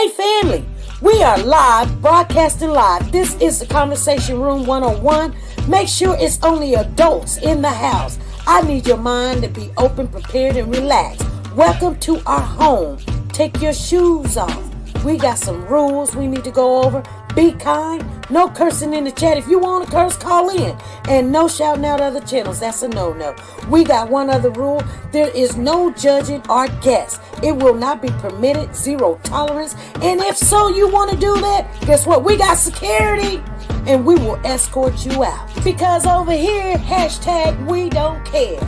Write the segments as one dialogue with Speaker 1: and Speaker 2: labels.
Speaker 1: Hey family, we are live, broadcasting live. This is the Conversation Room 101. Make sure it's only adults in the house. I need your mind to be open, prepared, and relaxed. Welcome to our home. Take your shoes off. We got some rules we need to go over. Be kind. No cursing in the chat. If you want to curse, call in. And no shouting out other channels. That's a no-no. We got one other rule. There is no judging our guests. It will not be permitted. Zero tolerance. And if so, you want to do that, guess what? We got security. And we will escort you out. Because over here, hashtag we don't care.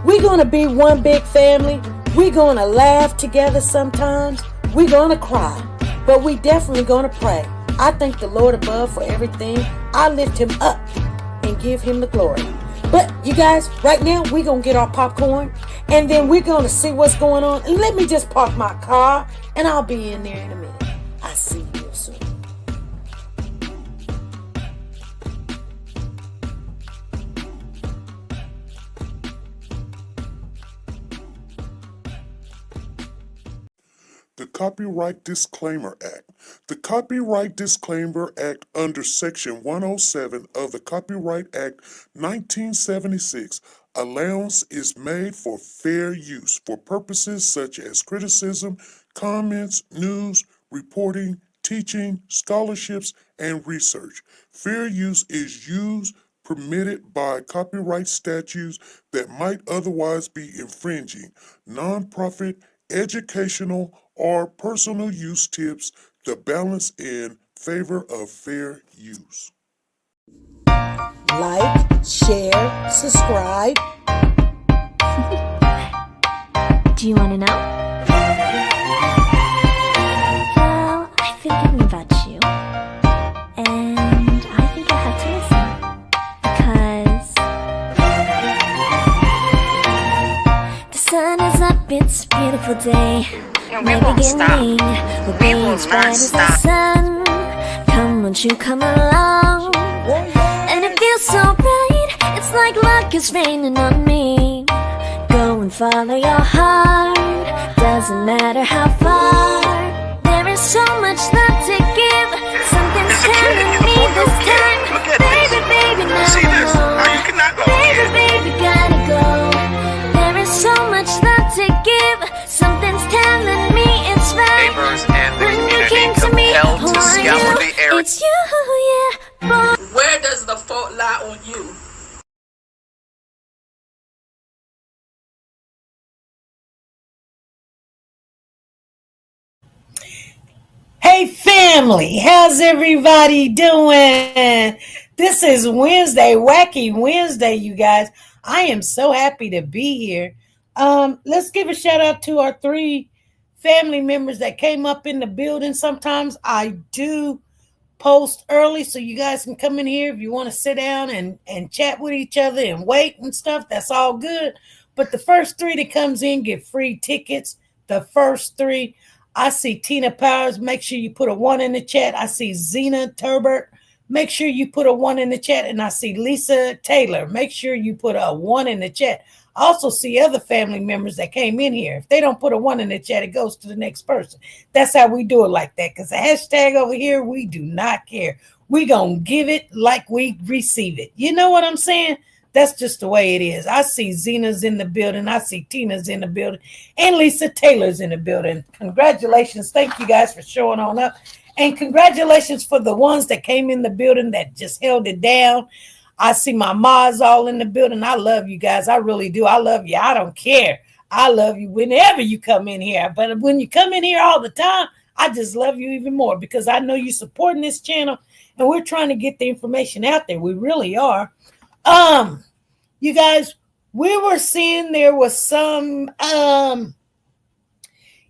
Speaker 1: We're going to be one big family. We're going to laugh together sometimes. We're going to cry. But we definitely going to pray. I thank the Lord above for everything. I lift him up and give him the glory. But you guys, right now, we're going to get our popcorn. And then we're going to see what's going on. And let me just park my car. And I'll be in there in a minute. I'll see you real soon.
Speaker 2: The Copyright Disclaimer Act. The Copyright Disclaimer Act under Section 107 of the Copyright Act 1976, allowance is made for fair use for purposes such as criticism, comments, news, reporting, teaching, scholarships, and research. Fair use is used permitted by copyright statutes that might otherwise be infringing. Nonprofit, educational, or personal use tips the balance in favor of fair use.
Speaker 1: Like, share, subscribe.
Speaker 3: Do you want to know? Well, I've been thinking about you, and I think you'll have to listen, because the sun is up, it's a beautiful day. My beginning will be as bright as the sun. Come, won't you come along? And it feels so bright, it's like luck is raining on me. Go and follow your heart, doesn't matter how far. There is so much love to give. Something's telling me this time. Baby, baby, now I know. Baby, baby, gotta go. There is so much love to give. Something's telling me it's right.
Speaker 4: Neighbors and the
Speaker 3: when you
Speaker 4: community
Speaker 3: came to me,
Speaker 4: compelled
Speaker 3: who
Speaker 4: to
Speaker 3: are
Speaker 4: scour
Speaker 3: you?
Speaker 4: the area.
Speaker 3: It's you, yeah, boy.
Speaker 5: Where does the fault lie on you?
Speaker 1: Hey family, how's everybody doing? This is Wednesday, Wacky Wednesday, you guys. I am so happy to be here. Let's give a shout out to our 3 family members that came up in the building. Sometimes I do post early so you guys can come in here if you want to sit down and chat with each other and wait and stuff. That's all good. But the first 3 that comes in get free tickets. The first 3. I see Tina Powers. Make sure you put a 1 in the chat. I see Zena Turbert. Make sure you put a 1 in the chat. And I see Lisa Taylor. Make sure you put a 1 in the chat. I also see other family members that came in here. If they don't put a 1 in the chat, it goes to the next person. That's how we do it like that. Because the hashtag over here, we do not care. We going to give it like we receive it. You know what I'm saying? That's just the way it is. I see Zena's in the building. I see Tina's in the building. And Lisa Taylor's in the building. Congratulations. Thank you guys for showing on up. And congratulations for the ones that came in the building that just held it down. I see my ma's all in the building. I love you guys. I really do. I love you. I don't care. I love you whenever you come in here. But when you come in here all the time, I just love you even more because I know you're supporting this channel and we're trying to get the information out there. We really are. You guys, we were seeing there was some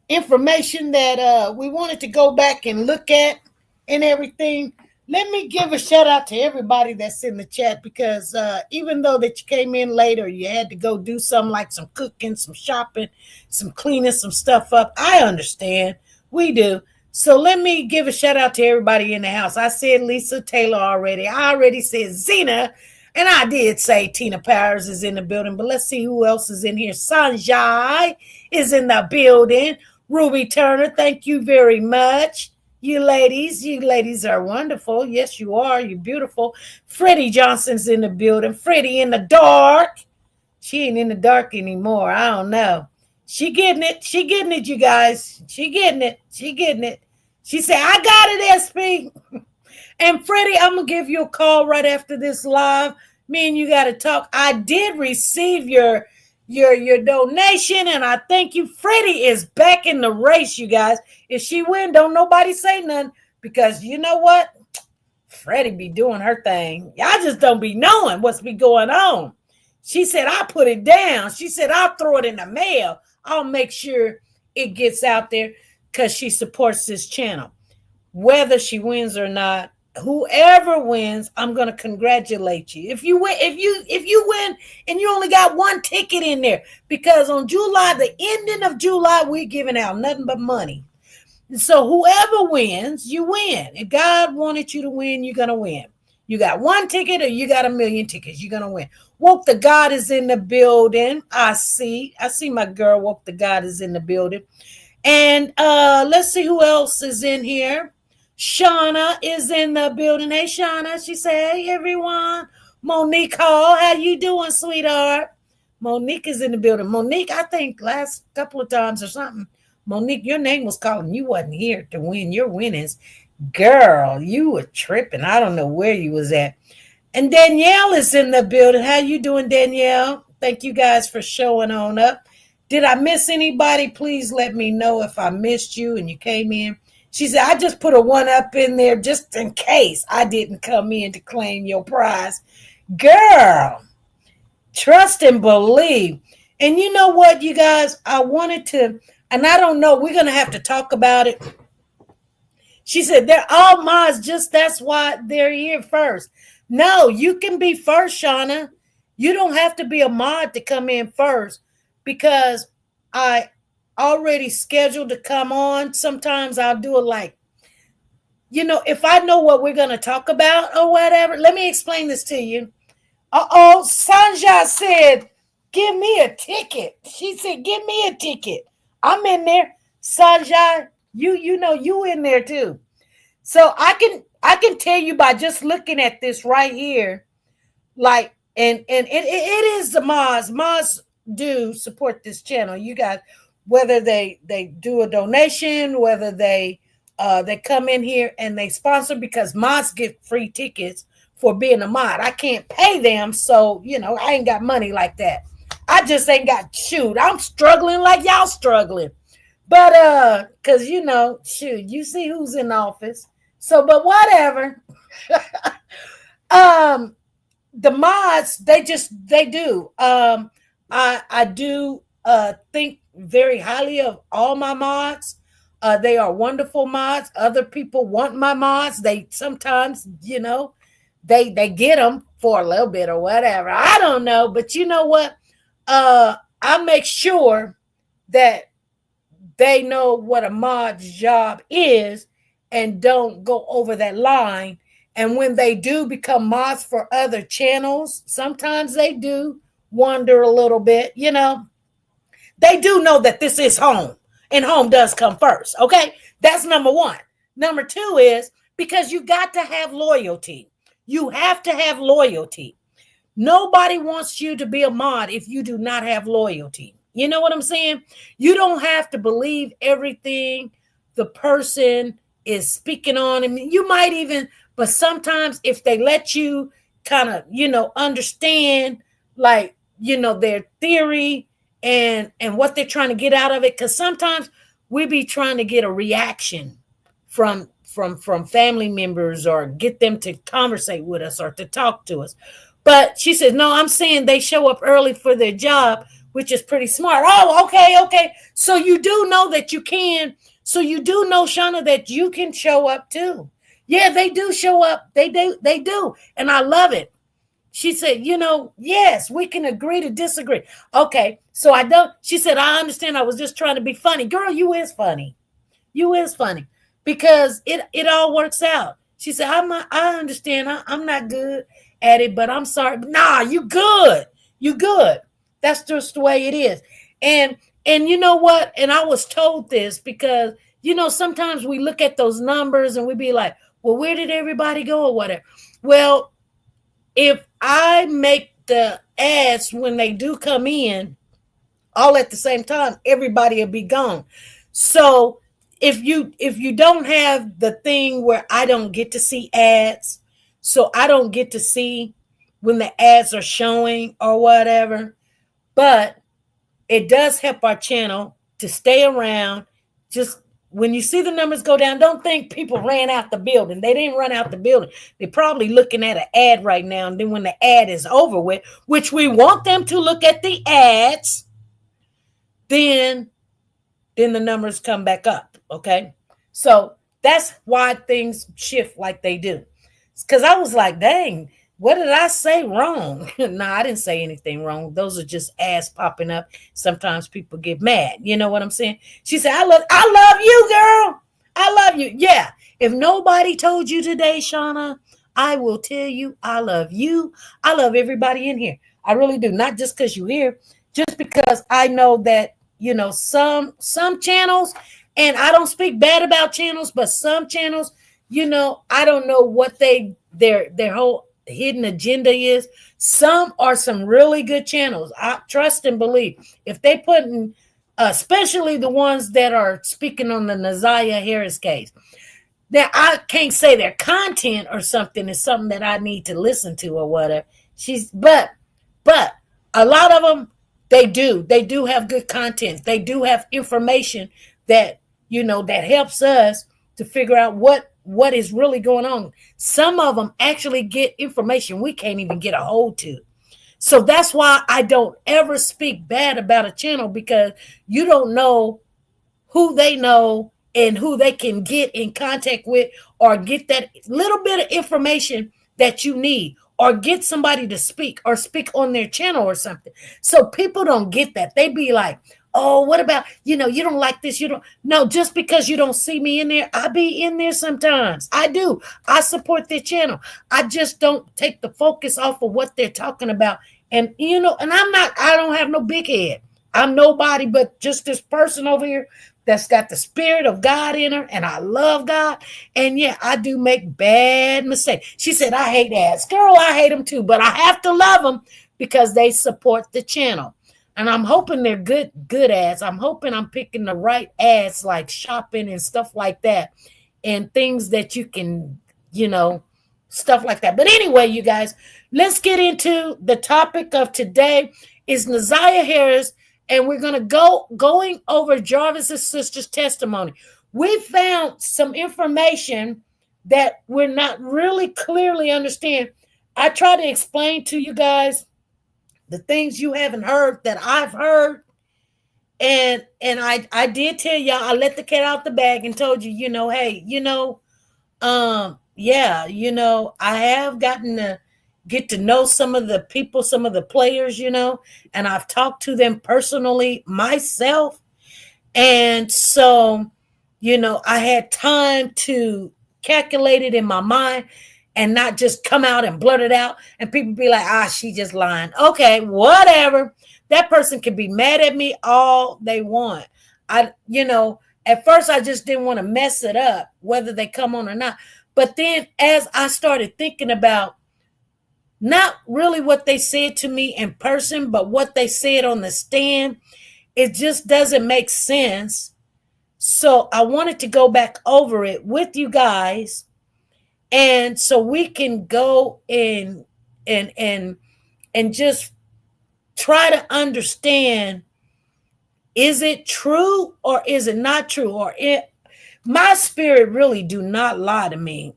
Speaker 1: information that we wanted to go back and look at and everything. Let me give a shout out to everybody that's in the chat because even though that you came in later, you had to go do something like some cooking, some shopping, some cleaning, some stuff up. I understand. We do. So let me give a shout out to everybody in the house. I said Lisa Taylor already. I already said Zena. And I did say Tina Powers is in the building, but let's see who else is in here. Sanjay is in the building. Ruby Turner, thank you very much. You ladies are wonderful. Yes, you are. You're beautiful. Freddie Johnson's in the building. Freddie in the dark. She ain't in the dark anymore. I don't know. She getting it. She getting it, you guys. She getting it. She getting it. She said, I got it, SP. And Freddie, I'm gonna give you a call right after this live. Me and you gotta talk. I did receive your donation, and I thank you. Freddie is back in the race, you guys. If she win, don't nobody say nothing. Because you know what? Freddie be doing her thing. Y'all just don't be knowing what's be going on. She said, I'll put it down. She said, I'll throw it in the mail. I'll make sure it gets out there because she supports this channel. Whether she wins or not, whoever wins, I'm gonna congratulate you. If you win, if you win and you only got one ticket in there, because on July, the ending of July, we're giving out nothing but money. So whoever wins, you win. If God wanted you to win, you're gonna win. You got one ticket or you got a million tickets, you're gonna win. Woke the God is in the building. I see my girl. Woke the God is in the building. And let's see who else is in here. Shauna is in the building. Hey, Shauna. She said, hey, everyone. Monique Hall, how you doing, sweetheart? Monique is in the building. Monique, I think last couple of times or something, Monique, your name was calling. You wasn't here to win your winnings. Girl, you were tripping. I don't know where you was at. And Danielle is in the building. How you doing, Danielle? Thank you guys for showing on up. Did I miss anybody? Please let me know if I missed you and you came in. She said, I just put a one up in there just in case I didn't come in to claim your prize. Girl, trust and believe. And you know what, you guys? I wanted to, and I don't know, we're going to have to talk about it. She said, they're all mods, just that's why they're here first. No, you can be first, Shauna. You don't have to be a mod to come in first because I already scheduled to come on. Sometimes I'll do it like, if I know what we're going to talk about or whatever. Let me explain this to you. Sanja said, give me a ticket. She said, give me a ticket. I'm in there. Sanja, you in there too. So I can tell you by just looking at this right here, like, and it is the mods. Mods do support this channel. You guys, whether they do a donation, whether they come in here and they sponsor, because mods get free tickets for being a mod. I can't pay them, so I ain't got money like that. I just ain't got shoot. I'm struggling like y'all struggling. But because shoot, you see who's in office. So, but whatever. The mods, they do. I do think very highly of all my mods. They are wonderful mods. Other people want my mods. They sometimes, they get them for a little bit or whatever. I don't know, but you know what? I make sure that they know what a mod's job is and don't go over that line. And when they do become mods for other channels, sometimes they do wonder a little bit, They do know that this is home, and home does come first, okay? That's number one. Number two is because you got to have loyalty. You have to have loyalty. Nobody wants you to be a mod if you do not have loyalty. You know what I'm saying? You don't have to believe everything the person is speaking on. I mean, you might even, but sometimes if they let you kind of, understand like, their theory and what they're trying to get out of it. Because sometimes we be trying to get a reaction from family members or get them to conversate with us or to talk to us. But she says, no, I'm saying they show up early for their job, which is pretty smart. Oh, okay. So you do know that you can. So you do know, Shauna, that you can show up too. Yeah, they do show up. They do. And I love it. She said, yes, we can agree to disagree. Okay. So I don't, she said, I understand. I was just trying to be funny. Girl, you is funny. You is funny because it all works out. She said, I understand. I'm not good at it, but I'm sorry. Nah, you good. You good. That's just the way it is. And And you know what? And I was told this because, sometimes we look at those numbers and we be like, well, where did everybody go or whatever? Well, if I make the ads when they do come in all at the same time, everybody will be gone. So if you don't have the thing where I don't get to see ads, so I don't get to see when the ads are showing or whatever, but it does help our channel to stay around. Just when you see the numbers go down, don't think people ran out the building. They didn't run out the building. They're probably looking at an ad right now. And then when the ad is over with, which we want them to look at the ads, then the numbers come back up. Okay. So that's why things shift like they do. Because I was like, dang, what did I say wrong? No, I didn't say anything wrong. Those are just ads popping up. Sometimes people get mad. You know what I'm saying? She said, I love you, girl. I love you. Yeah. If nobody told you today, Shauna, I will tell you I love you. I love everybody in here. I really do. Not just because you're here, just because I know that, some channels, and I don't speak bad about channels, but some channels, I don't know what their whole hidden agenda is. Some are some really good channels. I trust and believe. If they put in, especially the ones that are speaking on the Naziah Harris case, that I can't say their content or something is something that I need to listen to or whatever. But a lot of them, they do have good content. They do have information that, that helps us to figure out what is really going on. Some of them actually get information we can't even get a hold to. So that's why I don't ever speak bad about a channel, because you don't know who they know and who they can get in contact with, or get that little bit of information that you need, or get somebody to speak or speak on their channel or something. So people don't get that. They be like, oh, what about, you don't like this. You don't. No, just because you don't see me in there, I be in there sometimes. I do. I support their channel. I just don't take the focus off of what they're talking about. And, and I don't have no big head. I'm nobody but just this person over here that's got the spirit of God in her, and I love God. And yeah, I do make bad mistakes. She said, I hate ads. Girl, I hate them too, but I have to love them because they support the channel. And I'm hoping they're good ads. I'm hoping I'm picking the right ads, like shopping and stuff like that, and things that you can, stuff like that. But anyway, you guys, let's get into the topic of today is Naziah Harris. And we're going to going over Jarvis's sister's testimony. We found some information that we're not really clearly understand. I try to explain to you guys the things you haven't heard that I've heard. And I did tell y'all, I let the cat out the bag and told you, hey, I have gotten to get to know some of the people, some of the players, and I've talked to them personally myself. And so, I had time to calculate it in my mind and not just come out and blurt it out. And people be like, she just lying. Okay, whatever. That person can be mad at me all they want. At first I just didn't want to mess it up, whether they come on or not. But then as I started thinking about not really what they said to me in person, but what they said on the stand, it just doesn't make sense. So I wanted to go back over it with you guys, and so we can go in and just try to understand, is it true or is it not true? My spirit really do not lie to me.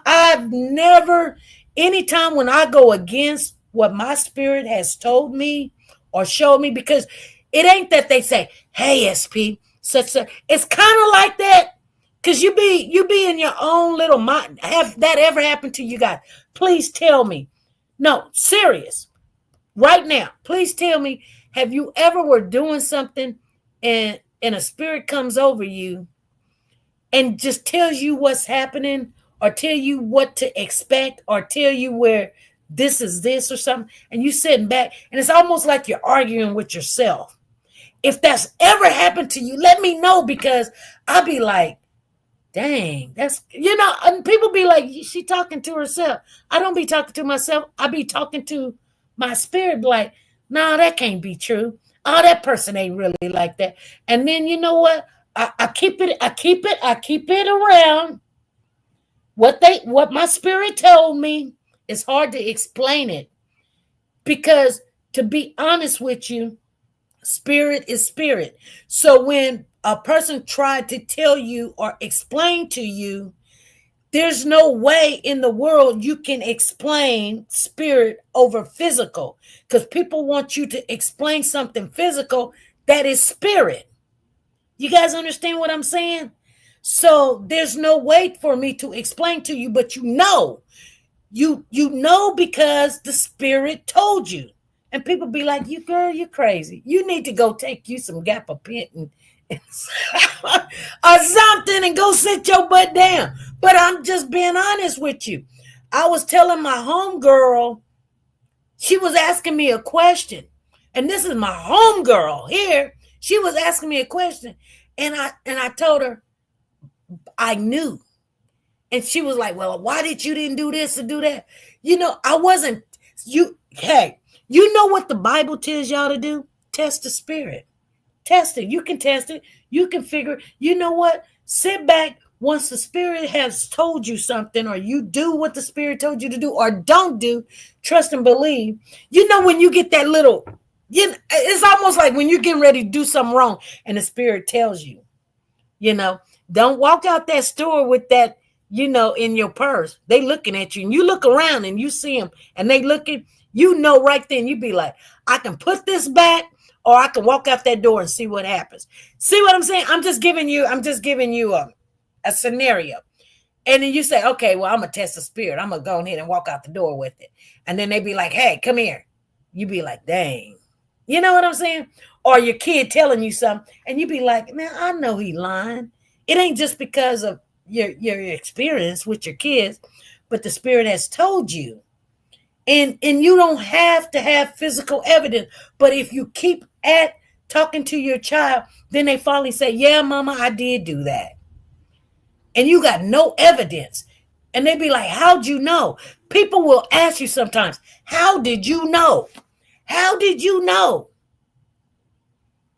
Speaker 1: I've never, anytime when I go against what my spirit has told me or showed me, because it ain't that they say, hey, SP, such a, it's kind of like that, because you be in your own little mind. Have that ever happened to you guys? Please tell me. No, serious. Right now, please tell me, have you ever were doing something and a spirit comes over you and just tells you what's happening, or tell you what to expect, or tell you where this is this or something, and you sitting back and it's almost like you're arguing with yourself. If that's ever happened to you, let me know, because I'll be like, dang, that's, and people be like, she talking to herself. I don't be talking to myself. I be talking to my spirit, like, no, that can't be true. Oh, that person ain't really like that. And then you know what? I keep it around. What my spirit told me, it's hard to explain it, because to be honest with you, spirit is spirit. So when a person tried to tell you or explain to you, there's no way in the world you can explain spirit over physical, because people want you to explain something physical that is spirit. You guys understand what I'm saying? So there's no way for me to explain to you, but you know because the spirit told you. And people be like, you girl, you crazy. You need to go take you some gabapentin or something and go sit your butt down. But I'm just being honest with you. I was telling my homegirl, she was asking me a question. And this is my homegirl here. She was asking me a question. And I told her I knew. And she was like, well, why did you didn't do this or do that? I wasn't, hey, you know what the Bible tells y'all to do? Test the spirit. Test it. You can test it. You can figure it. You know what? Sit back once the spirit has told you something, or you do what the spirit told you to do, or don't do, trust and believe. When you get that little, it's almost like when you're getting ready to do something wrong and the spirit tells you, don't walk out that store with that, in your purse. They looking at you, and you look around and you see them and they looking, right then, you be like, I can put this back, or I can walk out that door and see what happens. See what I'm saying? I'm just giving you a scenario. And then you say, okay, well, I'm going to test the spirit. I'm going to go ahead and walk out the door with it. And then they be like, hey, come here. You be like, dang. You know what I'm saying? Or your kid telling you something, and you be like, man, I know he lying. It ain't just because of your experience with your kids, but the spirit has told you. And you don't have to have physical evidence. But if you keep at talking to your child, then they finally say, yeah, mama, I did do that. And you got no evidence. And they be like, how'd you know? People will ask you sometimes, how did you know? How did you know?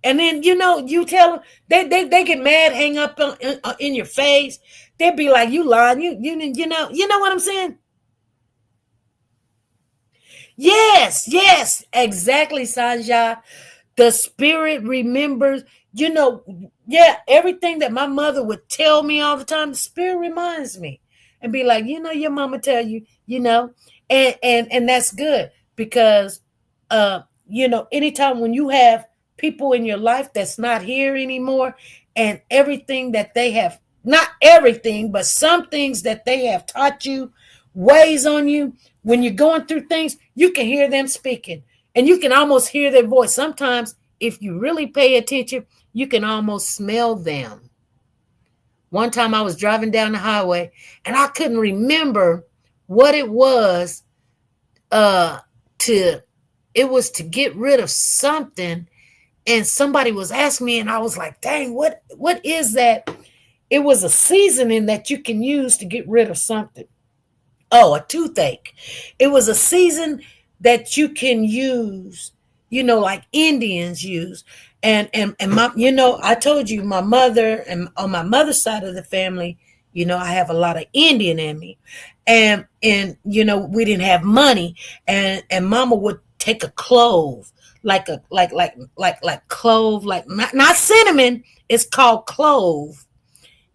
Speaker 1: And then, you tell them, they get mad, hang up in your face. They'd be like, you lying. You know what I'm saying? Yes, exactly, Sanja. The spirit remembers, everything that my mother would tell me all the time, the spirit reminds me and be like, your mama tell you, and that's good, because, anytime when you have people in your life that's not here anymore, and everything that they have, not everything, but some things that they have taught you weighs on you. When you're going through things, you can hear them speaking, and you can almost hear their voice. Sometimes, if you really pay attention, you can almost smell them. One time I was driving down the highway, and I couldn't remember what it was. It was to get rid of something, and somebody was asking me, and I was like, dang, what is that? It was a seasoning that you can use to get rid of something. Oh, a toothache. It was a season that you can use, like Indians use. And my, I told you, my mother, and on my mother's side of the family, I have a lot of Indian in me. And we didn't have money, and mama would take a clove, like clove, like not cinnamon, it's called clove.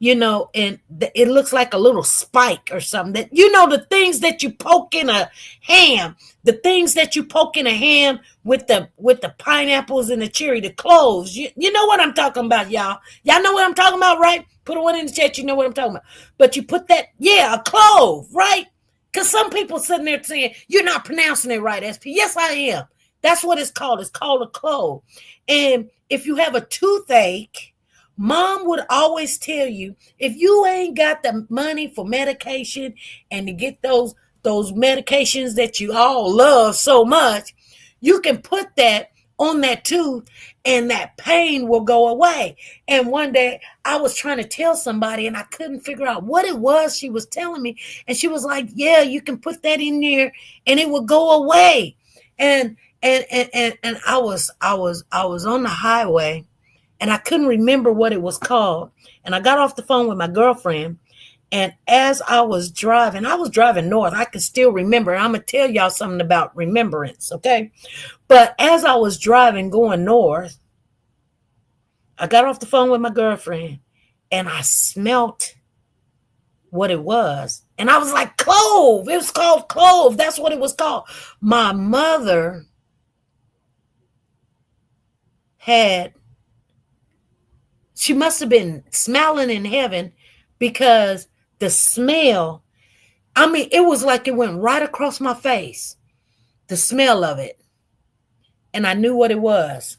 Speaker 1: And it looks like a little spike or something, that, the things that you poke in a ham, with the pineapples and the cherry, the cloves. You know what I'm talking about, y'all. Y'all know what I'm talking about, right? Put a one in the chat. You know what I'm talking about. But you put that, a clove, right? Because some people sitting there saying, you're not pronouncing it right, SP. Yes, I am. That's what it's called. It's called a clove. And if you have a toothache, Mom would always tell you, if you ain't got the money for medication and to get those medications that you all love so much, you can put that on that tooth and that pain will go away. And one day I was trying to tell somebody and I couldn't figure out what it was she was telling me. And she was like, yeah, you can put that in there and it will go away. And I was on the highway and I couldn't remember what it was called. And I got off the phone with my girlfriend. And as I was driving north. I can still remember. I'm going to tell y'all something about remembrance, okay? But as I was driving going north, I got off the phone with my girlfriend and I smelt what it was. And I was like, clove. It was called clove. That's what it was called. My mother she must have been smiling in heaven because the smell, I mean, it was like it went right across my face, the smell of it. And I knew what it was.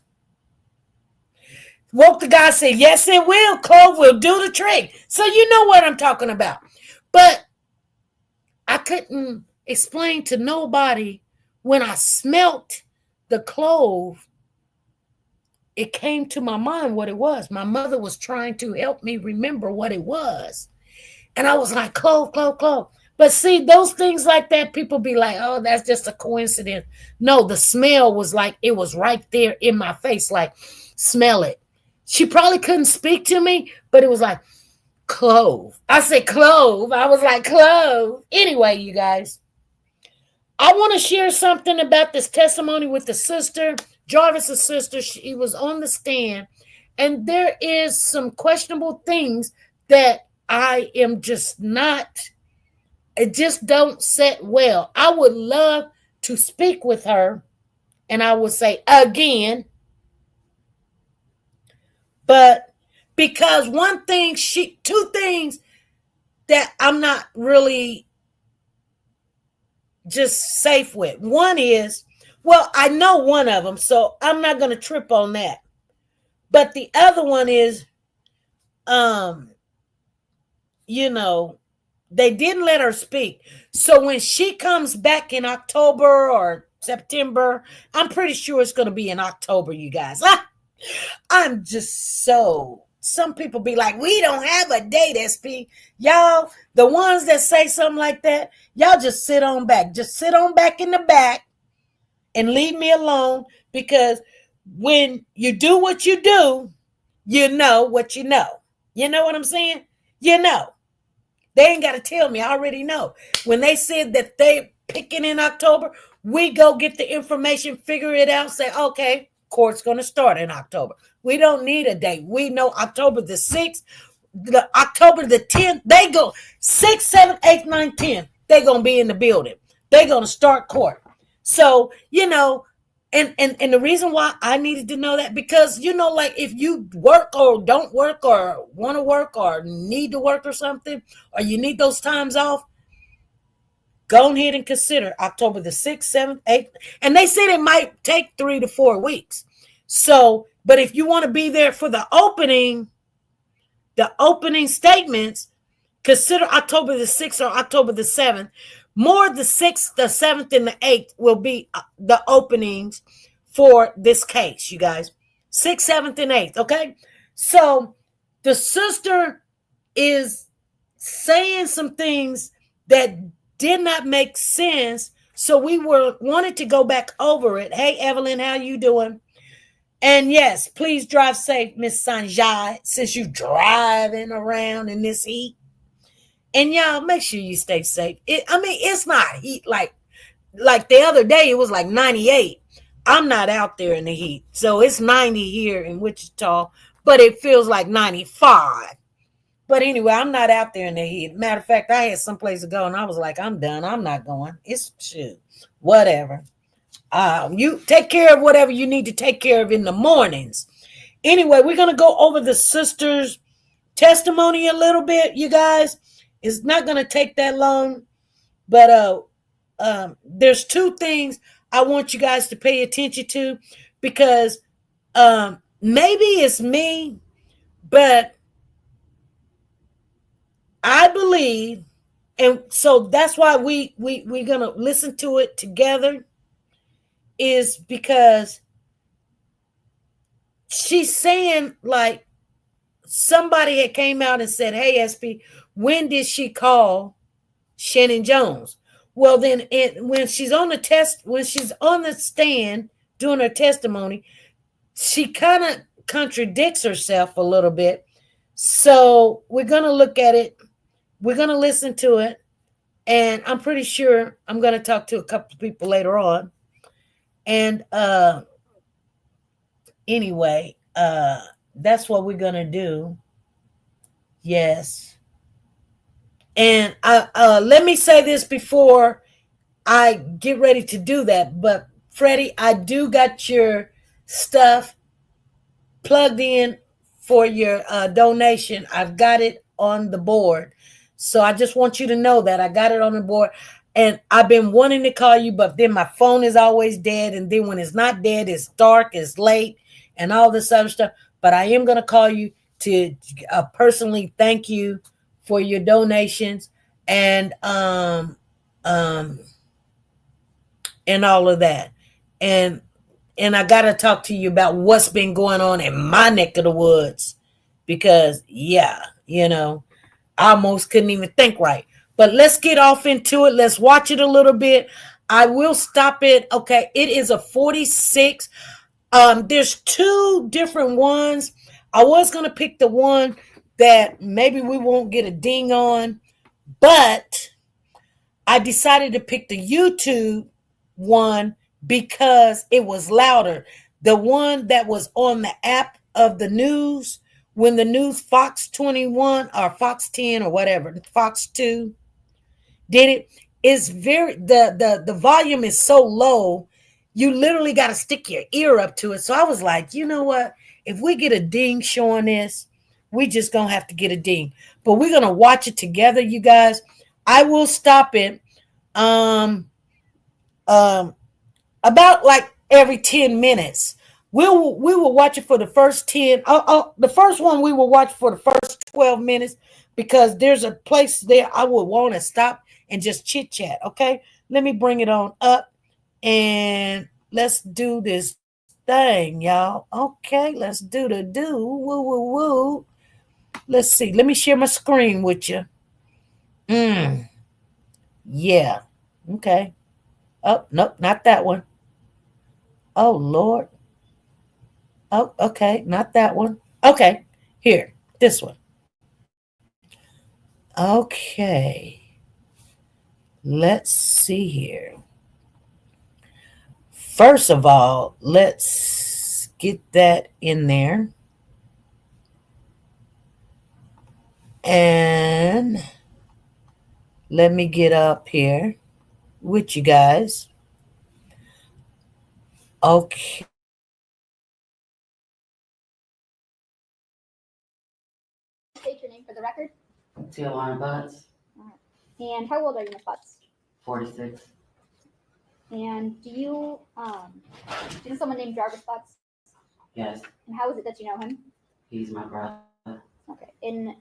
Speaker 1: Woke the guy said, yes, it will. Clove will do the trick. So you know what I'm talking about. But I couldn't explain to nobody when I smelt the clove, it came to my mind what it was. My mother was trying to help me remember what it was. And I was like, clove, clove, clove. But see, those things like that, people be like, oh, that's just a coincidence. No, the smell was like, it was right there in my face, like, smell it. She probably couldn't speak to me, but it was like, clove. I said clove. I was like, clove. Anyway, you guys, I want to share something about this testimony with the sister, Jarvis' sister. She was on the stand, and there is some questionable things that I am just not, it just don't set well. I would love to speak with her, and I would say again, but because two things that I'm not really just safe with. One is, well, I know one of them, so I'm not going to trip on that. But the other one is, they didn't let her speak. So when she comes back in October or September, I'm pretty sure it's going to be in October, you guys. I'm just some people be like, we don't have a date, SP. Y'all, the ones that say something like that, y'all just sit on back. Just sit on back in the back and leave me alone, because when you do what you do, you know what you know. You know what I'm saying? You know. They ain't got to tell me. I already know. When they said that they picking in October, we go get the information, figure it out, say, okay, court's going to start in October. We don't need a date. We know October the 6th, October the 10th. They go 6, 7, 8, 9, 10. They're going to be in the building. They're going to start court. So, and the reason why I needed to know that, because, like if you work or don't work or want to work or need to work or something, or you need those times off, go ahead and consider October the 6th, 7th, 8th. And they said it might take 3 to 4 weeks. So, but if you want to be there for the opening statements, consider October the 6th or October the 7th. More the 6th, the 7th, and the 8th will be the openings for this case, you guys. 6th, 7th, and 8th, okay? So the sister is saying some things that did not make sense. So we wanted to go back over it. Hey, Evelyn, how you doing? And yes, please drive safe, Miss Sanjay, since you driving around in this heat. And y'all, make sure you stay safe. It's not heat like the other day. It was like 98. I'm not out there in the heat, so it's 90 here in Wichita, but it feels like 95. But anyway, I'm not out there in the heat. Matter of fact, I had someplace to go, and I was like, I'm done. I'm not going. It's whatever. You take care of whatever you need to take care of in the mornings. Anyway, we're gonna go over the sister's testimony a little bit, you guys. It's not going to take that long, but there's two things I want you guys to pay attention to, because maybe it's me, but I believe, and so that's why we're going to listen to it together, is because she's saying like somebody had came out and said, "Hey, SP, when did she call Shannon Jones?" Well, then when she's on the when she's on the stand doing her testimony, she kind of contradicts herself a little bit. So we're gonna look at it. We're gonna listen to it, and I'm pretty sure I'm gonna talk to a couple of people later on. And anyway, that's what we're gonna do. Yes. And let me say this before I get ready to do that. But Freddie, I do got your stuff plugged in for your donation. I've got it on the board. So I just want you to know that I got it on the board. And I've been wanting to call you, but then my phone is always dead. And then when it's not dead, it's dark, it's late, and all this other stuff. But I am going to call you to personally thank you for your donations and um and all of that. And I got to talk to you about what's been going on in my neck of the woods because, yeah, I almost couldn't even think right. But let's get off into it. Let's watch it a little bit. I will stop it. Okay, it is a 46. There's two different ones. I was going to pick the one that maybe we won't get a ding on, but I decided to pick the YouTube one because it was louder. The one that was on the app of the news, when the news Fox 21 or Fox 10 or whatever, Fox 2 did it, is very the volume is so low, you literally got to stick your ear up to it. So I was like, you know what? If we get a ding showing this, we just gonna have to get a ding. But we're gonna watch it together, you guys. I will stop it um um about like every 10 minutes. We will watch it for the first 10. The first one we will watch for the first 12 minutes because there's a place there I would want to stop and just chit chat. Okay, let me bring it on up and let's do this thing, y'all. Okay, let's do the do. Woo woo woo. Let's see. Let me share my screen with you. Yeah. Okay. Oh, nope, not that one. Oh, Lord. Oh, okay, not that one. Okay, here, this one. Okay, let's see here. First of all, let's get that in there. And let me get up here with you guys. Okay.
Speaker 4: State your name for the record.
Speaker 6: Tijuana Butts,
Speaker 4: And how old are you, Miss Butts?
Speaker 6: 46.
Speaker 4: And do you know someone named Jarvis Butts?
Speaker 6: Yes,
Speaker 4: And how is it that you know him?
Speaker 6: he's my brother.
Speaker 4: Okay. And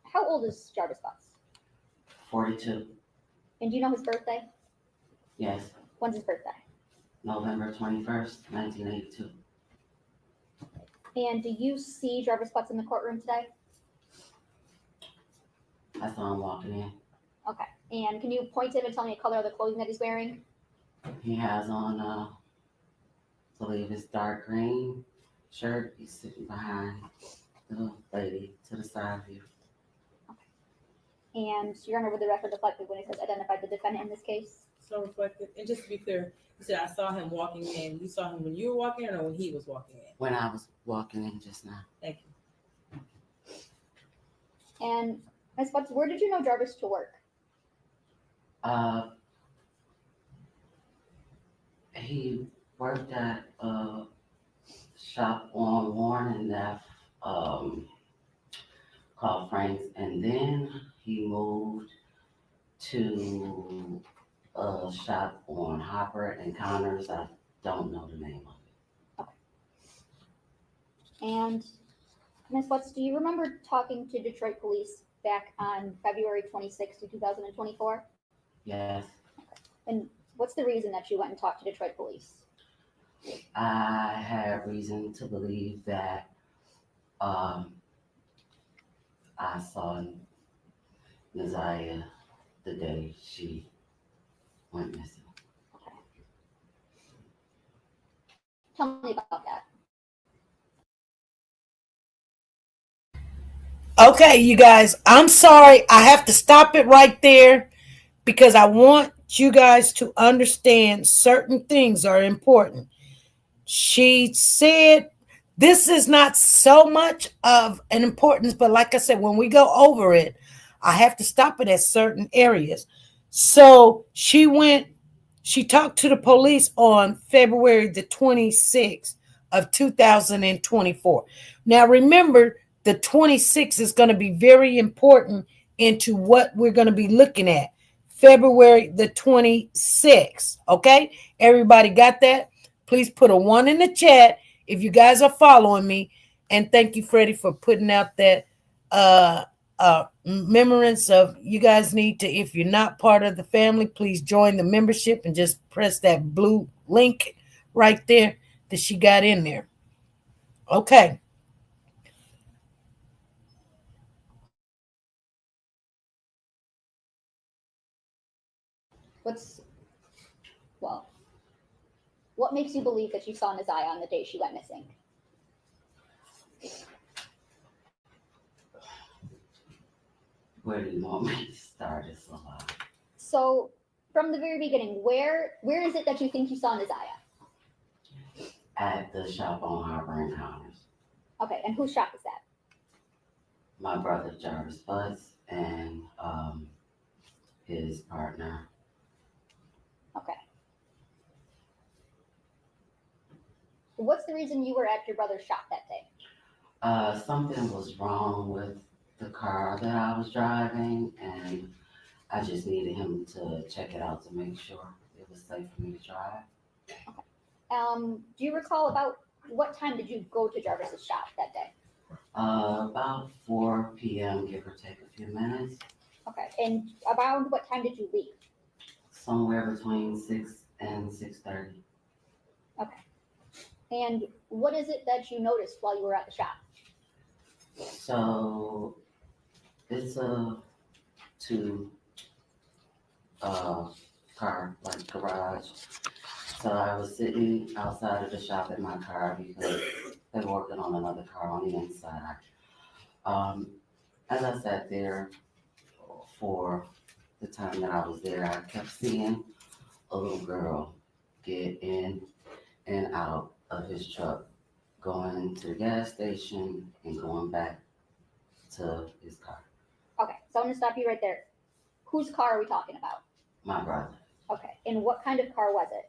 Speaker 4: how old is Jarvis Butts?
Speaker 6: 42.
Speaker 4: And do you know his birthday?
Speaker 6: Yes,
Speaker 4: When's his birthday?
Speaker 6: November 21st, 1982.
Speaker 4: And do you see Jarvis Butts in the courtroom today?
Speaker 6: I saw him walking in.
Speaker 4: Okay. And can you point to him and tell me the color of the clothing that he's wearing?
Speaker 6: He has on, I believe it's dark green shirt. He's sitting behind the lady to the side of you.
Speaker 4: And Your Honor, with the record reflected when it says identified the defendant in this case?
Speaker 5: So reflected. And just to be clear, you said I saw him walking in. You saw him when you were walking in or when he was walking in?
Speaker 6: When I was walking in just now.
Speaker 5: Thank you.
Speaker 4: And Ms. Butts, where did you know Jarvis to work?
Speaker 6: He worked at a shop on Warren and F, called Frank's, and then he moved to a shop on Hopper and Connors. I don't know the name of it.
Speaker 4: And Ms. Butts, do you remember talking to Detroit police back on February 26, 2024?
Speaker 6: Yes,
Speaker 4: And what's the reason that you went and talked to Detroit police?
Speaker 6: I had reason to believe that um, I saw Naziah the day she went missing.
Speaker 4: Tell me about that.
Speaker 1: Okay, you guys, I'm sorry. I have to stop it right there because I want you guys to understand certain things are important. She said this is not so much of an importance, but like I said, when we go over it, I have to stop it at certain areas. So she talked to the police on February the 26th of 2024. Now remember, the 26th is going to be very important into what we're going to be looking at. February the 26th. Okay? Everybody got that? Please put a 1 in the chat if you guys are following me. And thank you, Freddie, for putting out that remembrance of you guys need to, if you're not part of the family, please join the membership and just press that blue link right there that she got in there. Okay.
Speaker 4: What's well, what makes you believe that you saw Naziah on the day she went missing?
Speaker 6: Where do you want me to start this alive?
Speaker 4: So from the very beginning, where is it that you think you saw Naziah?
Speaker 6: At the shop on Harbor Encounters.
Speaker 4: Okay, and whose shop is that?
Speaker 6: My brother Jarvis and his partner.
Speaker 4: Okay. What's the reason you were at your brother's shop that day?
Speaker 6: Something was wrong with the car that I was driving, and I just needed him to check it out to make sure it was safe for me to drive.
Speaker 4: Do you recall about what time did you go to Jarvis's shop that day?
Speaker 6: About 4 p.m., give or take a few minutes.
Speaker 4: Okay, and around what time did you leave?
Speaker 6: Somewhere between 6 and 6:30.
Speaker 4: Okay. And what is it that you noticed while you were at the shop?
Speaker 6: So it's a two car like garage. So I was sitting outside of the shop in my car because they were working on another car on the inside. Um, as I sat there for the time that I was there, I kept seeing a little girl get in and out of his truck, going to the gas station and going back to his car.
Speaker 4: Okay, so I'm gonna stop you right there. Whose car are we talking about?
Speaker 6: My brother.
Speaker 4: Okay, and what kind of car was it?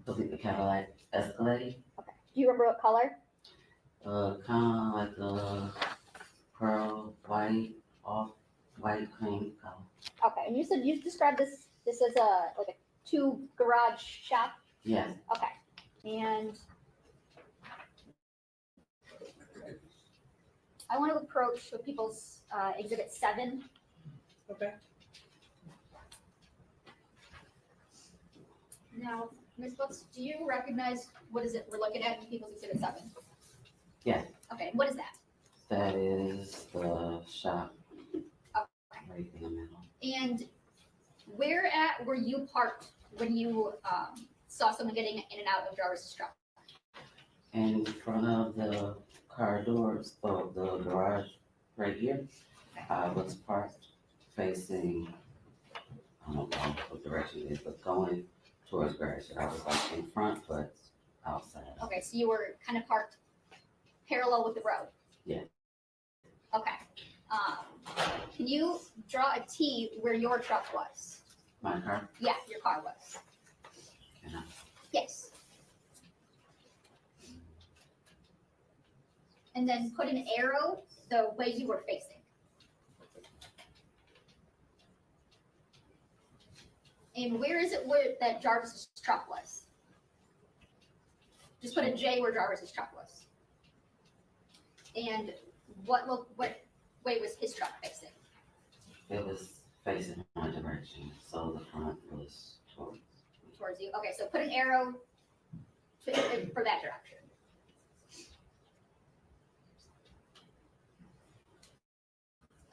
Speaker 6: Believe the Cadillac Escalade.
Speaker 4: Okay, do you remember what color?
Speaker 6: Kind of like a pearl white, off white cream color.
Speaker 4: Okay, and you said you described this as a two garage shop.
Speaker 6: Yes.
Speaker 4: Okay, and I want to approach with people's exhibit 7.
Speaker 5: Okay.
Speaker 4: Now, Ms. Books, do you recognize what is it we're looking at in people's exhibit 7?
Speaker 6: Yes.
Speaker 4: Okay, what is that?
Speaker 6: That is the shop.
Speaker 4: Okay.
Speaker 6: Right in the middle.
Speaker 4: And where at were you parked when you saw someone getting in and out of Jarvis's truck?
Speaker 6: In front of the car doors of the garage right here, I was parked facing, I don't know what direction it is, but going towards garage. I was like in front, but outside.
Speaker 4: Okay, so you were kind of parked parallel with the road?
Speaker 6: Yeah.
Speaker 4: Okay. Can you draw a T where your truck was?
Speaker 6: My car?
Speaker 4: Yeah, your car was.
Speaker 6: Can I?
Speaker 4: Yes. And then put an arrow the way you were facing. And where is it where that Jarvis's truck was? Just put a J where Jarvis's truck was. And what way was his truck facing?
Speaker 6: It was facing my direction, so the front was towards.
Speaker 4: Towards you. Okay, so put an arrow for that direction.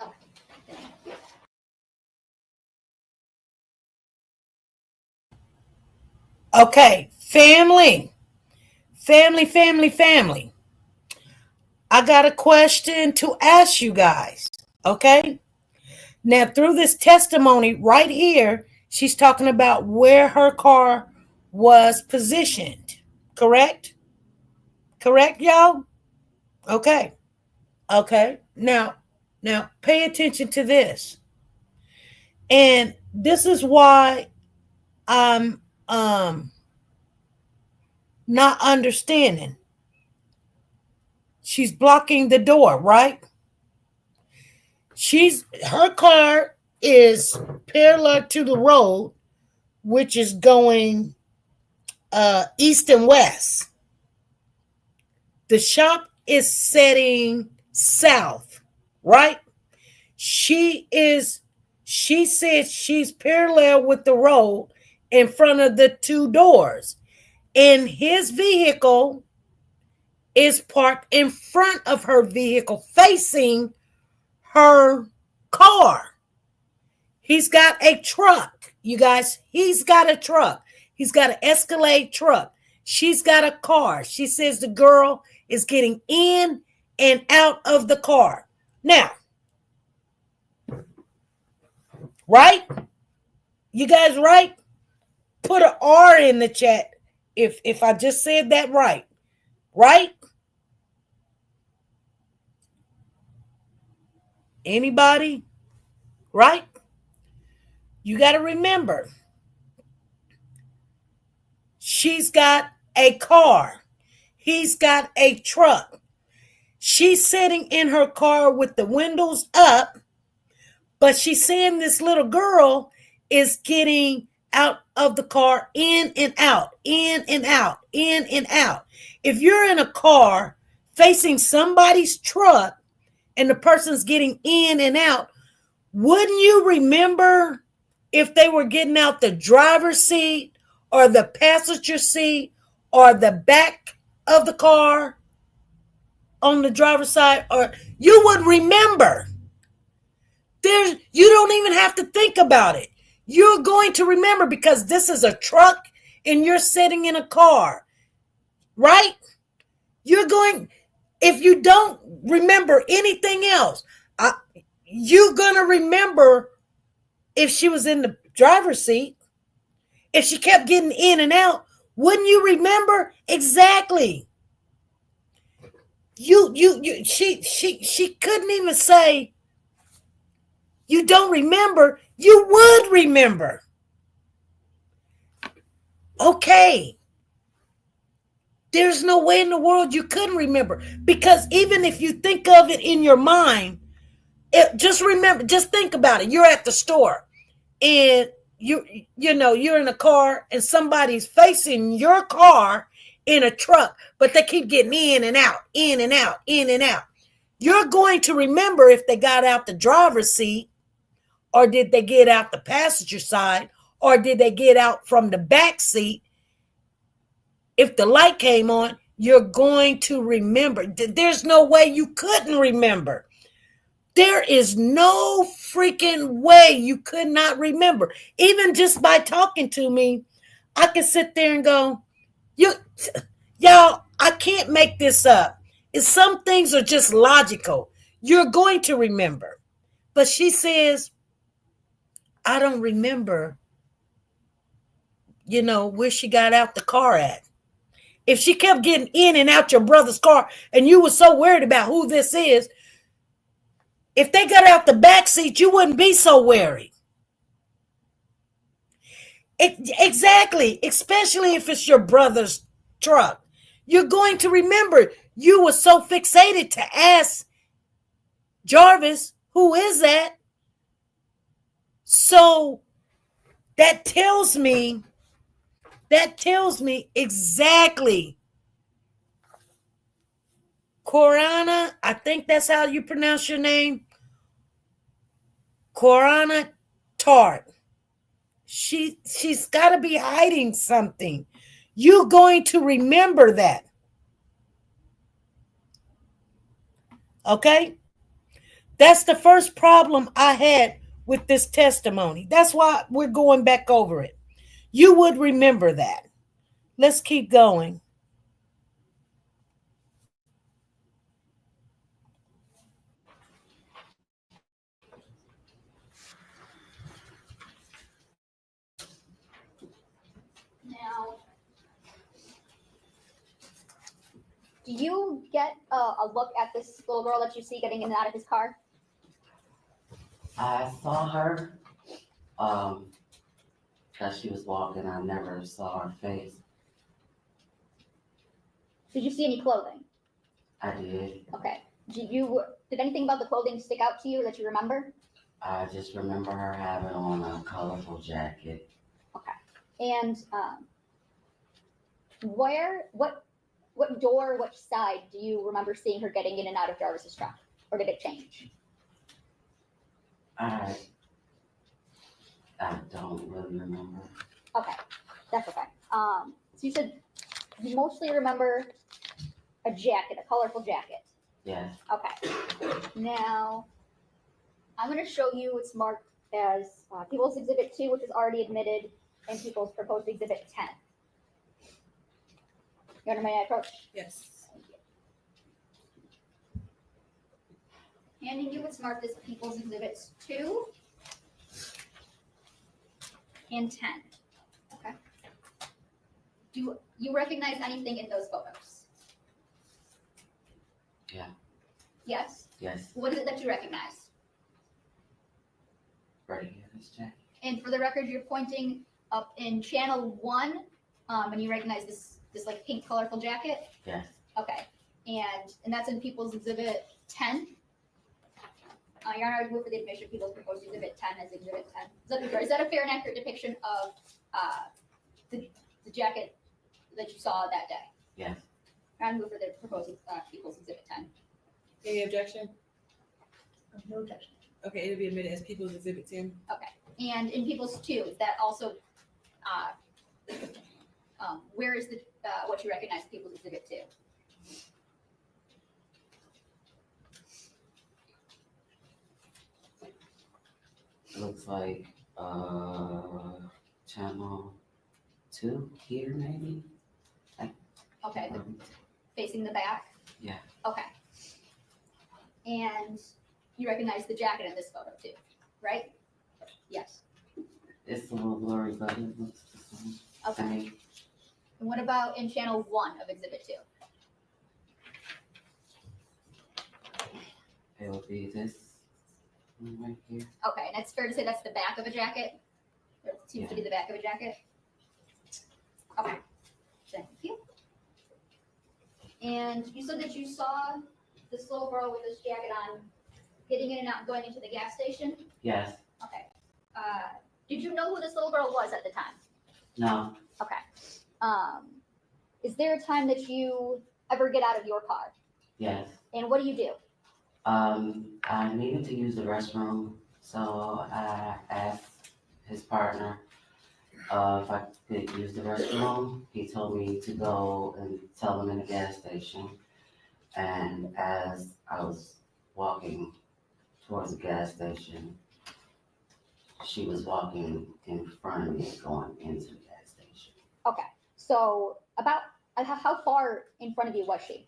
Speaker 4: Okay.
Speaker 1: Okay, family. I got a question to ask you guys. Okay. Now, through this testimony right here, she's talking about where her car was positioned. Correct? Correct, y'all? Okay. Okay. Now pay attention to this. And this is why I'm not understanding. She's blocking the door, right? Her car is parallel to the road, which is going east and west. The shop is setting south, right? She says she's parallel with the road in front of the two doors. And his vehicle is parked in front of her vehicle, facing her car. He's got a truck, you guys. He's got a truck. He's got an Escalade truck. She's got a car. She says the girl is getting in and out of the car. Now, right? You guys right? Put an R in the chat if I just said that right. Right? Anybody? Right? You got to remember, she's got a car. He's got a truck. She's sitting in her car with the windows up, but she's saying this little girl is getting out of the car, in and out, in and out, in and out. If you're in a car facing somebody's truck and the person's getting in and out, wouldn't you remember if they were getting out the driver's seat or the passenger seat or the back of the car on the driver's side? Or you would remember. You don't even have to think about it. You're going to remember because this is a truck and you're sitting in a car, right? If you don't remember anything else, you're going to remember if she was in the driver's seat, if she kept getting in and out, wouldn't you remember? Exactly. She couldn't even say, you don't remember. You would remember. Okay. There's no way in the world you couldn't remember, because even if you think of it in your mind, just think about it. You're at the store and you're in a car and somebody's facing your car in a truck, but they keep getting in and out, in and out, in and out. You're going to remember if they got out the driver's seat, or did they get out the passenger side, or did they get out from the back seat? If the light came on, you're going to remember. There's no way you couldn't remember. There is no freaking way you could not remember. Even just by talking to me, I can sit there and go, y'all, I can't make this up. Some things are just logical. You're going to remember. But she says, I don't remember, where she got out the car at. If she kept getting in and out your brother's car and you were so worried about who this is, if they got out the back seat, you wouldn't be so worried. Exactly. Especially if it's your brother's truck. You're going to remember. You were so fixated to ask Jarvis, who is that? So that tells me exactly. Corana, I think that's how you pronounce your name. Corana Tart. She's got to be hiding something. You're going to remember that. Okay? That's the first problem I had with this testimony. That's why we're going back over it. You would remember that. Let's keep going.
Speaker 4: Now, do you get a look at this little girl that you see getting in and out of his car?
Speaker 6: I saw her, um, as she was walking. I never saw her face.
Speaker 4: Did you see any clothing?
Speaker 6: I did.
Speaker 4: Okay. Did anything about the clothing stick out to you that you remember?
Speaker 6: I just remember her having on a colorful jacket.
Speaker 4: Okay. And what door, which side do you remember seeing her getting in and out of Jarvis's truck, or did it change?
Speaker 6: I I don't really remember.
Speaker 4: Okay, that's okay. So you said you mostly remember a jacket, a colorful jacket.
Speaker 6: Yes.
Speaker 4: Okay. Now I'm going to show you what's marked as People's Exhibit 2, which is already admitted, and People's Proposed Exhibit 10. You understand my approach?
Speaker 5: Yes.
Speaker 4: Handing you what's marked as People's Exhibits 2 and 10. Okay. Do you recognize anything in those photos?
Speaker 6: Yeah.
Speaker 4: Yes?
Speaker 6: Yes.
Speaker 4: What is it that you recognize?
Speaker 6: Right here, this jacket.
Speaker 4: And for the record, you're pointing up in channel 1, and you recognize this like pink colorful jacket?
Speaker 6: Yes.
Speaker 4: Okay. And that's in People's Exhibit 10? Your Honor, I move for the admission of People's Proposed Exhibit 10 as Exhibit 10. Is that a fair and accurate depiction of the jacket that you saw that day?
Speaker 6: Yes.
Speaker 4: I move for the proposed People's Exhibit 10.
Speaker 5: Any objection?
Speaker 4: No objection.
Speaker 5: Okay, it'll be admitted as People's Exhibit 10.
Speaker 4: Okay. And in People's 2, is that also, where is the what you recognize People's Exhibit 2?
Speaker 6: Looks like channel 2 here, maybe.
Speaker 4: Okay, facing the back?
Speaker 6: Yeah.
Speaker 4: Okay. And you recognize the jacket in this photo too, right? Yes.
Speaker 6: It's a little blurry, but it looks the same.
Speaker 4: Okay. And what about in channel 1 of Exhibit 2?
Speaker 6: It would be this one right here.
Speaker 4: Okay, and it's fair to say that's the back of a jacket? Or it seems to be the back of a jacket? Okay, thank you. And you said that you saw this little girl with this jacket on getting in and out and going into the gas station?
Speaker 6: Yes.
Speaker 4: Okay. Did you know who this little girl was at the time?
Speaker 6: No.
Speaker 4: Okay. Is there a time that you ever get out of your car?
Speaker 6: Yes.
Speaker 4: And what do you do?
Speaker 6: I needed to use the restroom, so I asked his partner if I could use the restroom. He told me to go and tell him in the gas station. And as I was walking towards the gas station, she was walking in front of me going into the gas station.
Speaker 4: Okay. So about how far in front of you was she?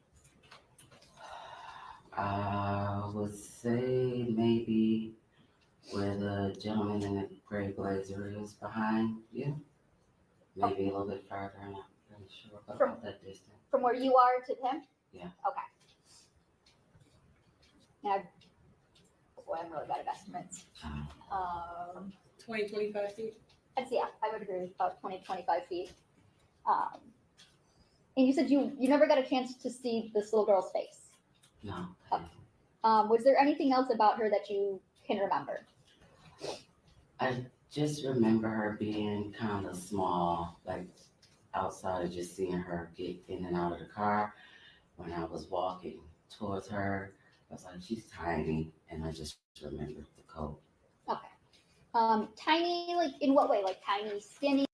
Speaker 6: I would say maybe where the gentleman in the gray blazer is behind you. Maybe a little bit farther, I'm not really sure, but about that distance.
Speaker 4: From where you are to him?
Speaker 6: Yeah.
Speaker 4: Okay. Now, boy, I'm really bad at estimates.
Speaker 5: 20, 25 feet.
Speaker 4: Yeah, I would agree with about 20, 25 feet. And you said you never got a chance to see this little girl's face.
Speaker 6: No.
Speaker 4: Was there anything else about her that you can remember?
Speaker 6: I just remember her being kind of small, like outside of just seeing her get in and out of the car. When I was walking towards her, I was like, she's tiny, and I just remembered the coat.
Speaker 4: Okay. Tiny, like in what way? Like tiny, skinny?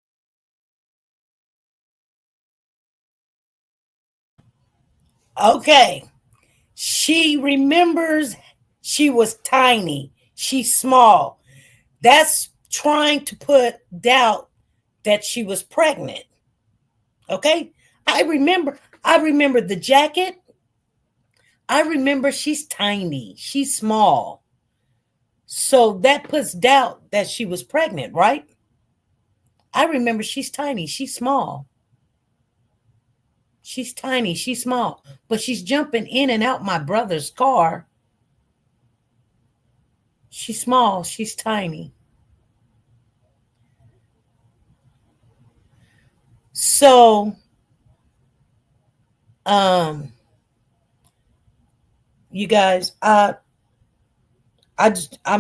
Speaker 1: Okay. She remembers she was tiny. She's small. That's trying to put doubt that she was pregnant. Okay? I remember the jacket. I remember she's tiny. She's small. So that puts doubt that she was pregnant, right? I remember she's tiny. She's small. She's tiny. She's small. But she's jumping in and out my brother's car. She's small. She's tiny. So, um, you guys, I'm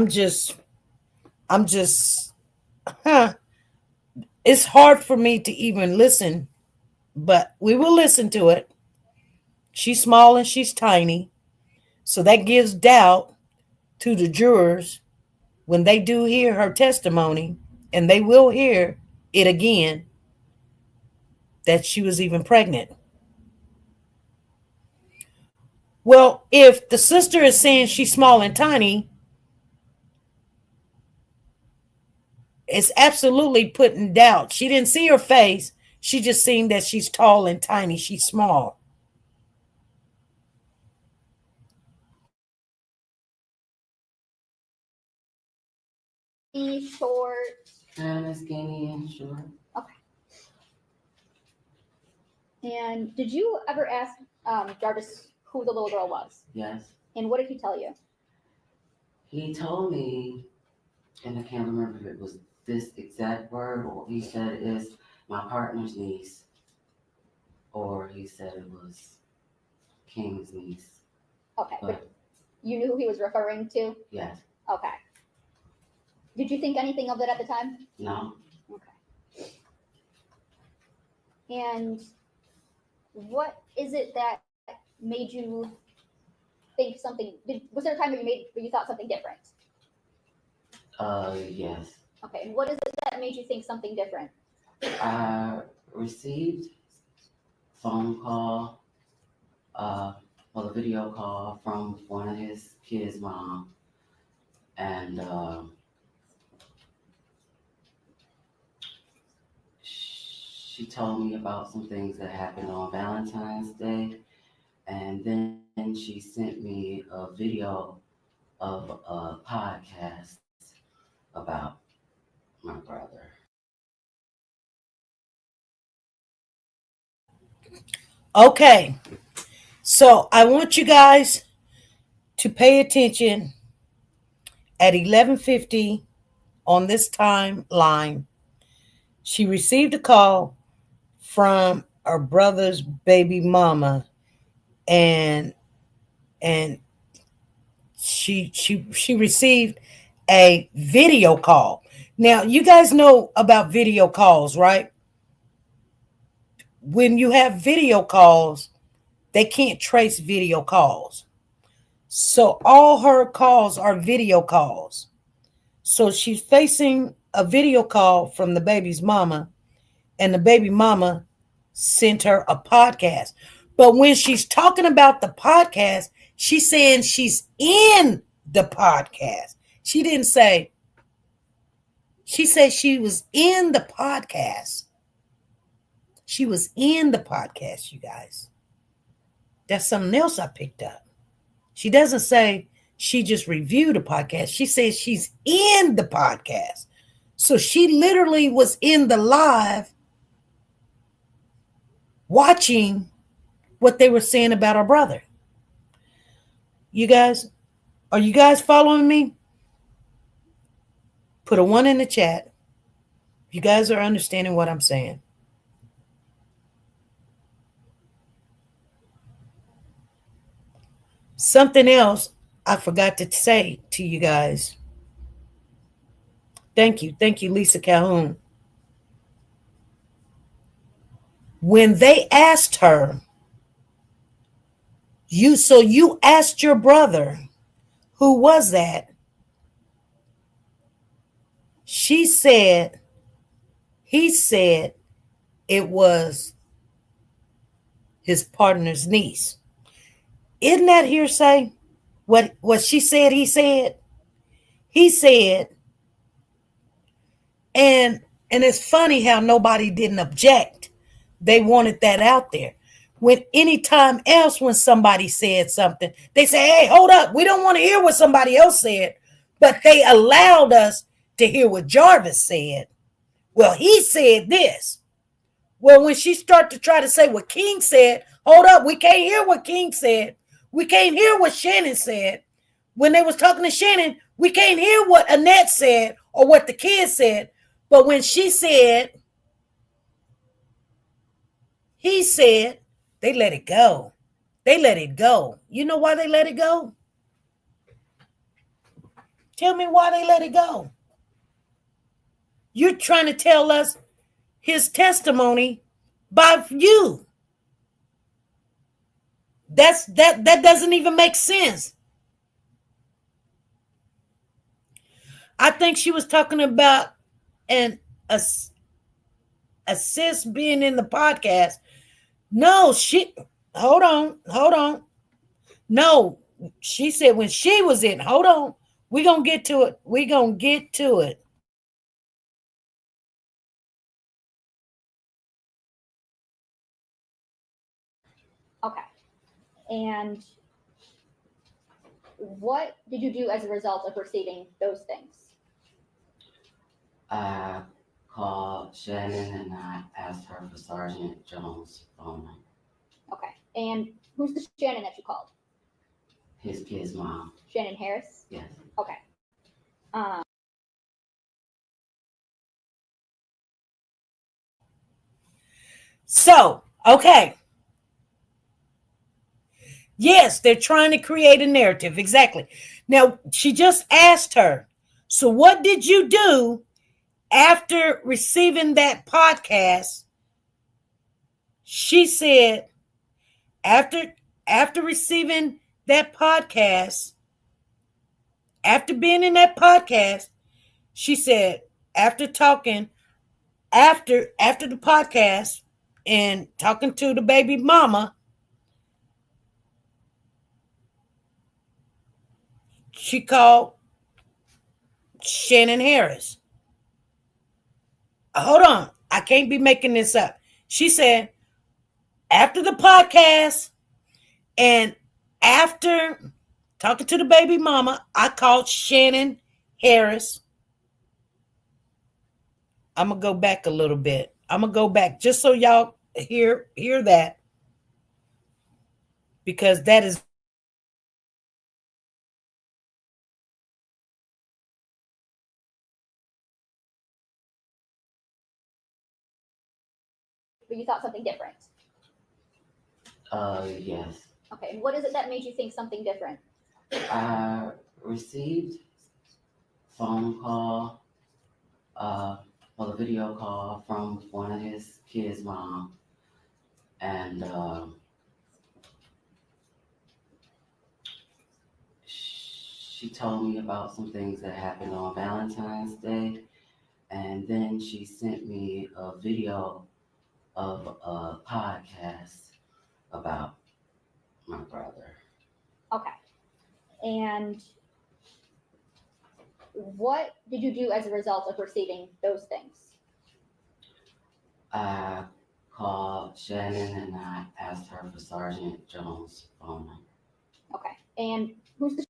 Speaker 1: just, huh. It's hard for me to even listen, but we will listen to it. She's small and she's tiny. So that gives doubt to the jurors when they do hear her testimony, and they will hear it again, that she was even pregnant. Well, if the sister is saying she's small and tiny, it's absolutely putting doubt. She didn't see her face. She just seen that she's tall and tiny. She's small.
Speaker 4: Be short.
Speaker 6: Kind of skinny and short.
Speaker 4: Okay. And did you ever ask Jarvis who the little girl was?
Speaker 6: Yes.
Speaker 4: And what did he tell you?
Speaker 6: He told me, and I can't remember if it was this exact word or he said it's my partner's niece, or he said it was King's niece.
Speaker 4: Okay, but
Speaker 6: But
Speaker 4: you knew who he was referring to?
Speaker 6: yes,
Speaker 4: Okay. Did you think anything of it at the time?
Speaker 6: no,
Speaker 4: Okay. And what is it that made you think something? Was there a time where you thought something different?
Speaker 6: yes.
Speaker 4: Okay. And what is it that made you think something different?
Speaker 6: I received phone call, well, a video call from one of his kids' mom, and she told me about some things that happened on Valentine's Day, and then she sent me a video of a podcast about my brother.
Speaker 1: Okay. So I want you guys to pay attention at 11:50 on this timeline. She received a call from her brother's baby mama, and and she received a video call. Now, you guys know about video calls, right? When you have video calls, they can't trace video calls. So all her calls are video calls. So she's facing a video call from the baby's mama, and the baby mama sent her a podcast. But when she's talking about the podcast, she's saying she's in the podcast. She didn't say, she said she was in the podcast. She was in the podcast, you guys. That's something else I picked up. She doesn't say she just reviewed a podcast. She says she's in the podcast. So she literally was in the live watching what they were saying about her brother. You guys, are you guys following me? Put a 1 in the chat. You guys are understanding what I'm saying. Something else I forgot to say to you guys. Thank you. Thank you, Lisa Calhoun. When they asked her, you asked your brother, who was that? She said, he said it was his partner's niece. Isn't that hearsay? What she said, he said. He said, and it's funny how nobody didn't object. They wanted that out there. When any time else when somebody said something, they say, "Hey, hold up, we don't want to hear what somebody else said," but they allowed us to hear what Jarvis said. Well, he said this. Well, when she started to try to say what King said, hold up, we can't hear what King said. We can't hear what Shannon said. When they was talking to Shannon, we can't hear what Annette said or what the kids said. But when she said, he said, they let it go. They let it go. You know why they let it go? Tell me why they let it go. You're trying to tell us his testimony by you. That doesn't even make sense. I think she was talking about an assist being in the podcast. No, she hold on. No, she said when she was in. Hold on. We're gonna get to it. We're gonna get to it.
Speaker 4: Okay. And what did you do as a result of receiving those things?
Speaker 6: I called Shannon and I asked her for Sergeant Jones' phone number.
Speaker 4: Okay. And who's the Shannon that you called?
Speaker 6: His kid's mom.
Speaker 4: Shannon Harris?
Speaker 6: Yes.
Speaker 4: Okay. Um,
Speaker 1: So, okay. Yes, they're trying to create a narrative. Exactly. Now, she just asked her, so what did you do after receiving that podcast? She said, after receiving that podcast, after being in that podcast, she said, after talking, after the podcast and talking to the baby mama, she called Shannon Harris. Hold on. I can't be making this up. She said, after the podcast and after talking to the baby mama, I called Shannon Harris. I'm going to go back a little bit. I'm going to go back just so y'all hear that, because that is
Speaker 4: but you thought something different.
Speaker 6: Yes.
Speaker 4: Okay. And what is it that made you think something different?
Speaker 6: I received phone call, well, a video call from one of his kids' mom, and she told me about some things that happened on Valentine's Day, and then she sent me a video of a podcast about my brother.
Speaker 4: Okay. And what did you do as a result of receiving those things?
Speaker 6: I called Shannon and I asked her for Sergeant Jones' phone number.
Speaker 4: Okay. And who's the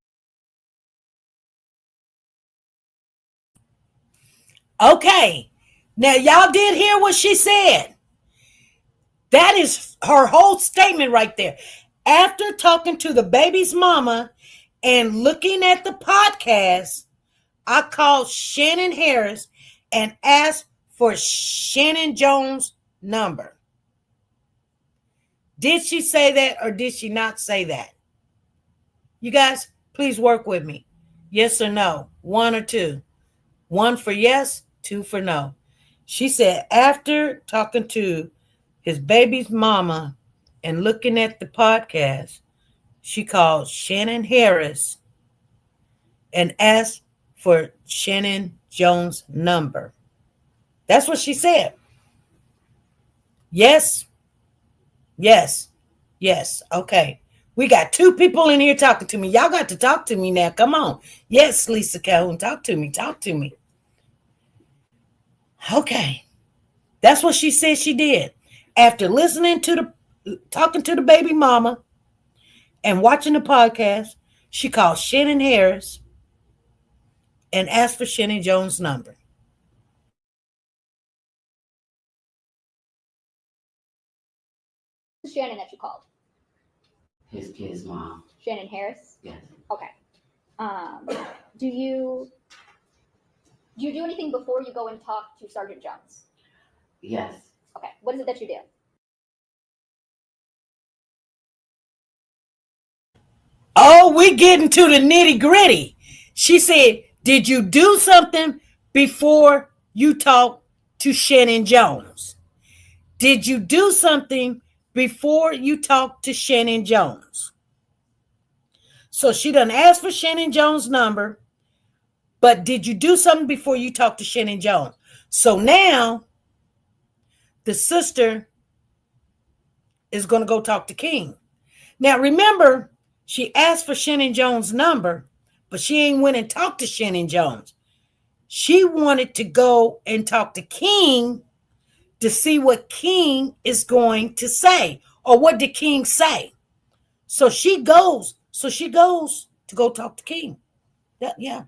Speaker 1: okay. Now, y'all did hear what she said. That is her whole statement right there. After talking to the baby's mama and looking at the podcast, I called Shannon Harris and asked for Shannon Jones' number. Did she say that or did she not say that? You guys, please work with me. Yes or no? One or two? One for yes, two for no. She said after talking to his baby's mama and looking at the podcast, she called Shannon Harris and asked for Shannon Jones' number. That's what she said. Yes, yes, yes. Okay. We got two people in here talking to me. Y'all got to talk to me now. Come on. Yes, Lisa Calhoun, talk to me. Talk to me. Okay. That's what she said she did. After listening to talking to the baby mama and watching the podcast, she called Shannon Harris and asked for Shannon Jones' number.
Speaker 4: Shannon that you called?
Speaker 6: His kid's mom.
Speaker 4: Shannon Harris?
Speaker 6: Yes.
Speaker 4: Okay. Um, do you do anything before you go and talk to Sergeant Jones?
Speaker 6: Yes.
Speaker 4: Okay. What is it that you do?
Speaker 1: Oh, we getting to the nitty gritty. She said, did you do something before you talk to Shannon Jones? Did you do something before you talk to Shannon Jones? So she done asked for Shannon Jones' number, but did you do something before you talk to Shannon Jones? So now the sister is going to go talk to King. Now remember, she asked for Shannon Jones' number, but she ain't went and talked to Shannon Jones. She wanted to go and talk to King to see what King is going to say, or what did King say. So she goes. To go talk to King. Yeah.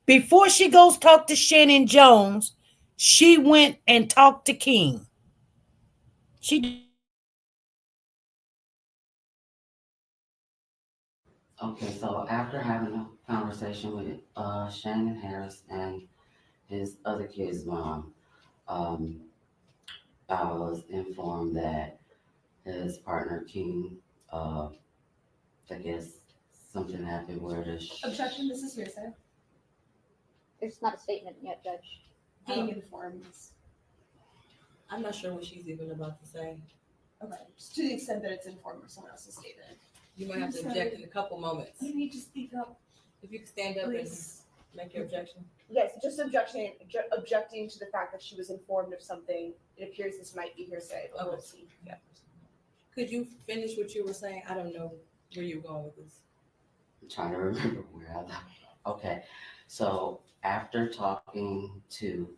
Speaker 1: Before she goes talk to Shannon Jones, she went and talked to King. She
Speaker 6: Okay, so after having a conversation with Shannon Harris and his other kid's mom, um, I was informed that his partner King, uh, I guess something happened where the
Speaker 7: Objection, this is hearsay.
Speaker 4: It's not a statement yet, Judge.
Speaker 7: Being informed.
Speaker 5: I'm not sure what she's even about to say.
Speaker 7: Okay, just to the extent that it's informed of someone else's statement.
Speaker 5: You might have to object in a couple moments.
Speaker 7: You need to speak up,
Speaker 5: If you could stand up
Speaker 7: please.
Speaker 5: and make your objection.
Speaker 7: Yes, just objecting to the fact that she was informed of something. It appears this might be hearsay, but we'll see.
Speaker 5: Yeah. Could you finish what you were saying? I don't know where you're going with this.
Speaker 6: I'm trying to remember where I left. Okay, so after talking to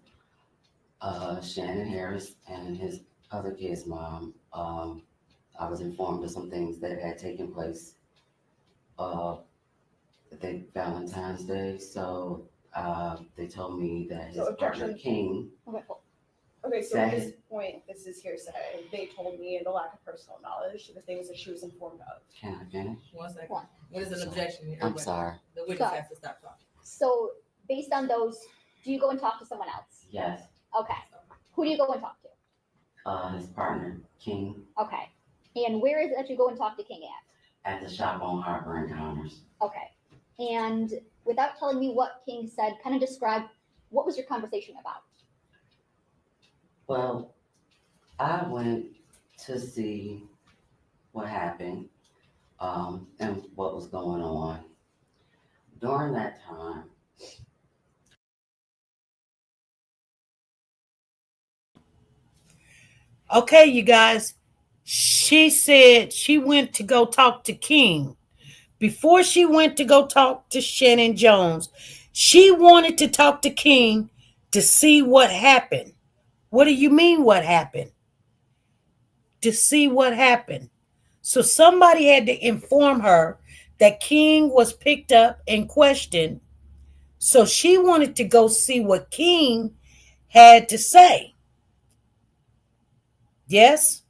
Speaker 6: Shannon Harris and his other kid's mom, I was informed of some things that had taken place. I think Valentine's Day. So they told me that his
Speaker 7: So
Speaker 6: partner
Speaker 7: objection.
Speaker 6: King.
Speaker 4: Okay, cool.
Speaker 7: Okay, so
Speaker 6: That
Speaker 7: at this
Speaker 6: is-
Speaker 7: point, this is hearsay. They told me in the lack of personal knowledge the things that she was informed of.
Speaker 6: Can I finish?
Speaker 5: 1 second.
Speaker 4: One.
Speaker 5: What is an objection?
Speaker 6: I'm
Speaker 5: Everybody-
Speaker 6: sorry.
Speaker 5: The witness
Speaker 4: Sorry.
Speaker 5: has to stop talking.
Speaker 4: So based on those, do you go and talk to someone else?
Speaker 6: Yes.
Speaker 4: Okay. Who do you go and talk to?
Speaker 6: His partner King
Speaker 4: Okay. And where is it that you go and talk to King at?
Speaker 6: at the shop on Harbor Encounters.
Speaker 4: Okay. And without telling me what King said, kind of describe what was your conversation about?
Speaker 6: Well, I went to see what happened and what was going on. During that time,
Speaker 1: okay, you guys. She said she went to go talk to King. Before she went to go talk to Shannon Jones, she wanted to talk to King to see what happened. What do you mean, what happened? To see what happened. So somebody had to inform her that King was picked up and questioned. So she wanted to go see what King had to say. Yes,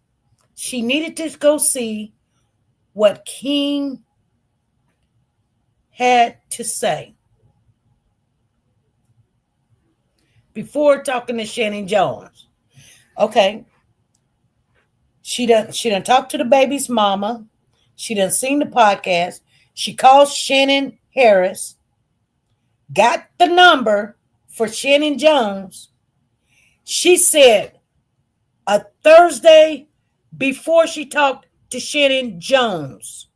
Speaker 1: she needed to go see what King had to say before talking to Shannon Jones. Okay. She done talked to the baby's mama. She done seen the podcast. She called Shannon Harris, got the number for Shannon Jones. She said a Thursday before she talked to Shannon Jones.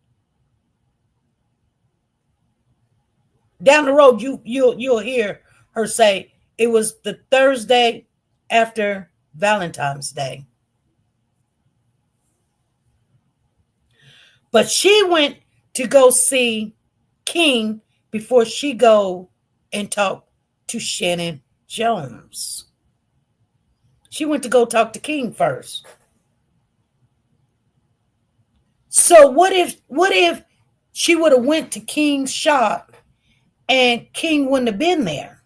Speaker 1: Down the road, you'll hear her say it was the Thursday after Valentine's Day. But she went to go see King before she go and talk to Shannon Jones. She went to go talk to King first. So what if she would have went to King's shop and King wouldn't have been there?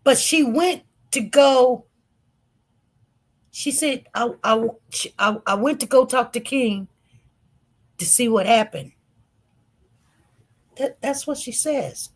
Speaker 1: But she went to go. She said, I went to go talk to King to see what happened. That's what she says.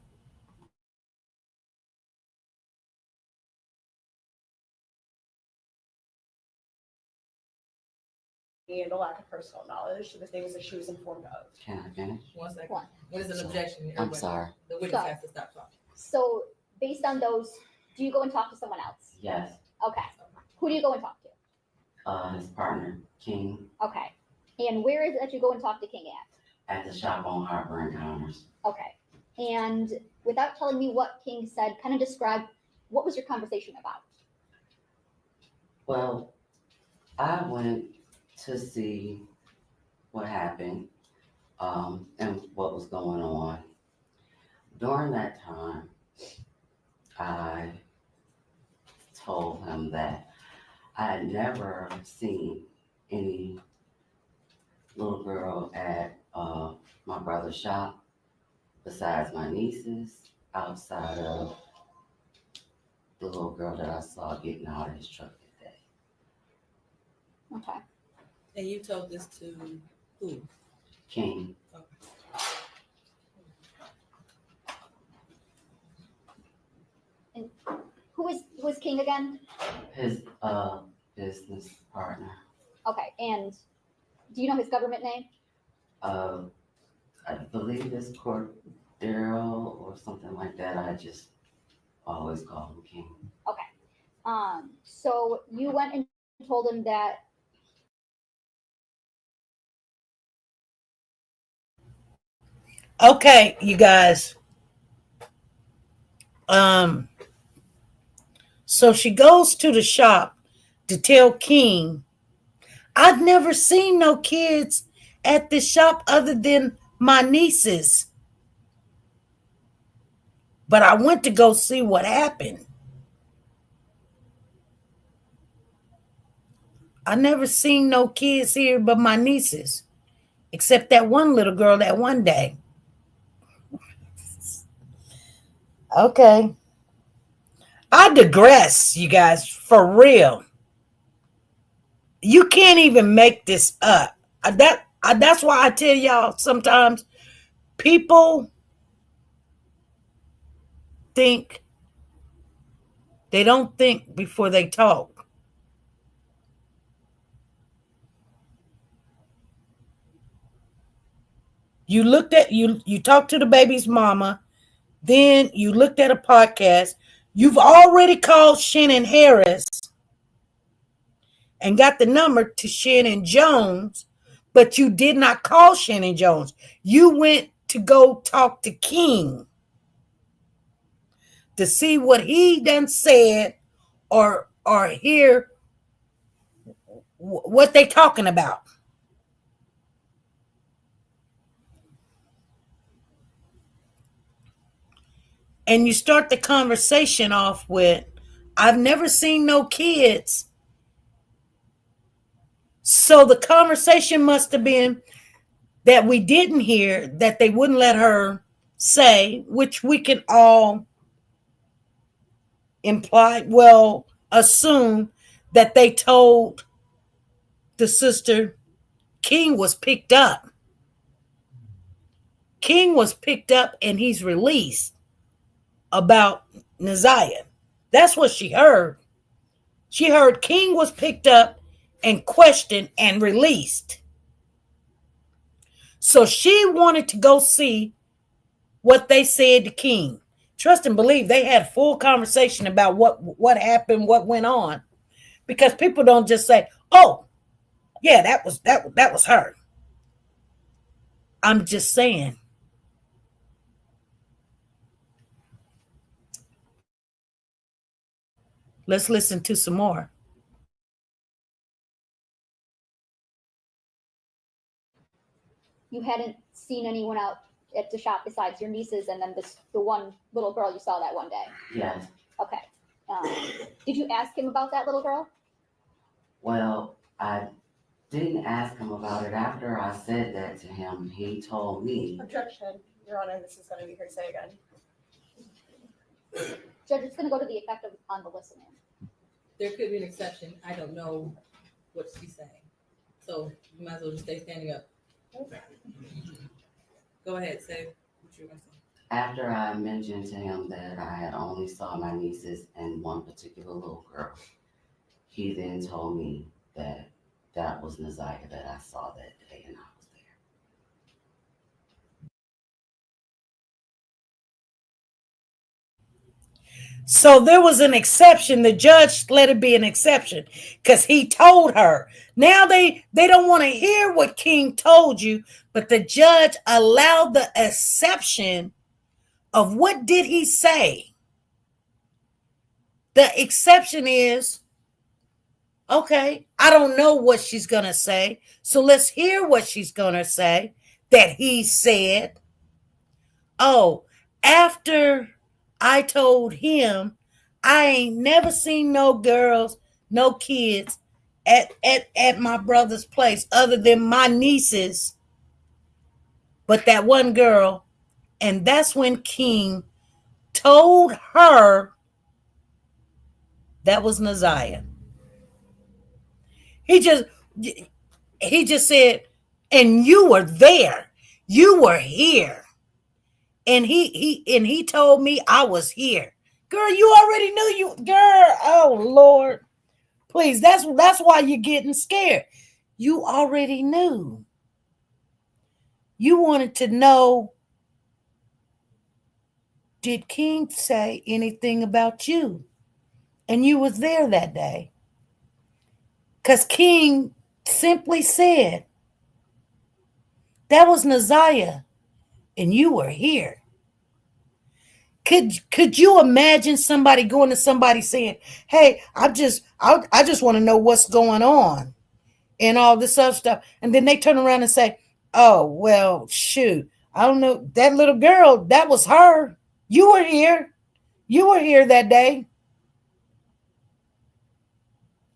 Speaker 7: And a lack of personal knowledge to the things that she was informed of.
Speaker 6: Can I finish?
Speaker 5: 1 second.
Speaker 4: One.
Speaker 5: What is an
Speaker 6: Sorry.
Speaker 5: objection?
Speaker 6: I'm
Speaker 5: Everybody-
Speaker 6: sorry.
Speaker 5: The witness
Speaker 4: Sorry.
Speaker 5: has to stop talking.
Speaker 4: So based on those, do you go and talk to someone else?
Speaker 6: Yes.
Speaker 4: Okay. Who do you go and talk to?
Speaker 6: His partner, King,
Speaker 4: Okay. And where is it that you go and talk to King at?
Speaker 6: at the shop on Harbor Encounters.
Speaker 4: Okay. And without telling me what King said, kind of describe what was your conversation about?
Speaker 6: Well, I went to see what happened and what was going on. During that time, I told him that I had never seen any little girl at my brother's shop besides my nieces outside of the little girl that I saw getting out of his truck that day.
Speaker 4: Okay.
Speaker 5: And you told this to who?
Speaker 6: King,
Speaker 4: Who is King again?
Speaker 6: his business partner.
Speaker 4: Okay. And do you know his government name?
Speaker 6: Uh, I believe it's Cordero or something like that. I just always call him King.
Speaker 4: So you went and told him that.
Speaker 1: Okay, you guys. Um, so she goes to the shop to tell King, I've never seen no kids at this shop other than my nieces. But I went to go see what happened. I never seen no kids here but my nieces, except that one little girl that one day. Okay. I digress, you guys, for real. You can't even make this up. That's why I tell y'all sometimes people think they don't think before they talk. You talked to the baby's mama, then you looked at a podcast. You've already called Shannon Harris and got the number to Shannon Jones, but you did not call Shannon Jones. You went to go talk to King to see what he done said or hear what they talking about. And you start the conversation off with, I've never seen no kids. So the conversation must have been that we didn't hear, that they wouldn't let her say, which we can all imply, well, assume that they told the sister King was picked up. King was picked up and he's released about Naziah. That's what she heard. She heard King was picked up and questioned and released. So she wanted to go see what they said to King. Trust and believe they had a full conversation about what happened, what went on. Because people don't just say, "Oh, yeah, that was her." I'm just saying. Let's listen to some more.
Speaker 4: you hadn't seen anyone out at the shop besides your nieces and then the one little girl you saw that one day.
Speaker 6: Yes.
Speaker 4: Okay. Did you ask him about that little girl?
Speaker 6: Well, I didn't ask him about it. After I said that to him, he told me.
Speaker 7: Objection, Your Honor, this is gonna be hearsay again.
Speaker 4: Judge, it's going to go to the effect on the listener.
Speaker 5: There could be an exception. I don't know what she's saying. So you might as well just stay standing up. Go ahead, say what you were going to say.
Speaker 6: After I mentioned to him that I had only saw my nieces and one particular little girl, he then told me that that was Naziah that I saw that day and I was there.
Speaker 1: So there was an exception. The judge let it be an exception because he told her. Now they don't want to hear what King told you, but the judge allowed the exception of what did he say. The exception is, okay, I don't know what she's going to say. So let's hear what she's going to say that he said. Oh, after I told him I ain't never seen no girls, no kids at my brother's place other than my nieces, but that one girl. And that's when King told her that was Naziah. He just said, and you were there. You were here. And he told me I was here. Girl, you already knew you, girl. Oh Lord. Please, that's why you're getting scared. You already knew. You wanted to know, did King say anything about you? And you was there that day. Because King simply said, that was Naziah, and you were here. Could you imagine somebody going to somebody saying, hey, I just want to know what's going on and all this other stuff. And then they turn around and say, oh, well, shoot, I don't know. That little girl, that was her. You were here. You were here that day.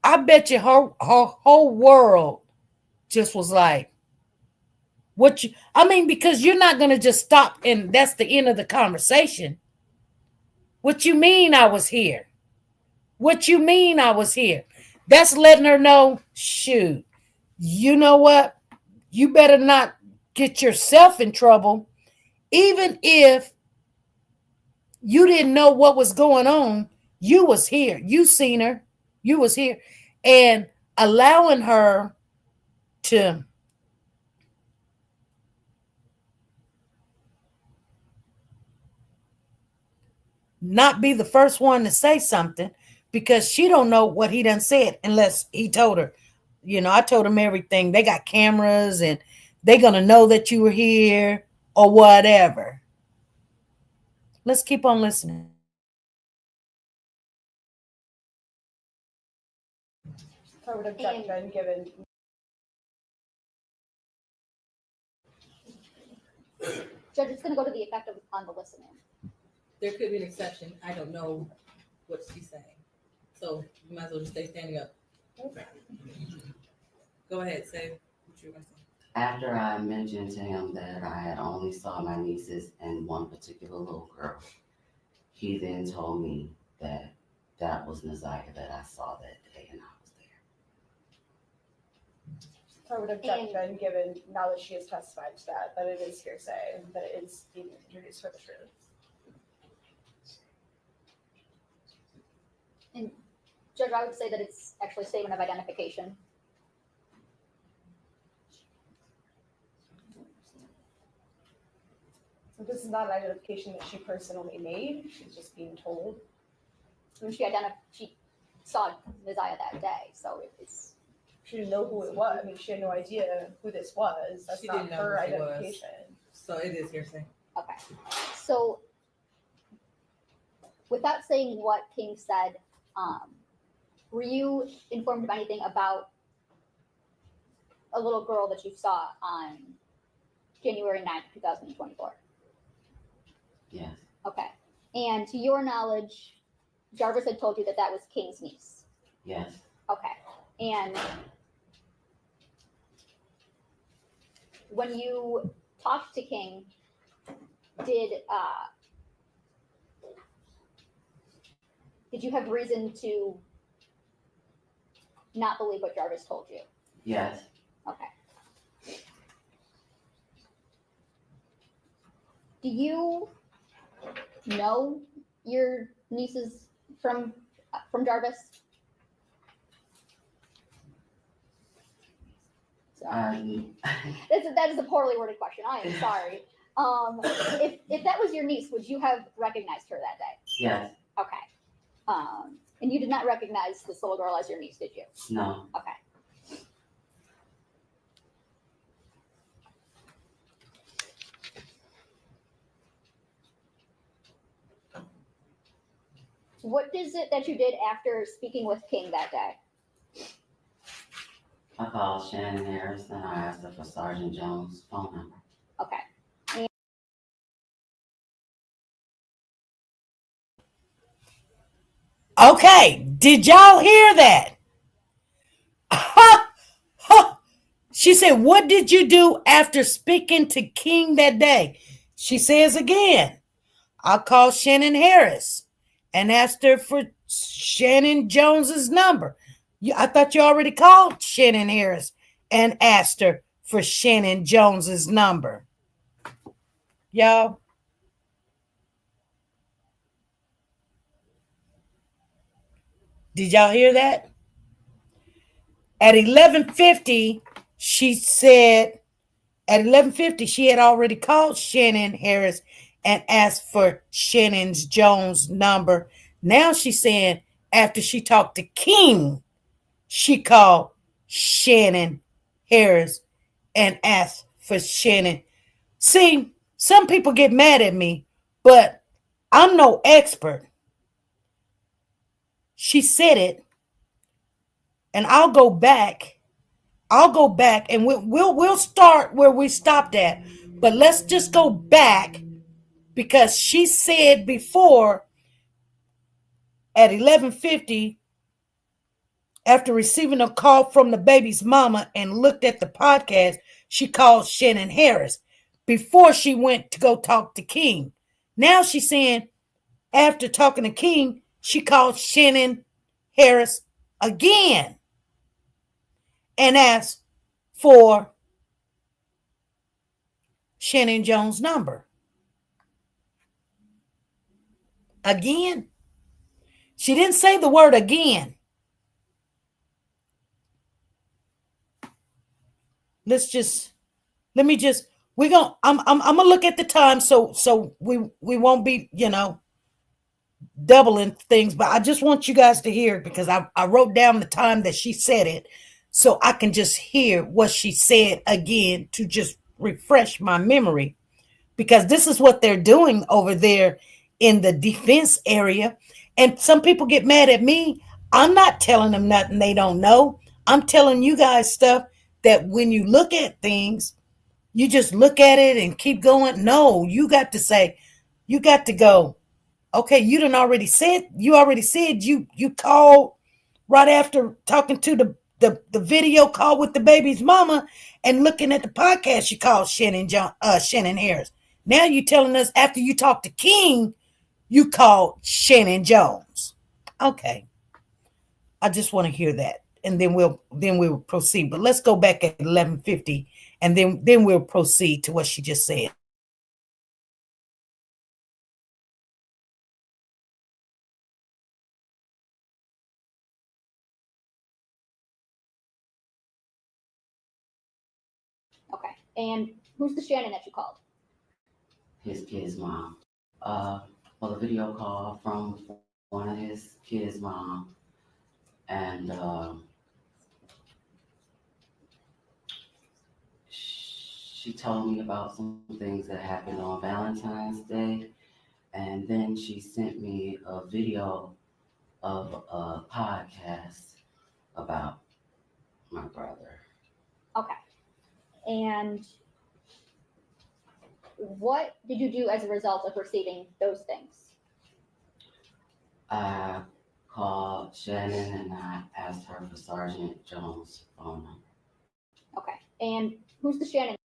Speaker 1: I bet you her whole world just was like, because you're not going to just stop and that's the end of the conversation. What you mean I was here? What you mean I was here? That's letting her know, shoot, you know what? You better not get yourself in trouble. Even if you didn't know what was going on, you was here. You seen her. You was here. And allowing her to not be the first one to say something because she don't know what he done said unless he told her. I told him everything. They got cameras and they're going to know that you were here or whatever. Let's keep on listening.
Speaker 7: I would object then, given.
Speaker 4: Judge, it's going to go to the effect on the listener.
Speaker 5: There could be an exception. I don't know what she's saying. So you might as well just stay standing up. Go ahead, say what you were going to say.
Speaker 6: After I mentioned to him that I had only saw my nieces and one particular little girl, he then told me that that was Naziah that I saw that day and I was there.
Speaker 7: I would object then, given now that she has testified to that it is hearsay, that it is being introduced for the truth.
Speaker 4: And Judge, I would say that it's actually a statement of identification.
Speaker 7: So this is not an identification that she personally made. She's just being told.
Speaker 4: When she saw Naziah that day, so it's.
Speaker 7: She didn't know who it was. She had no idea who this was. That's
Speaker 5: She
Speaker 7: not
Speaker 5: didn't know
Speaker 7: her
Speaker 5: who she was.
Speaker 7: identification.
Speaker 5: So it is hearsay.
Speaker 4: Okay. So without saying what King said, were you informed of anything about a little girl that you saw on January 9th, 2024.
Speaker 6: Yes.
Speaker 4: Okay. And to your knowledge, Jarvis had told you that that was King's niece.
Speaker 6: Yes.
Speaker 4: Okay. And when you talked to King, did you have reason to not believe what Jarvis told you?
Speaker 6: Yes.
Speaker 4: Okay. Do you know your nieces from Jarvis? Sorry. That is a poorly worded question. I am sorry. If that was your niece, would you have recognized her that day?
Speaker 6: Yes.
Speaker 4: Okay. And you did not recognize this little girl as your niece, did you?
Speaker 6: No.
Speaker 4: Okay. What is it that you did after speaking with King that day?
Speaker 6: I called Shannon Harris and I asked her for Sergeant Jones' phone number.
Speaker 4: Okay.
Speaker 1: Okay, did y'all hear that? She said, what did you do after speaking to King that day? She says again, I called Shannon Harris and asked her for Shannon Jones's number. I thought you already called Shannon Harris and asked her for Shannon Jones's number. Y'all. Did y'all hear that? At 11:50, she said at 11:50 she had already called Shannon Harris and asked for Shannon Jones' number. Now she's saying after she talked to King, she called Shannon Harris and asked for Shannon. See, some people get mad at me, but I'm no expert. She said it, and I'll go back. I'll go back, and we'll start where we stopped at. But let's just go back because she said before at 11:50 after receiving a call from the baby's mama and looked at the podcast, she called Shannon Harris before she went to go talk to King. Now she's saying after talking to King, she called Shannon Harris again and asked for Shannon Jones' number. Again? She didn't say the word again. I'm gonna look at the time so we won't be, doubling things, but I just want you guys to hear it because I wrote down the time that she said it so I can just hear what she said again to just refresh my memory, because this is what they're doing over there in the defense area. And some people get mad at me. I'm not telling them nothing they don't know. I'm telling you guys stuff that when you look at things, you just look at it and keep going. No, you got to say, you got to go. Okay, you already said you called right after talking to the video call with the baby's mama and looking at the podcast. You called Shannon Harris. Now you telling us after you talked to King, you called Shannon Jones. Okay, I just want to hear that, and then we'll proceed. But let's go back at 11:50, and then we'll proceed to what she just said.
Speaker 4: Okay. And who's the Shannon that you called?
Speaker 6: His kid's mom. Well, a video call from one of his kids' mom, and she told me about some things that happened on Valentine's Day, and then she sent me a video of a podcast about my brother.
Speaker 4: Okay. And What did you do as a result of receiving those things?
Speaker 6: I called Shannon and I asked her for Sergeant Jones' phone number.
Speaker 4: Okay. And who's the Shannon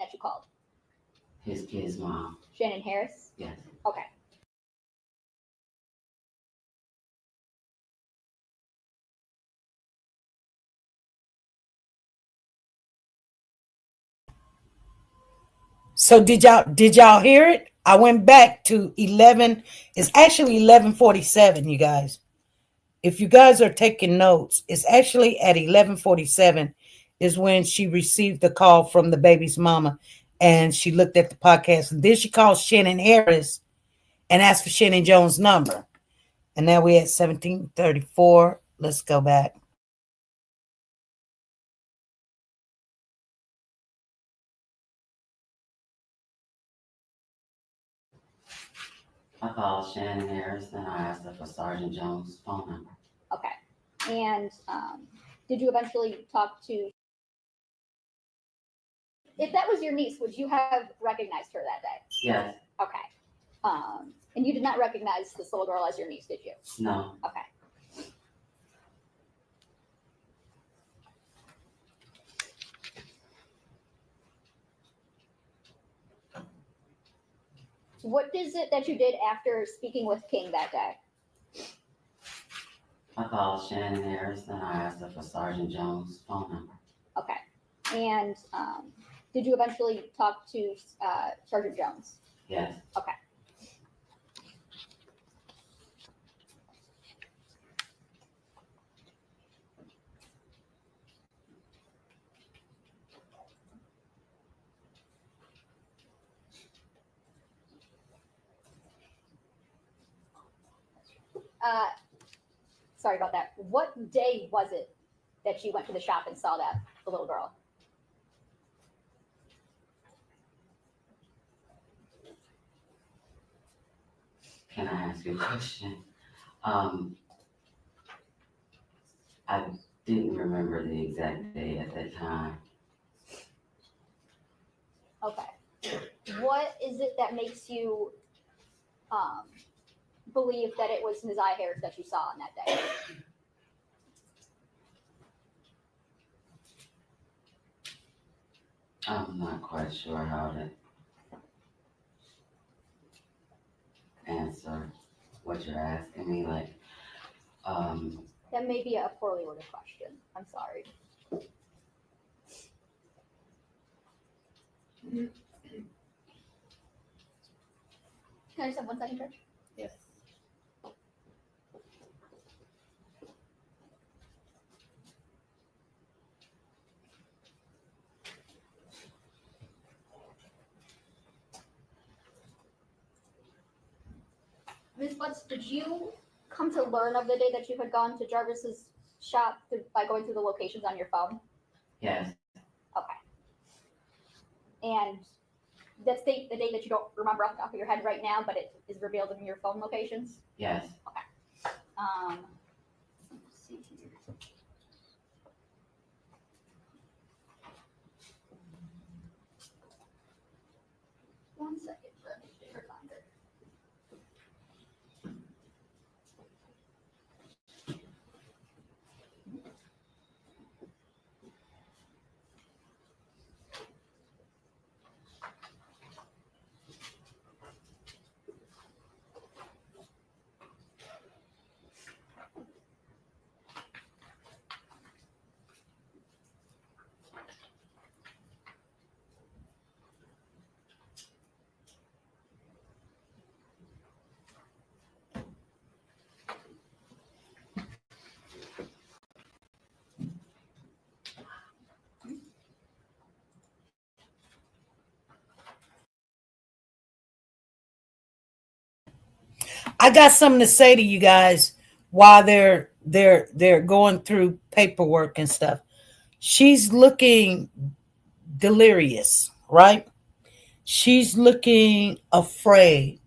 Speaker 4: that you called?
Speaker 6: His kid's mom.
Speaker 4: Shannon Harris?
Speaker 6: Yes.
Speaker 4: Okay.
Speaker 1: So did y'all hear it? I went back to 11. It's actually 11:47, you guys. If you guys are taking notes, it's actually at 11:47 is when she received the call from the baby's mama, and she looked at the podcast, and then she called Shannon Harris and asked for Shannon Jones' number. And now we're at 17:34. Let's go back.
Speaker 6: I called Shannon Harris and I asked her for Sergeant Jones' phone number.
Speaker 4: Okay. And did you eventually talk to? If that was your niece, would you have recognized her that day?
Speaker 6: Yes.
Speaker 4: Okay. And you did not recognize this little girl as your niece, did you?
Speaker 6: No.
Speaker 4: Okay. What is it that you did after speaking with King that day?
Speaker 6: I called Shannon Harris and I asked her for Sergeant Jones' phone number.
Speaker 4: Okay. And did you eventually talk to Sergeant Jones?
Speaker 6: Yes.
Speaker 4: Okay. Sorry about that. What day was it that you went to the shop and saw the little girl?
Speaker 6: Can I ask you a question? I didn't remember the exact day at that time.
Speaker 4: Okay. What is it that makes you believe that it was Ms. Harris that you saw on that day?
Speaker 6: I'm not quite sure how to answer what you're asking me. Like,
Speaker 4: That may be a poorly worded question. I'm sorry. Can I just have 1 second, George?
Speaker 5: Yes.
Speaker 4: Ms. Butts, did you come to learn of the day that you had gone to Jarvis's shop by going through the locations on your phone?
Speaker 6: yes,
Speaker 4: Okay. And that's the day that you don't remember off the top of your head right now, but it is revealed in your phone locations?
Speaker 6: yes.
Speaker 4: Let's see here. One second, let me get her longer.
Speaker 1: I got something to say to you guys while they're going through paperwork and stuff. She's looking delirious, right? She's looking afraid.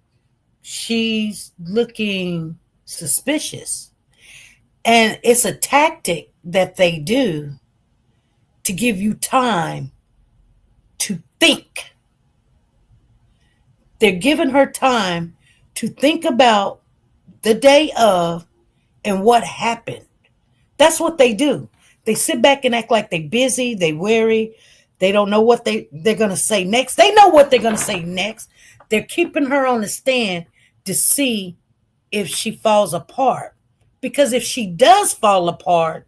Speaker 1: She's looking suspicious. And it's a tactic that they do to give you time to think. They're giving her time to think about the day of and what happened. That's what they do. They sit back and act like they're busy, they weary, they don't know what they're gonna say next. They know what they're gonna say next. They're keeping her on the stand to see if she falls apart. Because if she does fall apart,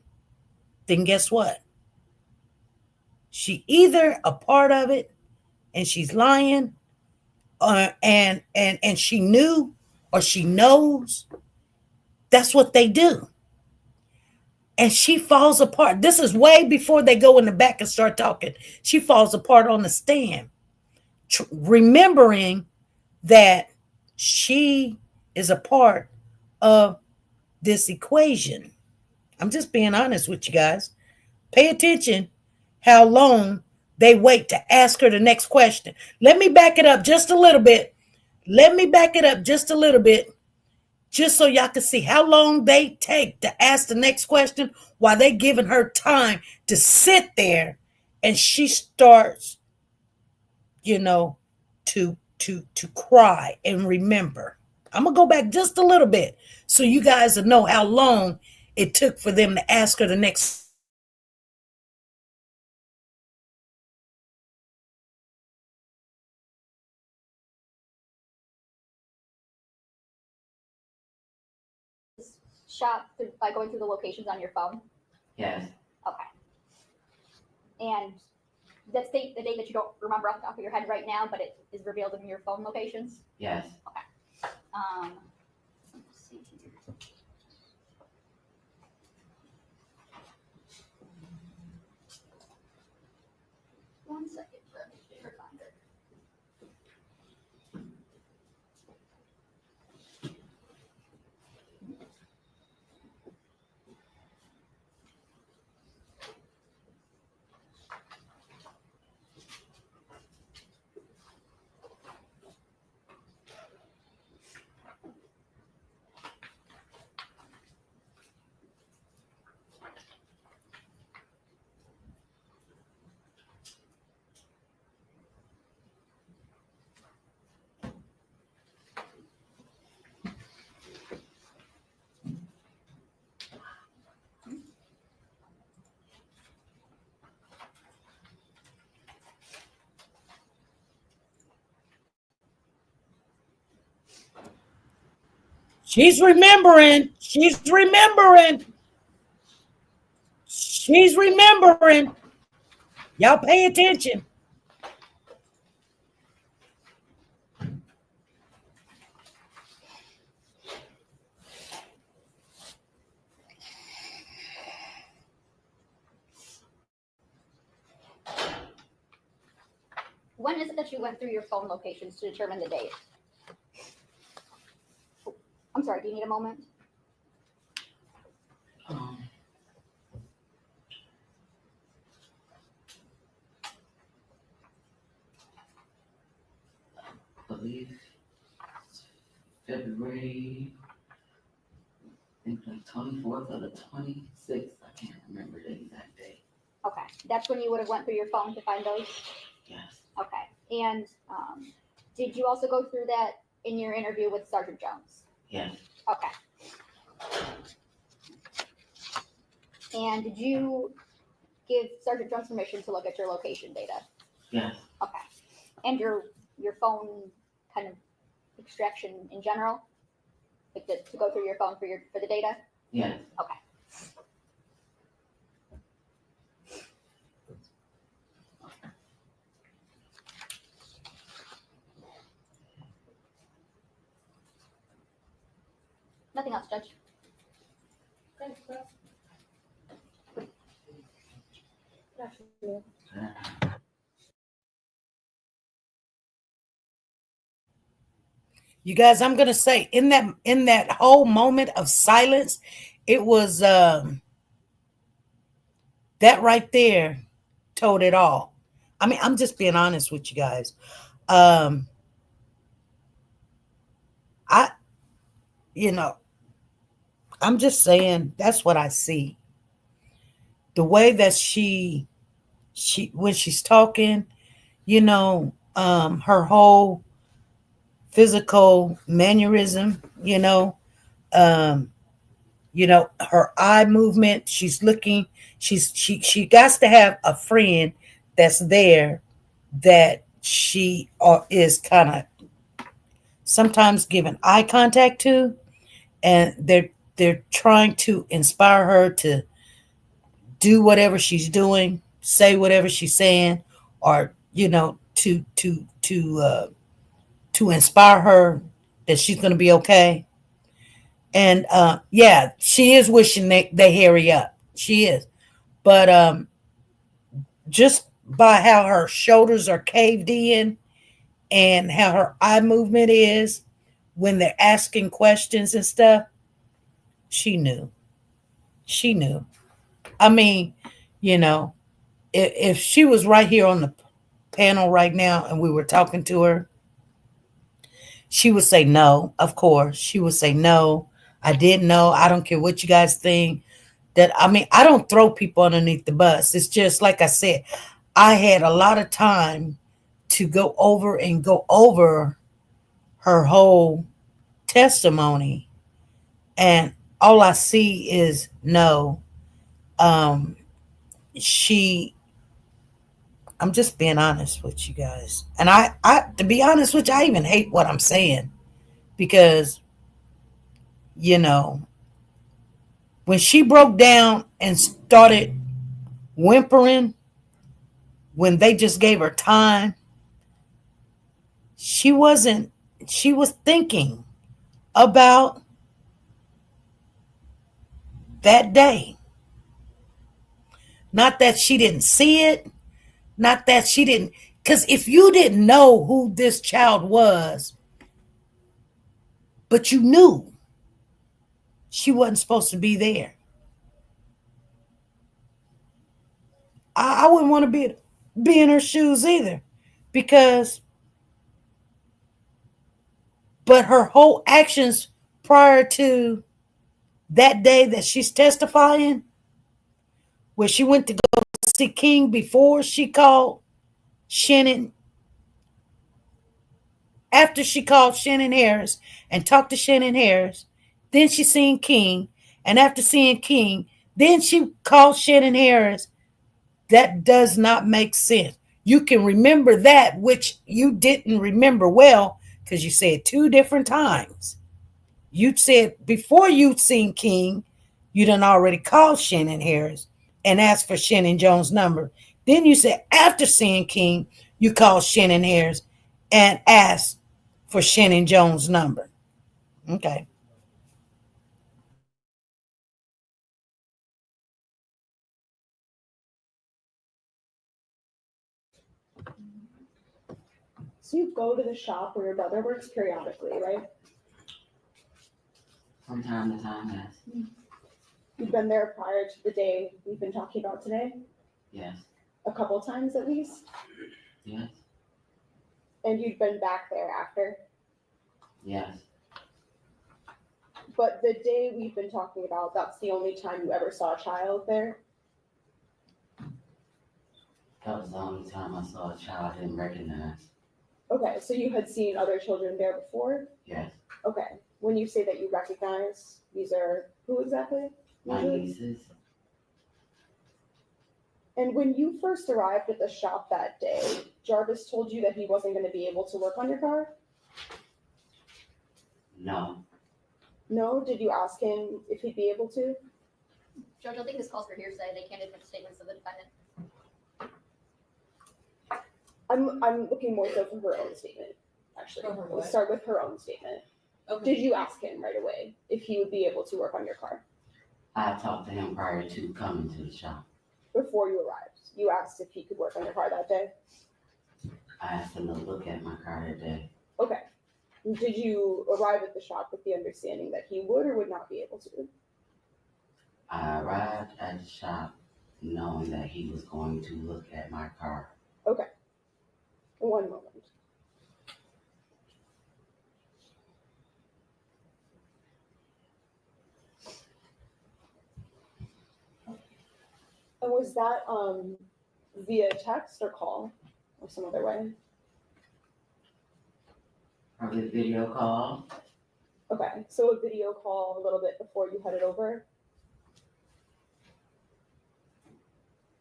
Speaker 1: then guess what? She either a part of it and she's lying, and she knew or she knows. That's what they do. And she falls apart. This is way before they go in the back and start talking. She falls apart on the stand, remembering that she is a part of this equation. I'm just being honest with you guys. Pay attention how long they wait to ask her the next question. Let me back it up just a little bit. Let me back it up just a little bit, just so y'all can see how long they take to ask the next question while they giving her time to sit there, and she starts, you know, to cry and remember. I'm gonna go back just a little bit so you guys will know how long it took for them to ask her the next.
Speaker 4: Shop by going through the locations on your phone?
Speaker 6: Yes,
Speaker 4: Okay. And that's the date that you don't remember off the top of your head right now, but it is revealed in your phone locations?
Speaker 6: yes.
Speaker 4: Let's see here. One second. Let me find it.
Speaker 1: She's remembering. She's remembering. She's remembering. Y'all pay attention.
Speaker 4: When is it that you went through your phone locations to determine the date? Oh, I'm sorry, do you need a moment?
Speaker 6: Um, I believe it's February, I think the 24th or the 26th. I can't remember the exact date.
Speaker 4: Okay, that's when you would have went through your phone to find those?
Speaker 6: Yes,
Speaker 4: Okay, and did you also go through that in your interview with Sergeant Jones?
Speaker 6: yes,
Speaker 4: Okay. And did you give Sergeant Jones permission to look at your location data?
Speaker 6: yes,
Speaker 4: Okay. And your phone kind of extraction in general? Like to go through your phone for the data?
Speaker 6: yes.
Speaker 4: Okay. Nothing else, Judge.
Speaker 7: Thanks, Chris. Good afternoon.
Speaker 1: You guys, I'm gonna say in that whole moment of silence, it was that right there told it all. I mean, I'm just being honest with you guys. Um, I, you know, I'm just saying that's what I see. The way that she when she's talking, her whole physical mannerism, um, her eye movement. She's looking. She got to have a friend that's there that she is kind of sometimes giving eye contact to, and they're trying to inspire her to do whatever she's doing, say whatever she's saying, or to inspire her that she's going to be okay. And yeah, she is wishing they hurry up. She is, but just by how her shoulders are caved in and how her eye movement is when they're asking questions and stuff, she knew. She knew. I mean, you know, if she was right here on the panel right now and we were talking to her, she would say no, of course. She would say no. I didn't know. I don't care what you guys think. That I mean, I don't throw people underneath the bus. It's just like I said, I had a lot of time to go over her whole testimony, and all I see is no. Um, she I'm just being honest with you guys. And I to be honest with you, I even hate what I'm saying because, you know, when she broke down and started whimpering when they just gave her time, she wasn't, she was thinking about that day. Not that she didn't see it, not that she didn't, because if you didn't know who this child was, but you knew she wasn't supposed to be there, I wouldn't want to be in her shoes either, because but her whole actions prior to that day that she's testifying, where she went to go see King before she called Shannon, after she called Shannon Harris and talked to Shannon Harris, then she seen King, and after seeing King, then she called Shannon Harris. That does not make sense. You can remember that, which you didn't remember well, because you said two different times. You said before you'd seen King, you done already called Shannon Harris and asked for Shannon Jones' number. Then you said after seeing King, you called Shannon Harris and asked for Shannon Jones' number. Okay.
Speaker 7: So you go to the shop where your brother works periodically, right?
Speaker 6: From time to time, yes.
Speaker 7: You've been there prior to the day we've been talking about today?
Speaker 6: Yes.
Speaker 7: A couple times at least?
Speaker 6: Yes.
Speaker 7: And you'd been back there after?
Speaker 6: Yes.
Speaker 7: But the day we've been talking about, that's the only time you ever saw a child there?
Speaker 6: That was the only time I saw a child I didn't recognize.
Speaker 7: Okay, so you had seen other children there before?
Speaker 6: Yes.
Speaker 7: Okay. When you say that you recognize, these are who exactly?
Speaker 6: My nieces.
Speaker 7: And when you first arrived at the shop that day, Jarvis told you that he wasn't going to be able to work on your car?
Speaker 6: No.
Speaker 7: No? Did you ask him if he'd be able to?
Speaker 4: Judge, I think this calls for hearsay. They can't admit statements of the defendant.
Speaker 7: I'm looking more so for her own statement, actually.
Speaker 5: For her
Speaker 7: We'll
Speaker 5: what?
Speaker 7: start with her own statement.
Speaker 5: Okay.
Speaker 7: Did you ask him right away if he would be able to work on your car
Speaker 6: I talked to him prior to coming to the shop.
Speaker 7: before you arrived? You asked if he could work on your car that day?
Speaker 6: I asked him to look at my car that day.
Speaker 7: Okay. Did you arrive at the shop with the understanding that he would or would not be able to?
Speaker 6: I arrived at the shop knowing that he was going to look at my car.
Speaker 7: Okay. One moment. And was that via text or call? some other way?
Speaker 6: Probably video call.
Speaker 7: Okay, so a video call a little bit before you headed over.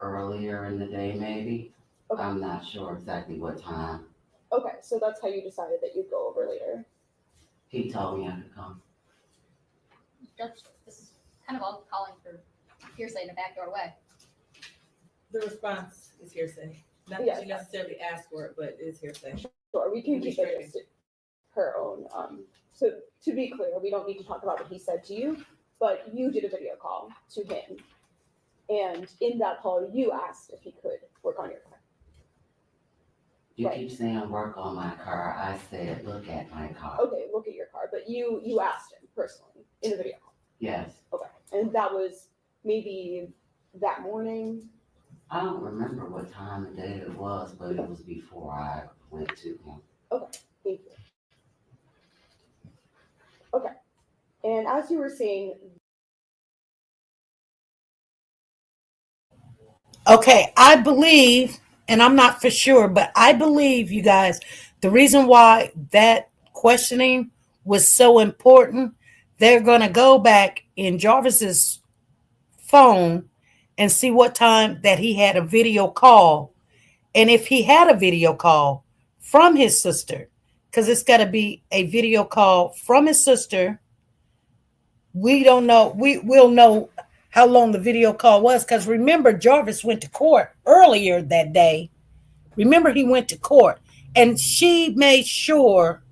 Speaker 6: Earlier in the day, maybe.
Speaker 7: Okay.
Speaker 6: I'm not sure exactly what time.
Speaker 7: Okay, so that's how you decided that you'd go over later.
Speaker 6: He told me I could come.
Speaker 4: This is kind of all calling for hearsay in a backdoor way.
Speaker 5: The response is hearsay. Not
Speaker 7: Yes.
Speaker 5: that you necessarily asked for it, but it's hearsay.
Speaker 7: Sure, we can
Speaker 5: Be
Speaker 7: keep it just her own. So to be clear, we don't need to talk about what he said to you, but you did a video call to him. And in that call, you asked if he could work on your car.
Speaker 6: You
Speaker 7: Right.
Speaker 6: keep saying work on my car. I said look at my car.
Speaker 7: Okay, look at your car, but you asked him personally in the video call.
Speaker 6: Yes.
Speaker 7: Okay, and that was maybe that morning.
Speaker 6: I don't remember what time of day it was, but it was before I went to him.
Speaker 7: Thank you. Okay, and as you were saying,
Speaker 1: Okay, I believe, and I'm not for sure, but I believe, you guys, the reason why that questioning was so important, they're going to go back in Jarvis's phone and see what time that he had a video call. And if he had a video call from his sister, because it's got to be a video call from his sister. We don't know. Will know how long the video call was, because remember, Jarvis went to court earlier that day. Remember, he went to court, and she made sure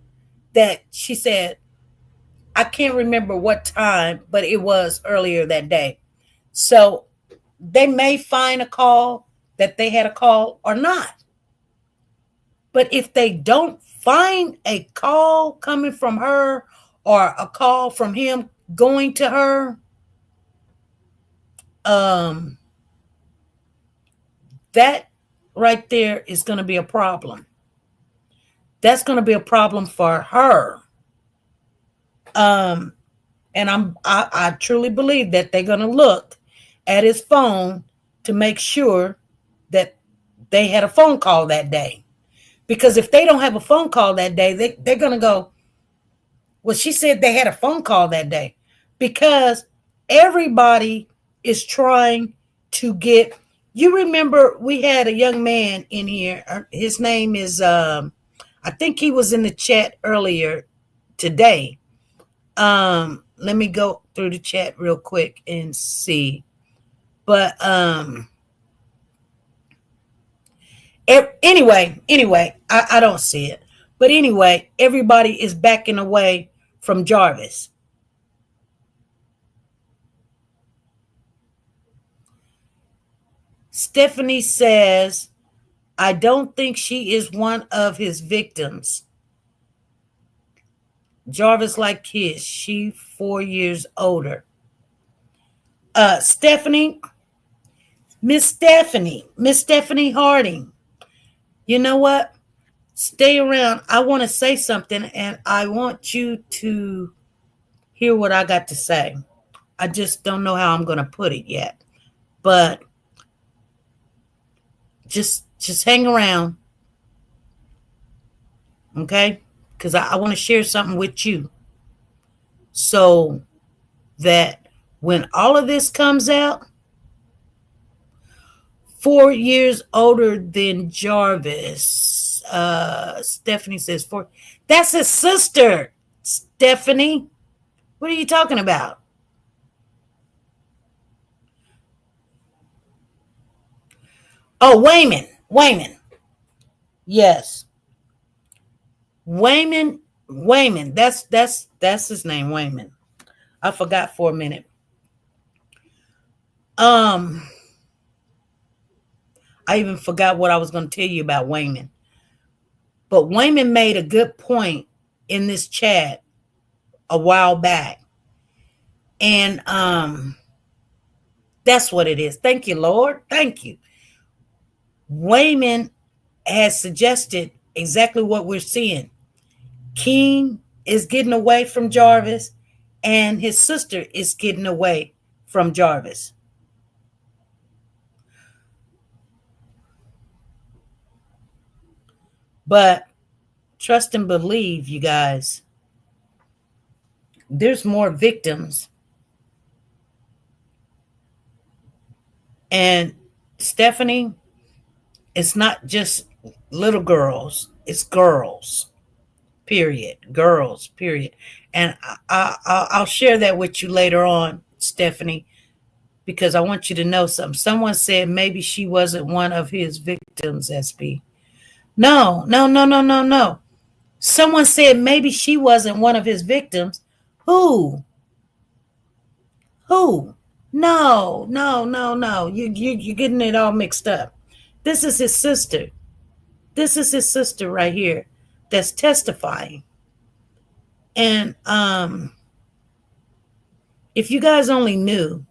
Speaker 1: that she said, I can't remember what time, but it was earlier that day. So they may find a call that they had a call or not. But if they don't find a call coming from her or a call from him going to her, that right there is going to be a problem. That's going to be a problem for her. And I truly believe that they're going to look at his phone to make sure that they had a phone call that day. Because if they don't have a phone call that day, they're going to go, well, she said they had a phone call that day. Because everybody is trying to get, you remember we had a young man in here. His name is, I think he was in the chat earlier today. Let me go through the chat real quick and see. But anyway, I don't see it. But anyway, everybody is backing away from Jarvis. Stephanie says, I don't think she is one of his victims. Jarvis like kids. She 4 years older. Stephanie, Miss Stephanie Harding. You know what? Stay around. I want to say something, and I want you to hear what I got to say. I just don't know how I'm going to put it yet. But just hang around. Okay? Because I want to share something with you. So that when all of this comes out, 4 years older than Jarvis. Stephanie says 4. That's his sister, Stephanie. What are you talking about? Oh, Wayman. Yes. Wayman. That's his name, Wayman. I forgot for a minute. I even forgot what I was going to tell you about Wayman. But Wayman made a good point in this chat a while back. And that's what it is. Thank you, Lord. Thank you. Wayman has suggested exactly what we're seeing. King is getting away from Jarvis, and his sister is getting away from Jarvis. But trust and believe, you guys, there's more victims. And Stephanie, it's not just little girls, it's girls, period. Girls, period. And I'll share that with you later on, Stephanie, because I want you to know something. Someone said maybe she wasn't one of his victims, SB. No, no, no, no, no, no. Someone said maybe she wasn't one of his victims. Who? Who? No, no, no, no. You're getting it all mixed up. This is his sister. This is his sister right here that's testifying. And if you guys only knew,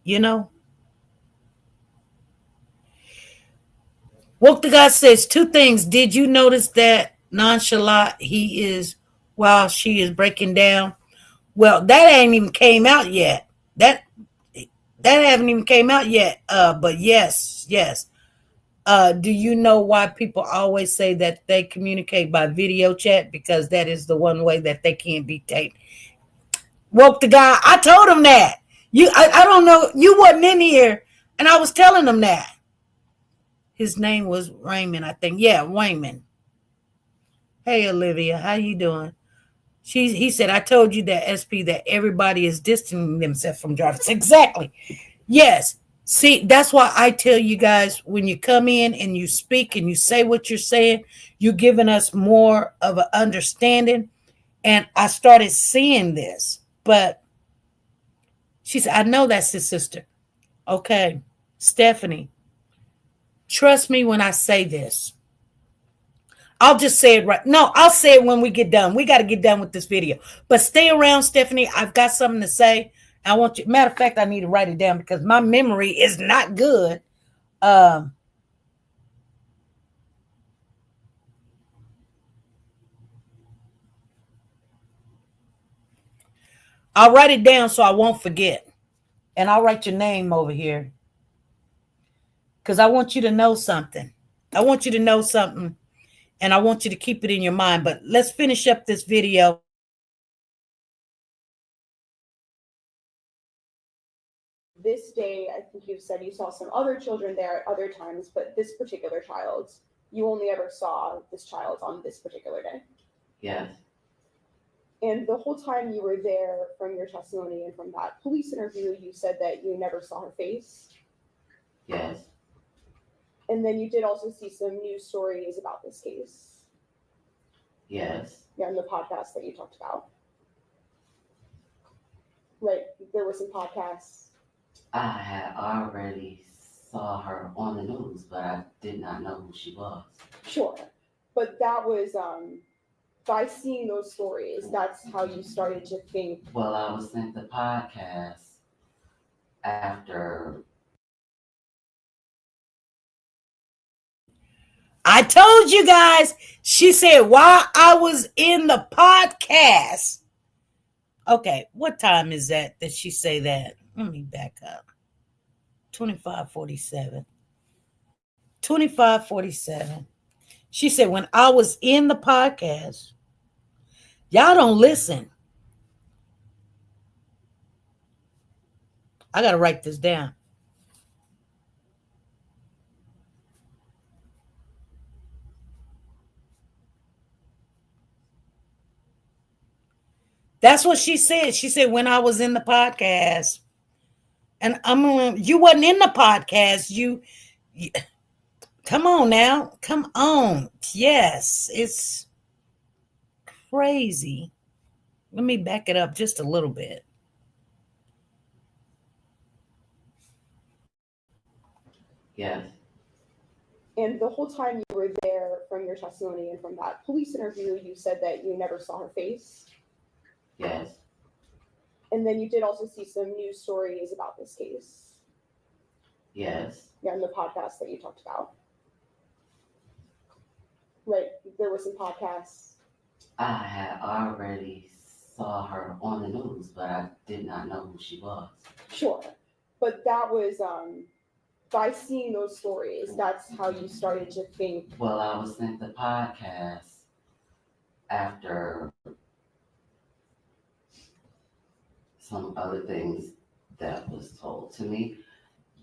Speaker 1: you know. Woke the God says two things. Did you notice that nonchalant he is while she is breaking down? Well, that ain't even came out yet. That haven't even came out yet. But yes, yes. Do you know why people always say that they communicate by video chat? Because that is the one way that they can't be taped. Woke the guy. I told him that. I don't know. You wasn't in here, and I was telling him that. His name was Raymond, I think. Yeah, Raymond. Hey, Olivia, how you doing? He said, I told you that, SP, that everybody is distancing themselves from Jarvis. Exactly. Yes. See, that's why I tell you guys, when you come in and you speak and you say what you're saying, you're giving us more of an understanding. And I started seeing this. But she said, I know that's his sister. Okay. Stephanie, trust me when I say this. I'll just say it right. No, I'll say it when we get done. We got to get done with this video. But stay around, Stephanie. I've got something to say. I want you. Matter of fact, I need to write it down because my memory is not good. I'll write it down so I won't forget. And I'll write your name over here. Because I want you to know something. I want you to know something. And I want you to keep it in your mind. But let's finish up this video.
Speaker 7: This day, I think you said you saw some other children there at other times, but this particular child, you only ever saw this child on this particular day.
Speaker 6: Yes,
Speaker 7: And the whole time you were there, from your testimony and from that police interview, you said that you never saw her face.
Speaker 6: yes,
Speaker 7: And then you did also see some news stories about this case.
Speaker 6: yes,
Speaker 7: Yeah, in the podcast that you talked about. Right, there were some podcasts.
Speaker 6: I had already saw her on the news, but I did not know who she was.
Speaker 7: Sure. But that was, by seeing those stories, that's how you started to think.
Speaker 6: Well, I was sent the podcast after.
Speaker 1: I told you guys. She said while I was in the podcast. Okay, what time is that she say that? Let me back up. 25:47. 25:47. She said when I was in the podcast. Y'all don't listen. I got to write this down. That's what she said. She said when I was in the podcast. And you wasn't in the podcast. You come on now. Come on. Yes, it's crazy. Let me back it up just a little bit.
Speaker 6: Yes,
Speaker 7: And the whole time you were there, from your testimony and from that police interview, you said that you never saw her face.
Speaker 6: yes,
Speaker 7: And then you did also see some news stories about this case.
Speaker 6: yes,
Speaker 7: Yeah, in the podcast that you talked about. Right, there were some podcasts.
Speaker 6: I had already saw her on the news, but I did not know who she was.
Speaker 7: Sure. But that was, by seeing those stories, that's how you started to think.
Speaker 6: Well, I was sent the podcast after some other things that was told to me.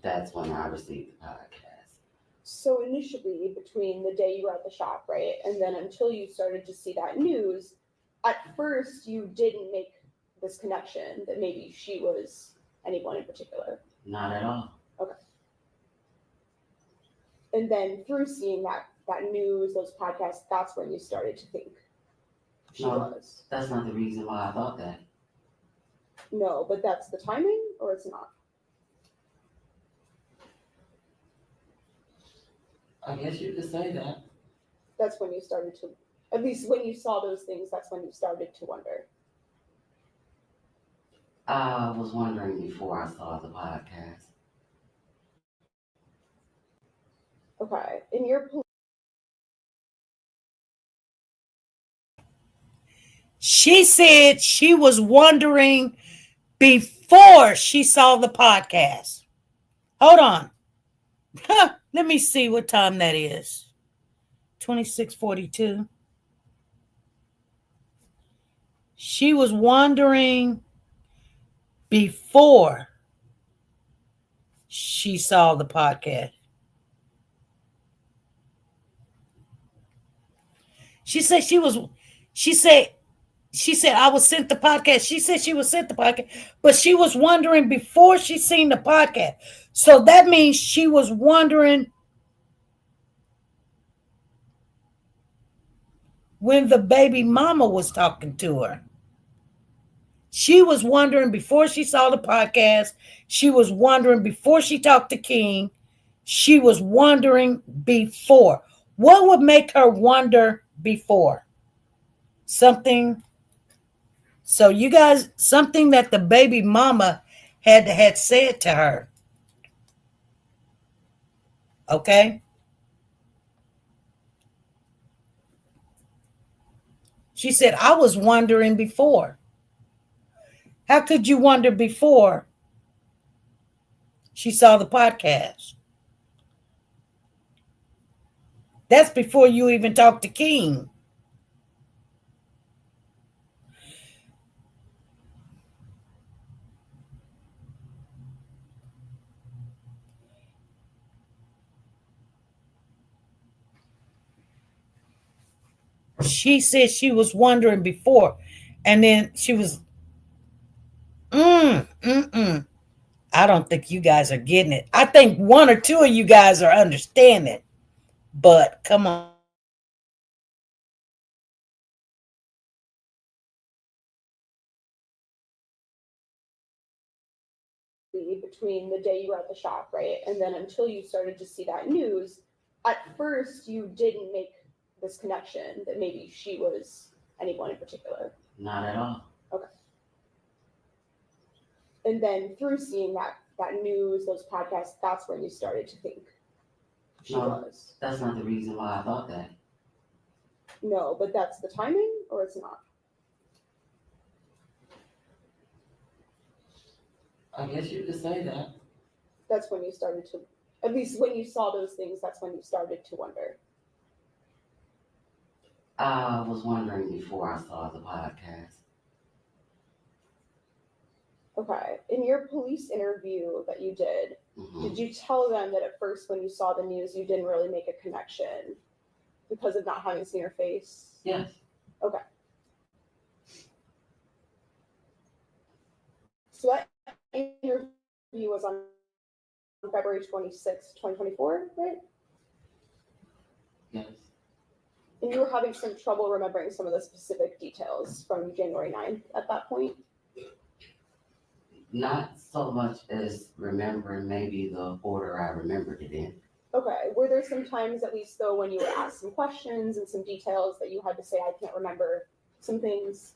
Speaker 6: That's when I received the podcast.
Speaker 7: So initially, between the day you were at the shop, right, and then until you started to see that news, at first you didn't make this connection that maybe she was anyone in particular.
Speaker 6: Not at all.
Speaker 7: And then through seeing that news, those podcasts, that's when you started to think she
Speaker 6: No.
Speaker 7: was.
Speaker 6: That's not the reason why I thought that.
Speaker 7: No, but that's the timing, or it's not.
Speaker 6: I guess you could say that.
Speaker 7: That's when you started to, at least when you saw those things, that's when you started to wonder.
Speaker 6: I was wondering before I saw the podcast.
Speaker 7: Okay, in your
Speaker 1: She said she was wondering before she saw the podcast. Hold on. Let me see what time that is. 26:42. She was wondering before she saw the podcast. She said I was sent the podcast. She said she was sent the podcast, but she was wondering before she seen the podcast. So that means she was wondering when the baby mama was talking to her. She was wondering before she saw the podcast. She was wondering before she talked to King. She was wondering before. What would make her wonder before? Something. So you guys, something that the baby mama had said to her. Okay? She said, I was wondering before. How could you wonder before she saw the podcast? That's before you even talked to King. She said she was wondering before. And then she was, I don't think you guys are getting it. I think one or two of you guys are understanding. But come on.
Speaker 7: between the day you were at the shop, right, and then until you started to see that news, at first you didn't make this connection that maybe she was anyone in particular.
Speaker 6: Not at all.
Speaker 7: And then through seeing that news, those podcasts, that's when you started to think she
Speaker 6: No.
Speaker 7: was.
Speaker 6: That's not the reason why I thought that.
Speaker 7: No, but that's the timing, or it's not.
Speaker 6: I guess you could say that.
Speaker 7: That's when you started to, at least when you saw those things, that's when you started to wonder.
Speaker 6: I was wondering before I saw the podcast.
Speaker 7: Okay, in your police interview that you did, did you tell them that at first when you saw the news, you didn't really make a connection because of not having seen her face?
Speaker 6: Yes.
Speaker 7: Okay. So that interview was on February 26th, 2024, right?
Speaker 6: Yes.
Speaker 7: And you were having some trouble remembering some of the specific details from January 9th at that point?
Speaker 6: Not so much as remembering maybe the order I remembered it in.
Speaker 7: Okay. Were there some times, at least though, when you were asked some questions and some details that you had to say, I can't remember some things?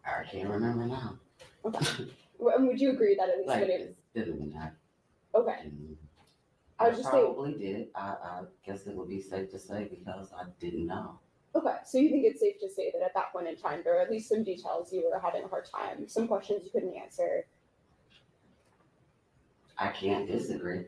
Speaker 6: I can't remember now.
Speaker 7: Okay. And would you agree that at least
Speaker 6: Like,
Speaker 7: when it
Speaker 6: it didn't not.
Speaker 7: okay. I was just saying,
Speaker 6: probably did. I guess it would be safe to say because I didn't know.
Speaker 7: okay, so you think it's safe to say that at that point in time, there are at least some details you were having a hard time, some questions you couldn't answer?
Speaker 6: I can't disagree.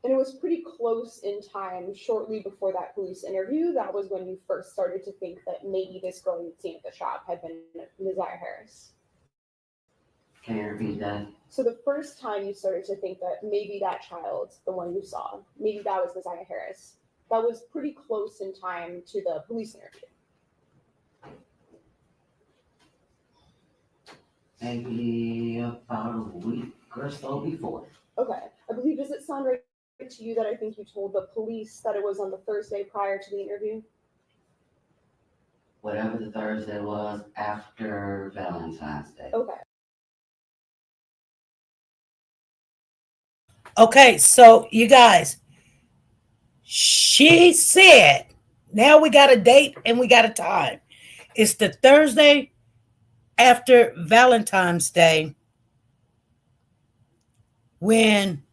Speaker 7: And it was pretty close in time, shortly before that police interview. That was when you first started to think that maybe this girl you'd seen at the shop had been Messiah Harris.
Speaker 6: Can you repeat that?
Speaker 7: So the first time you started to think that maybe that child, the one you saw, maybe that was Messiah Harris, that was pretty close in time to the police interview.
Speaker 6: Maybe about a week or so before.
Speaker 7: Okay. I believe, does it sound right to you that I think you told the police that it was on the Thursday prior to the interview?
Speaker 6: Whatever the Thursday was after Valentine's Day.
Speaker 7: Okay.
Speaker 1: Okay, so you guys, she said, now we got a date and we got a time. It's the Thursday after Valentine's Day when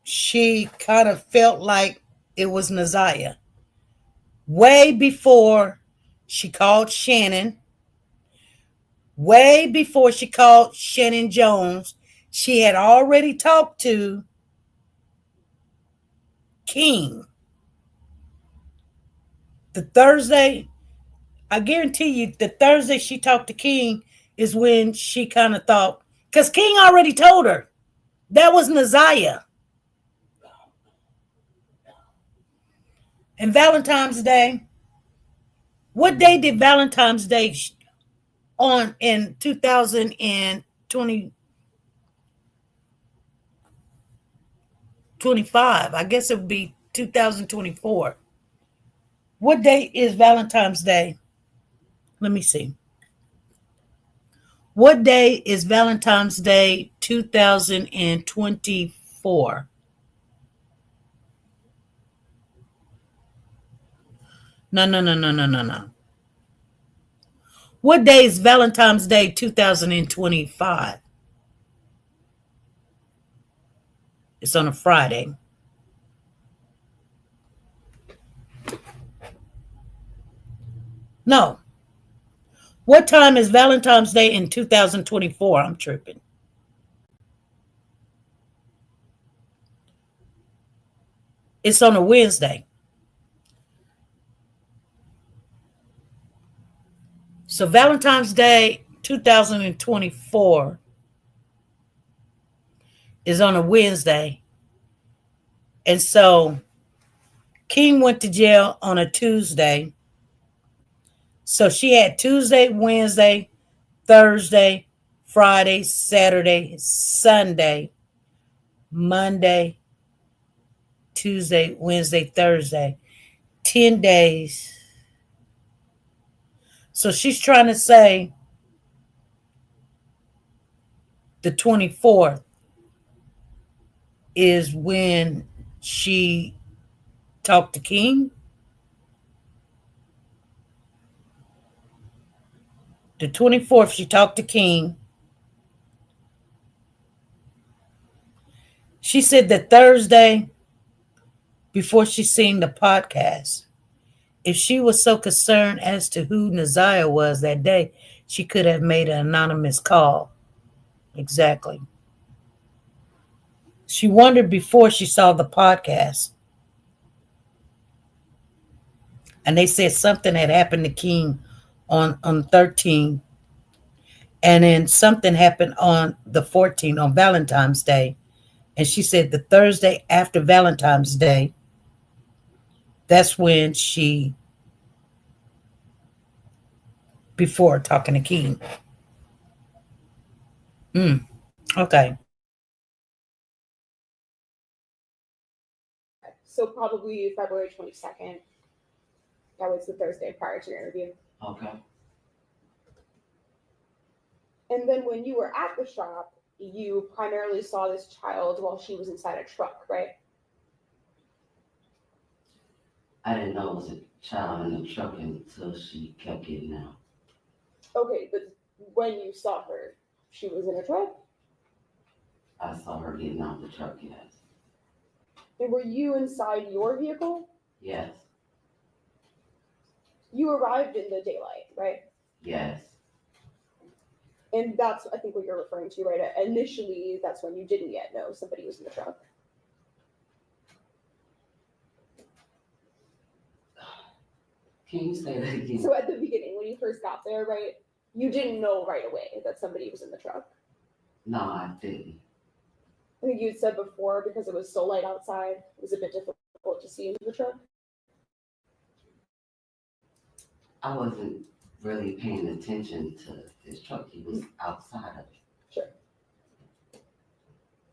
Speaker 1: she kind of felt like it was Naziah. Way before she called Shannon, way before she called Shannon Jones, she had already talked to King. The Thursday, I guarantee you, the Thursday she talked to King is when she kind of thought, because King already told her that was Naziah. And Valentine's Day, what day did Valentine's Day on in 2020? 25. I guess it would be 2024. What day is Valentine's Day? Let me see. What day is Valentine's Day 2024? No. What day is Valentine's Day 2025? It's on a Friday. No. What time is Valentine's Day in 2024? I'm tripping. It's on a Wednesday. So Valentine's Day 2024 is on a Wednesday. And so King went to jail on a Tuesday. So she had Tuesday, Wednesday, Thursday, Friday, Saturday, Sunday, Monday, Tuesday, Wednesday, Thursday. 10 days. So she's trying to say the 24th is when she talked to King. The 24th, she talked to King. She said that Thursday, before she seen the podcast, if she was so concerned as to who Naziah was that day, she could have made an anonymous call. Exactly. She wondered before she saw the podcast. And they said something had happened to King on 13. And then something happened on the 14th, on Valentine's Day. And she said the Thursday after Valentine's Day, that's when she, before talking to King. Okay.
Speaker 7: So probably February 22nd. That was the Thursday prior to your interview.
Speaker 6: Okay.
Speaker 7: And then when you were at the shop, you primarily saw this child while she was inside a truck, right?
Speaker 6: I didn't know it was a child in the truck until she kept getting out.
Speaker 7: Okay, but when you saw her, she was in a truck?
Speaker 6: I saw her getting out the truck, yes.
Speaker 7: And were you inside your vehicle?
Speaker 6: Yes.
Speaker 7: You arrived in the daylight, right?
Speaker 6: Yes.
Speaker 7: And that's, I think, what you're referring to, right? Initially, that's when you didn't yet know somebody was in the truck.
Speaker 6: Can you say that again?
Speaker 7: So at the beginning, when you first got there, right, you didn't know right away that somebody was in the truck.
Speaker 6: No, I didn't.
Speaker 7: I think you had said before, because it was so light outside, it was a bit difficult to see into the truck.
Speaker 6: I wasn't really paying attention to his truck. He was outside of it.
Speaker 7: Sure.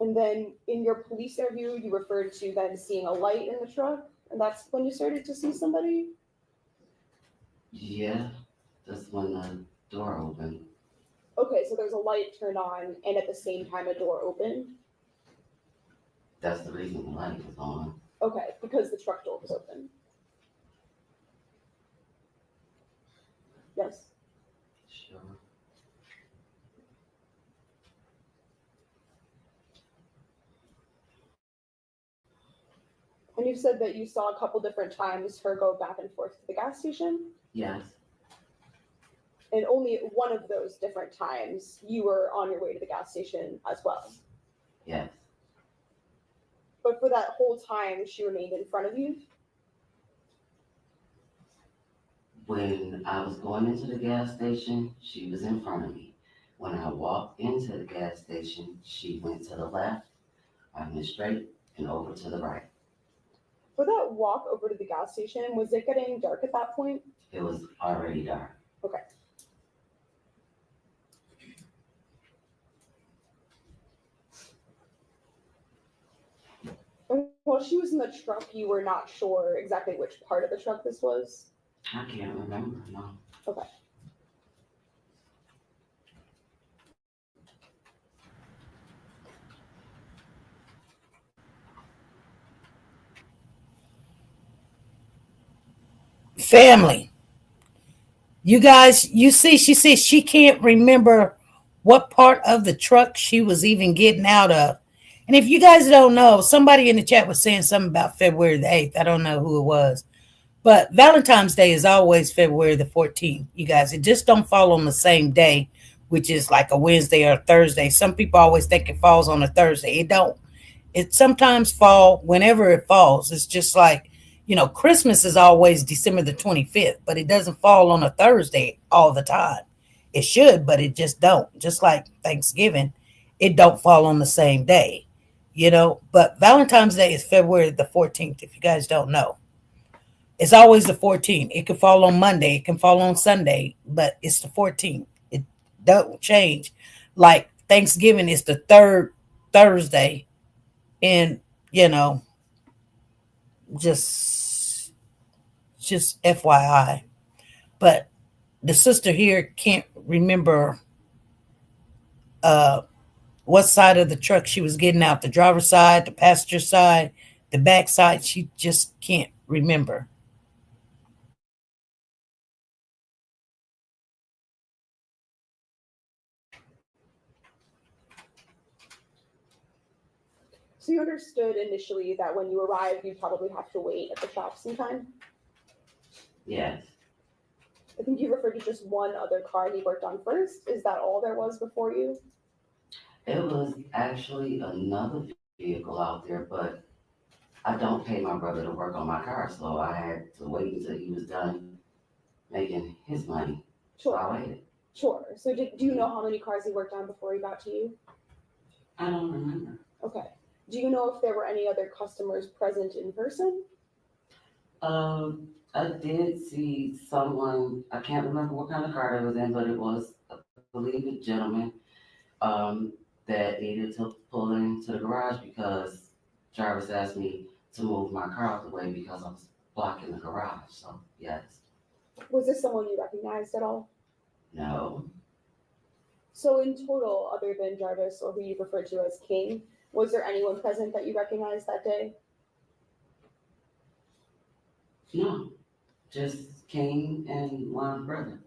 Speaker 7: And then in your police interview, you referred to then seeing a light in the truck, and that's when you started to see somebody?
Speaker 6: Yeah, that's when the door opened.
Speaker 7: Okay, so there's a light turned on, and at the same time a door opened?
Speaker 6: That's the reason the light was on.
Speaker 7: Okay, because the truck door was open. Yes.
Speaker 6: Sure.
Speaker 7: And you said that you saw a couple different times her go back and forth to the gas station,
Speaker 6: Yes.
Speaker 7: and only at one of those different times you were on your way to the gas station as well.
Speaker 6: Yes.
Speaker 7: But for that whole time, she remained in front of you?
Speaker 6: When I was going into the gas station, she was in front of me. When I walked into the gas station, she went to the left, I went straight, and over to the right.
Speaker 7: For that walk over to the gas station, was it getting dark at that point?
Speaker 6: It was already dark.
Speaker 7: Okay. And while she was in the truck, you were not sure exactly which part of the truck this was?
Speaker 6: I can't remember, no.
Speaker 7: Okay.
Speaker 1: Family. You guys, you see, she says she can't remember what part of the truck she was even getting out of. And if you guys don't know, somebody in the chat was saying something about February the 8th. I don't know who it was. But Valentine's Day is always February the 14th, you guys. It just don't fall on the same day, which is like a Wednesday or a Thursday. Some people always think it falls on a Thursday. It don't. It sometimes fall whenever it falls. It's just like, Christmas is always December the 25th, but it doesn't fall on a Thursday all the time. It should, but it just don't. Just like Thanksgiving, it don't fall on the same day, But Valentine's Day is February the 14th, if you guys don't know. It's always the 14th. It can fall on Monday. It can fall on Sunday, but it's the 14th. It don't change. Like Thanksgiving is the third Thursday, and just FYI. But the sister here can't remember what side of the truck she was getting out. The driver's side, the passenger side, the back side. She just can't remember.
Speaker 7: So you understood initially that when you arrived, you'd probably have to wait at the shop sometime?
Speaker 6: Yes.
Speaker 7: I think you referred to just one other car he worked on first. Is that all there was before you?
Speaker 6: It was actually another vehicle out there, but I don't pay my brother to work on my car, so I had to wait until he was done making his money. So
Speaker 7: Sure.
Speaker 6: I waited.
Speaker 7: Sure. So do you know how many cars he worked on before he got to you?
Speaker 6: I don't remember.
Speaker 7: Okay. Do you know if there were any other customers present in person?
Speaker 6: I did see someone, I can't remember what kind of car it was in, but it was, I believe, a gentleman that needed to pull into the garage because Jarvis asked me to move my car out the way because I was blocking the garage. So, yes.
Speaker 7: Was this someone you recognized at all?
Speaker 6: No.
Speaker 7: So in total, other than Jarvis, or who you referred to as King, was there anyone present that you recognized that day?
Speaker 6: No. Just King and my brother.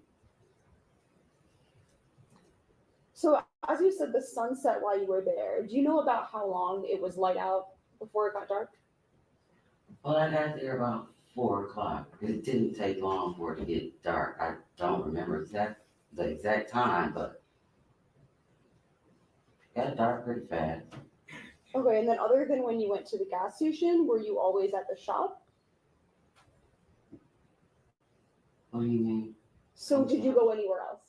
Speaker 7: So as you said, the sun set while you were there. Do you know about how long it was light out before it got dark?
Speaker 6: Well, I got there about 4 o'clock. It didn't take long for it to get dark. I don't remember the exact time, but it got dark pretty fast.
Speaker 7: Okay, and then other than when you went to the gas station, were you always at the shop?
Speaker 6: What do you mean?
Speaker 7: So did you go anywhere else?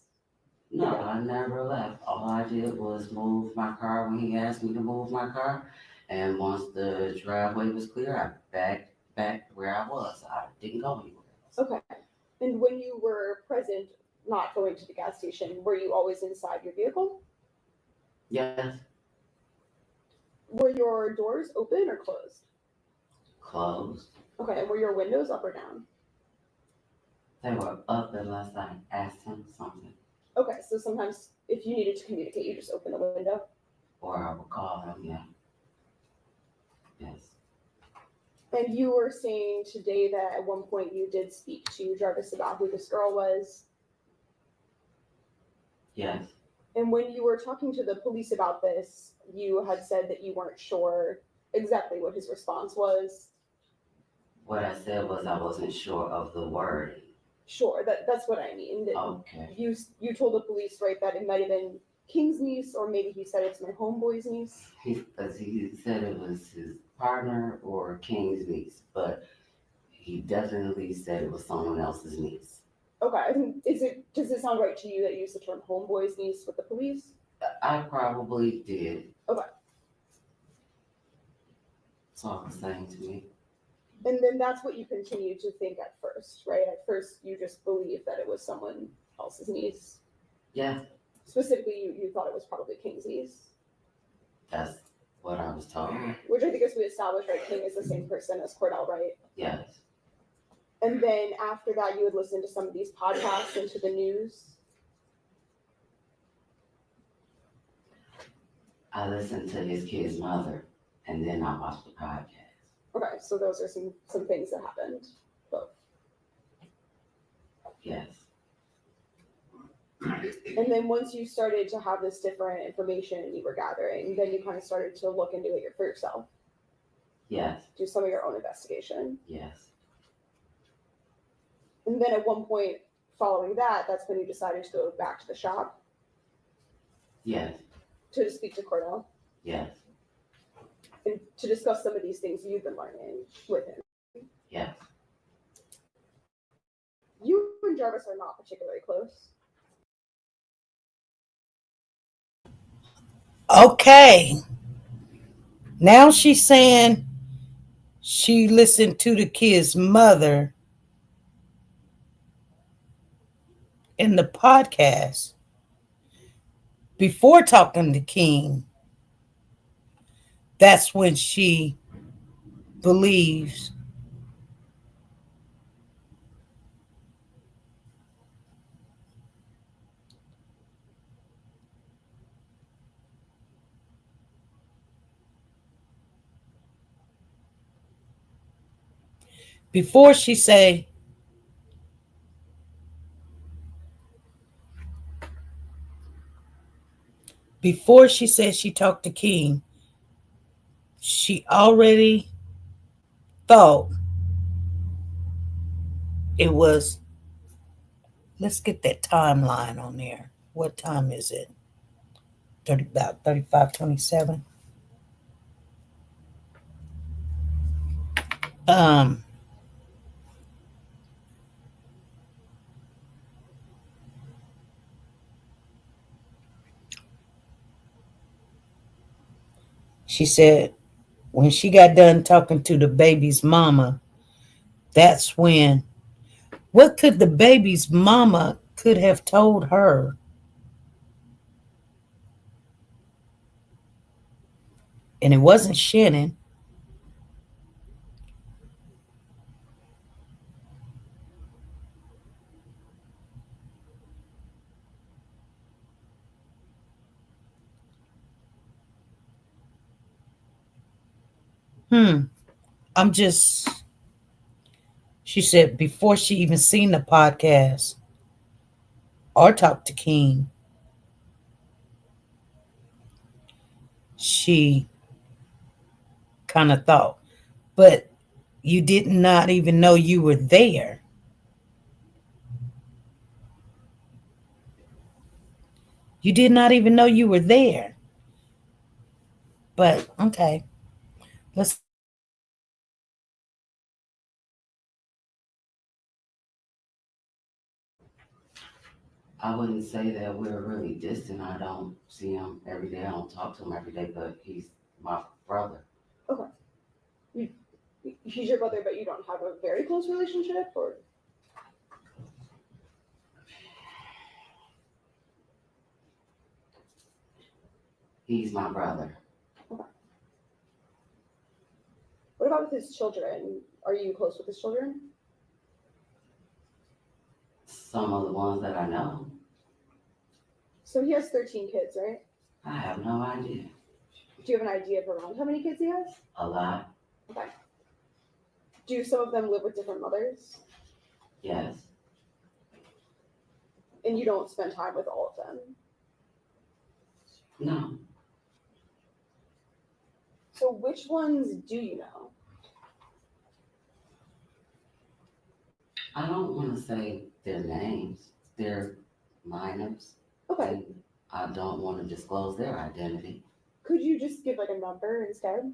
Speaker 6: No, I never left. All I did was move my car when he asked me to move my car. And once the driveway was clear, I backed back where I was. I didn't go anywhere else.
Speaker 7: Okay. And when you were present, not going to the gas station, were you always inside your vehicle?
Speaker 6: Yes,
Speaker 7: Were your doors open or closed?
Speaker 6: closed.
Speaker 7: Okay, and were your windows up or down?
Speaker 6: They were up unless I asked him something.
Speaker 7: Okay, so sometimes if you needed to communicate, you just open the window.
Speaker 6: Or I would call him, yeah. Yes.
Speaker 7: And you were saying today that at one point you did speak to Jarvis about who this girl was.
Speaker 6: Yes.
Speaker 7: And when you were talking to the police about this, you had said that you weren't sure exactly what his response was.
Speaker 6: What I said was I wasn't sure of the wording.
Speaker 7: Sure, that's what I mean. That
Speaker 6: Okay.
Speaker 7: you told the police, right, that it might have been King's niece, or maybe he said it's my homeboy's niece.
Speaker 6: He said it was his partner or King's niece, but he definitely said it was someone else's niece.
Speaker 7: Okay, does it sound right to you that you used the term homeboy's niece with the police?
Speaker 6: I probably did.
Speaker 7: Okay.
Speaker 6: That's all he's saying to me.
Speaker 7: And then that's what you continued to think at first, right? At first, you just believed that it was someone else's niece.
Speaker 6: Yeah,
Speaker 7: Specifically, you thought it was probably King's niece,
Speaker 6: that's what I was told.
Speaker 7: which I think as we established, right, King is the same person as Cordell, right?
Speaker 6: Yes.
Speaker 7: And then after that, you would listen to some of these podcasts and to the news.
Speaker 6: I listened to his kid's mother, and then I watched the podcast.
Speaker 7: Okay, so those are some things that happened. Both.
Speaker 6: Yes.
Speaker 7: And then once you started to have this different information you were gathering, then you kind of started to look into it for yourself,
Speaker 6: Yes.
Speaker 7: do some of your own investigation.
Speaker 6: Yes.
Speaker 7: And then at one point following that, that's when you decided to go back to the shop
Speaker 6: Yes.
Speaker 7: to speak to Cordell
Speaker 6: Yes.
Speaker 7: and to discuss some of these things you've been learning with him.
Speaker 6: Yes.
Speaker 7: You and Jarvis are not particularly close.
Speaker 1: Okay. Now she's saying she listened to the kid's mother in the podcast before talking to King. That's when she believes before she say before she said she talked to King, she already thought it was. Let's get that timeline on there. What time is it? About 35:27. Um, she said when she got done talking to the baby's mama, that's when. What could the baby's mama could have told her? And it wasn't Shannon. I'm just. She said before she even seen the podcast or talked to King, she kind of thought, but you did not even know you were there. You did not even know you were there. But okay, let's.
Speaker 6: I wouldn't say that we're really distant. I don't see him every day. I don't talk to him every day, but he's my brother.
Speaker 7: Okay. You, he's your brother, but you don't have a very close relationship, or
Speaker 6: He's my brother.
Speaker 7: okay. What about with his children? Are you close with his children?
Speaker 6: Some of the ones that I know,
Speaker 7: So he has 13 kids, right?
Speaker 6: I have no idea.
Speaker 7: Do you have an idea of around how many kids he has?
Speaker 6: A lot,
Speaker 7: Okay. Do some of them live with different mothers?
Speaker 6: yes.
Speaker 7: And you don't spend time with all of them?
Speaker 6: No,
Speaker 7: So which ones do you know?
Speaker 6: I don't want to say their names. They're minors,
Speaker 7: Okay.
Speaker 6: and I don't want to disclose their identity.
Speaker 7: Could you just give like a number instead?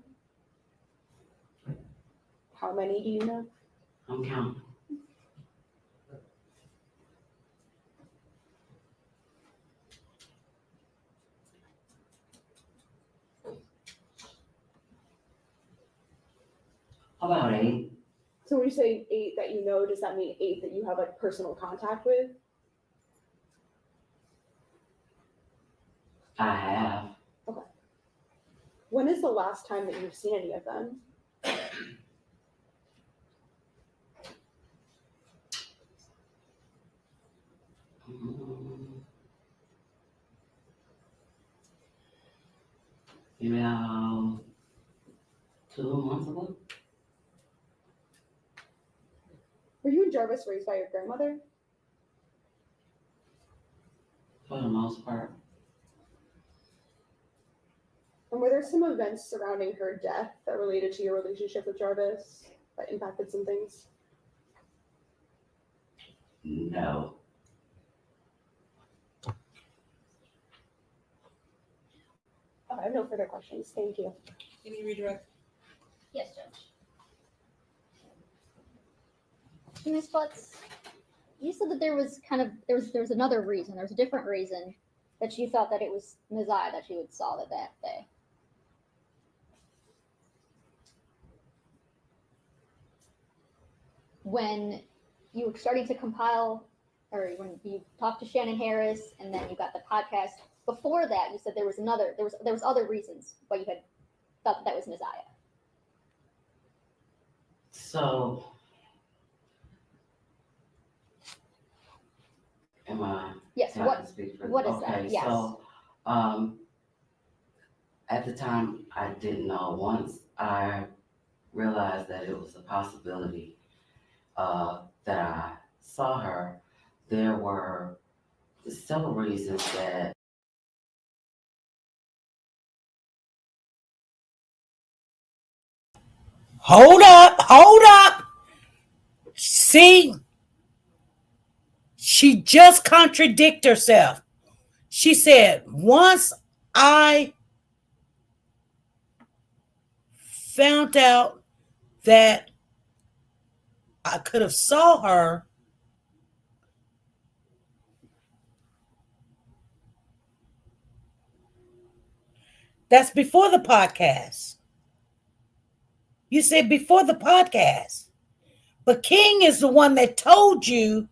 Speaker 7: How many do you know?
Speaker 6: I'm counting. About 8.
Speaker 7: So when you say 8 that you know, does that mean 8 that you have like personal contact with?
Speaker 6: I have.
Speaker 7: When is the last time that you've seen any of them?
Speaker 6: mm, About 2 months ago.
Speaker 7: Were you and Jarvis raised by your grandmother?
Speaker 6: For the most part,
Speaker 7: And were there some events surrounding her death that related to your relationship with Jarvis that impacted some things?
Speaker 6: no.
Speaker 7: Oh, I have no further questions. Thank you.
Speaker 5: Any redirect?
Speaker 4: Yes, Judge. Ms. Butts, you said that there was another reason, there was a different reason that you thought that it was Messiah that you had saw that day. When you were starting to compile, or when you talked to Shannon Harris, and then you got the podcast. Before that, you said there was other reasons why you had thought that was Messiah.
Speaker 6: So, am I?
Speaker 4: Yes.
Speaker 6: Can I speak for
Speaker 4: What is
Speaker 6: okay,
Speaker 4: that? Yes.
Speaker 6: So, at the time, I didn't know. Once I realized that it was a possibility that I saw her, there were several reasons that
Speaker 1: Hold up, hold up. See, she just contradicted herself. She said, once I found out that I could have saw her, that's before the podcast. You said before the podcast. But King is the one that told you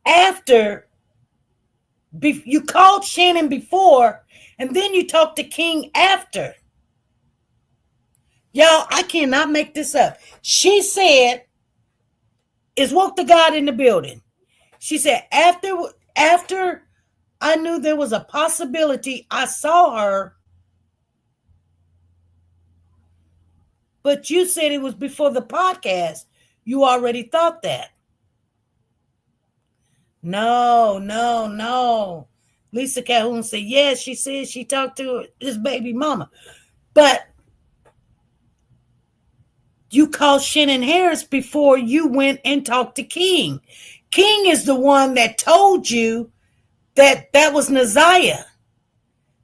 Speaker 1: after. You called Shannon before, and then you talked to King after. Y'all, I cannot make this up. She said, is woke the God in the building. She said, after I knew there was a possibility, I saw her. But you said it was before the podcast. You already thought that. No. Lisa Calhoun said, yes, she said she talked to his baby mama. But you called Shannon Harris before you went and talked to King. King is the one that told you that was Naziah.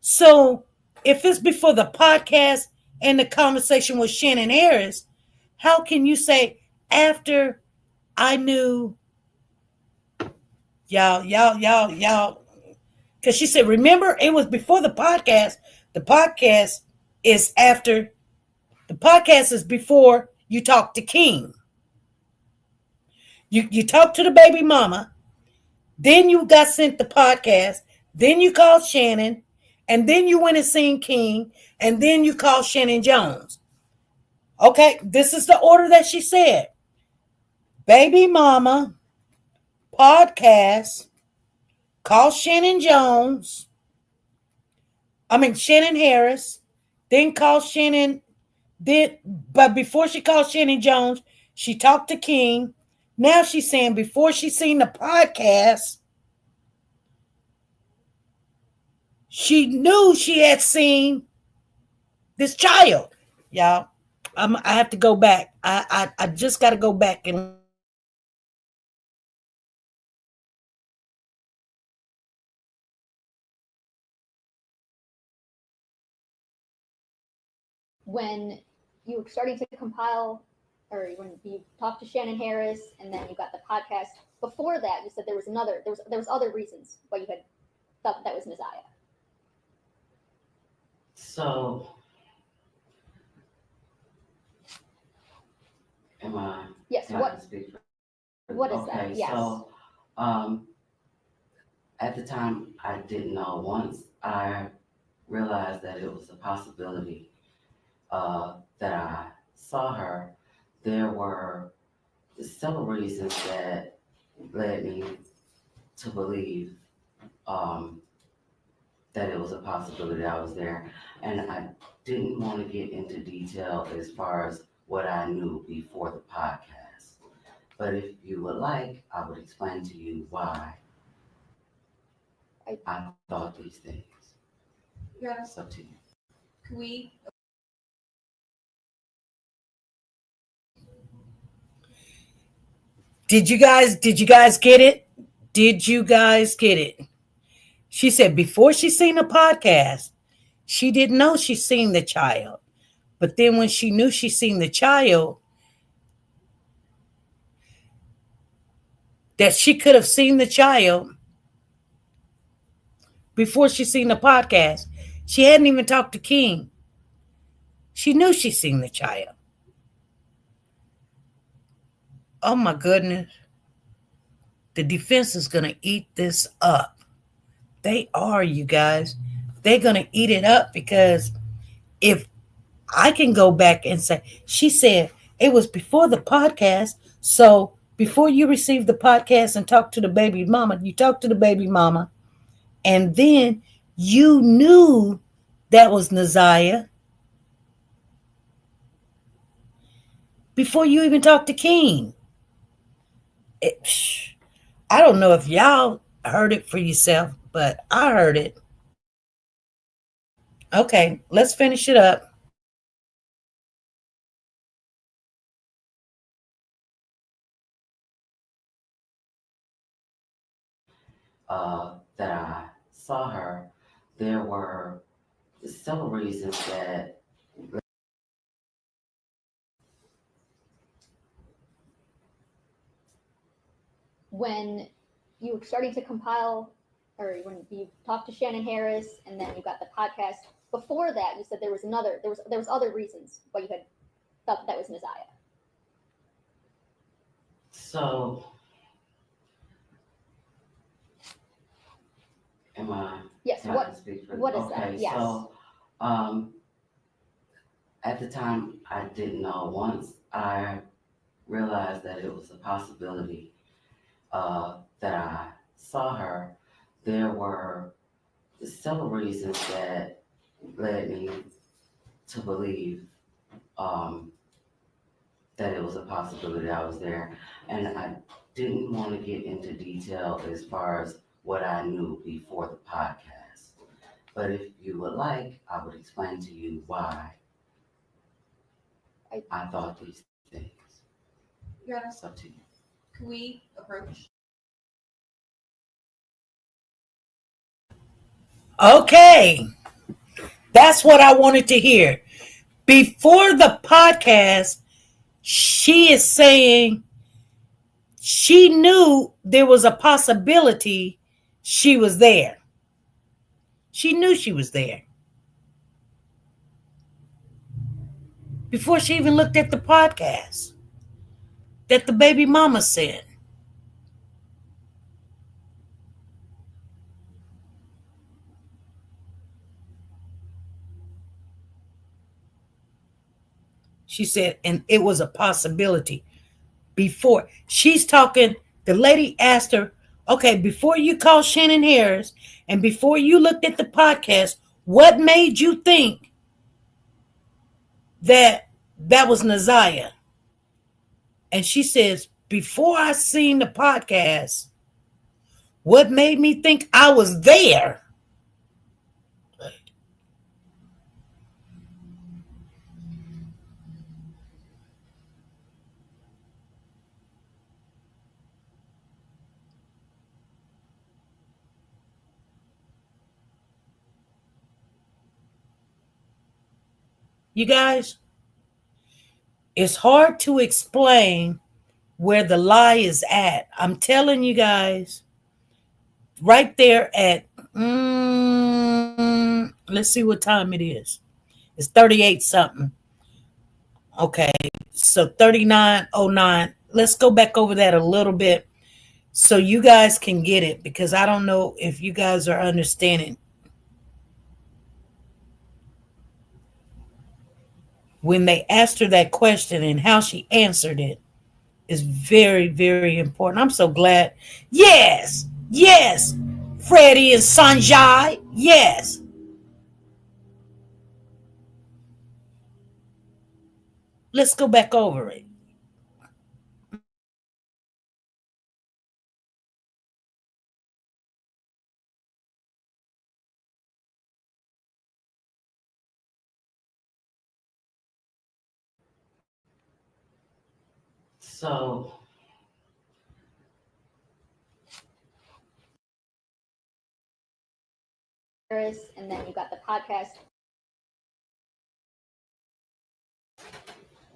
Speaker 1: So if it's before the podcast and the conversation with Shannon Harris, how can you say after I knew y'all? Because she said, remember, it was before the podcast. The podcast is after. The podcast is before you talk to King. You talk to the baby mama, then you got sent the podcast, then you called Shannon, and then you went and seen King, and then you called Shannon Jones. Okay, this is the order that she said. Baby mama, podcast, call Shannon Jones. Shannon Harris, then call Shannon. But before she called Shannon Jones, she talked to King. Now she's saying before she seen the podcast, she knew she had seen this child. Y'all, I have to go back. I just got to go back and
Speaker 4: when you were starting to compile, or when you talked to Shannon Harris, and then you got the podcast. Before that, you said there was other reasons why you had thought that was Naziah.
Speaker 6: So, am I?
Speaker 4: Yes.
Speaker 6: Can I speak for?
Speaker 4: What is
Speaker 6: Okay,
Speaker 4: that? Yes.
Speaker 6: so at the time, I didn't know. Once I realized that it was a possibility that I saw her, there were several reasons that led me to believe that it was a possibility I was there. And I didn't want to get into detail as far as what I knew before the podcast. But if you would like, I would explain to you why I thought these things.
Speaker 5: Yeah.
Speaker 6: It's up to you.
Speaker 5: Can we?
Speaker 1: did you guys get it? Did you guys get it? She said before she seen the podcast, she didn't know she seen the child. But then when she knew she seen the child, that she could have seen the child before she seen the podcast. She hadn't even talked to King. She knew she seen the child. Oh my goodness. The defense is going to eat this up. They are, you guys. They're going to eat it up because if I can go back and say, she said it was before the podcast. So before you received the podcast and talked to the baby mama, you talked to the baby mama, and then you knew that was Naziah before you even talked to King. I don't know if y'all heard it for yourself, but I heard it. Okay, let's finish it up.
Speaker 6: That I saw her, there were several reasons that
Speaker 4: When you were starting to compile, or when you talked to Shannon Harris, and then you got the podcast. Before that, you said there was other reasons why you had thought that was Naziah.
Speaker 6: So, am I?
Speaker 4: Yes.
Speaker 6: Can I speak for?
Speaker 4: What is
Speaker 6: Okay,
Speaker 4: that? Yes.
Speaker 6: so at the time, I didn't know. Once I realized that it was a possibility that I saw her, there were several reasons that led me to believe that it was a possibility I was there. And I didn't want to get into detail as far as what I knew before the podcast. But if you would like, I would explain to you why I thought these things.
Speaker 5: Yeah.
Speaker 6: It's up to you.
Speaker 5: Can we approach
Speaker 1: Okay, that's what I wanted to hear. Before the podcast, she is saying she knew there was a possibility she was there. She knew she was there before she even looked at the podcast that the baby mama said. She said, and it was a possibility before. She's talking, the lady asked her, okay, before you called Shannon Harris and before you looked at the podcast, what made you think that that was Naziah? And she says, before I seen the podcast, what made me think I was there? You guys, it's hard to explain where the lie is at. I'm telling you guys, right there at, let's see what time it is. It's 38 something. Okay, so 39:09. Let's go back over that a little bit so you guys can get it because I don't know if you guys are understanding. When they asked her that question and how she answered it is very, very important. I'm so glad. Yes, yes, Freddie and Sanjay. Yes. Let's go back over it.
Speaker 6: So
Speaker 4: And then you got the podcast.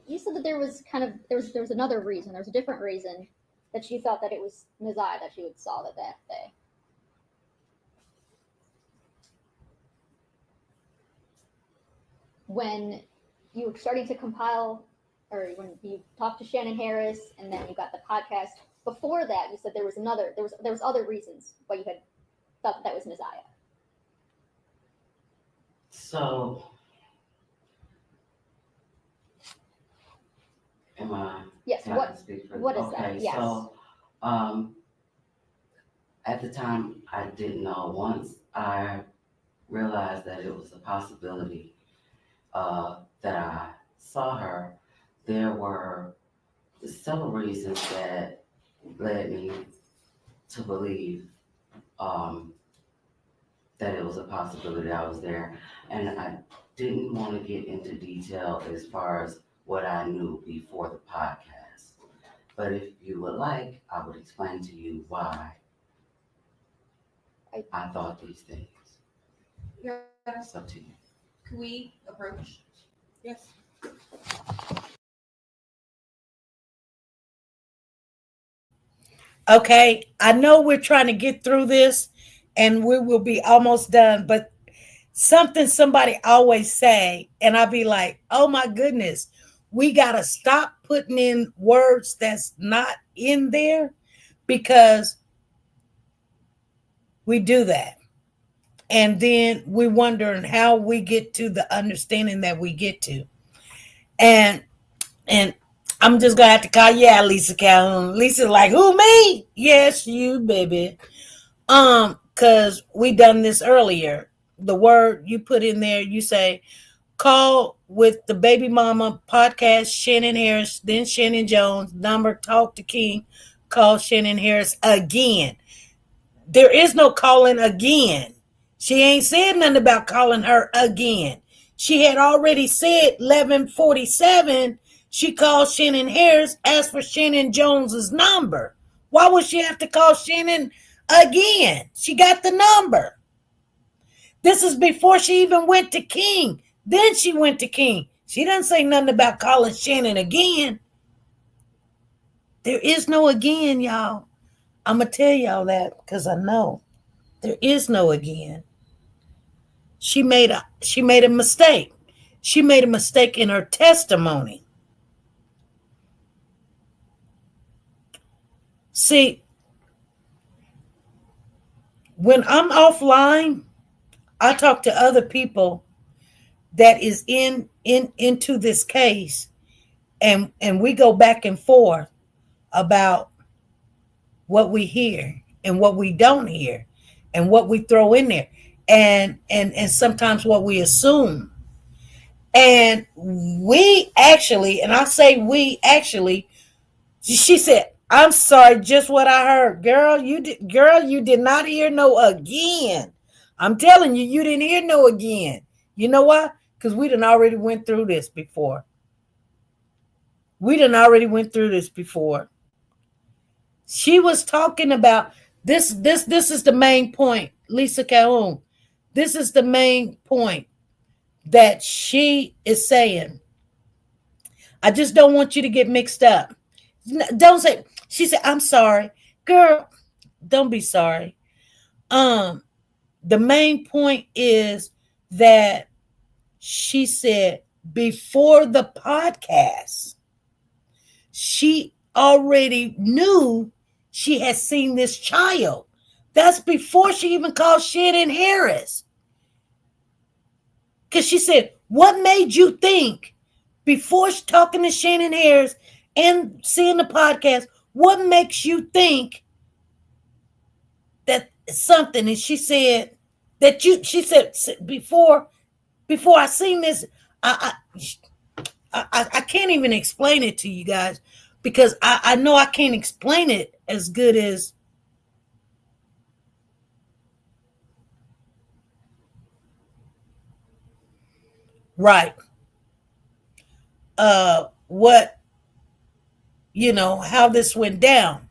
Speaker 4: You said that there was another reason. There was a different reason that she thought that it was Naziah that she would saw that day. When you were starting to compile, or when you talked to Shannon Harris, and then you got the podcast. Before that, you said there was other reasons why you had thought that was Naziah.
Speaker 6: so am I?
Speaker 4: Yes.
Speaker 6: Can I speak for
Speaker 4: What is
Speaker 6: okay,
Speaker 4: that? Yes.
Speaker 6: so um at the time I didn't know. Once I realized that it was a possibility that I saw her, there were several reasons that led me to believe um, that it was a possibility I was there. And I didn't want to get into detail as far as what I knew before the podcast. But if you would like, I would explain to you why I thought these things.
Speaker 5: Yeah.
Speaker 6: It's up to you.
Speaker 5: Can we approach? Yes.
Speaker 1: Okay, I know we're trying to get through this and we will be almost done, but something somebody always say, and I'll be like, oh my goodness, we got to stop putting in words that's not in there because we do that. And then we wondering how we get to the understanding that we get to. And and I'm just gonna have to call Lisa Calhoun. Lisa's like, who me? Yes, you, baby. Cause we done this earlier. The word you put in there, you say, call with the baby mama podcast, Shannon Harris, then Shannon Jones, number talk to King, call Shannon Harris again. There is no calling again. She ain't said nothing about calling her again. She had already said 11:47. She called Shannon Harris, asked for Shannon Jones's number. Why would she have to call Shannon again? She got the number. This is before she even went to King. Then she went to King. She doesn't say nothing about calling Shannon again. There is no again, y'all. I'm going to tell y'all that because I know. There is no again. She made a mistake. She made a mistake in her testimony. See, when I'm offline, I talk to other people that is into this case, and we go back and forth about what we hear and what we don't hear and what we throw in there, and sometimes what we assume. And we actually, and I say we actually, she said, "I'm sorry, just what I heard, girl. You did not hear no again. I'm telling you, you didn't hear no again. You know why? Because we done already went through this before. We done already went through this before. She was talking about this. This is the main point, Lisa Calhoun. This is the main point that she is saying. I just don't want you to get mixed up. Don't say. She said, "I'm sorry, girl. Don't be sorry." The main point is that she said before the podcast, she already knew she had seen this child. That's before she even called Shannon Harris. Because she said, "What made you think before talking to Shannon Harris and seeing the podcast, what makes you think that something?" And she said she said before I seen this, I can't even explain it to you guys because I know I can't explain it as good as right. What, how this went down.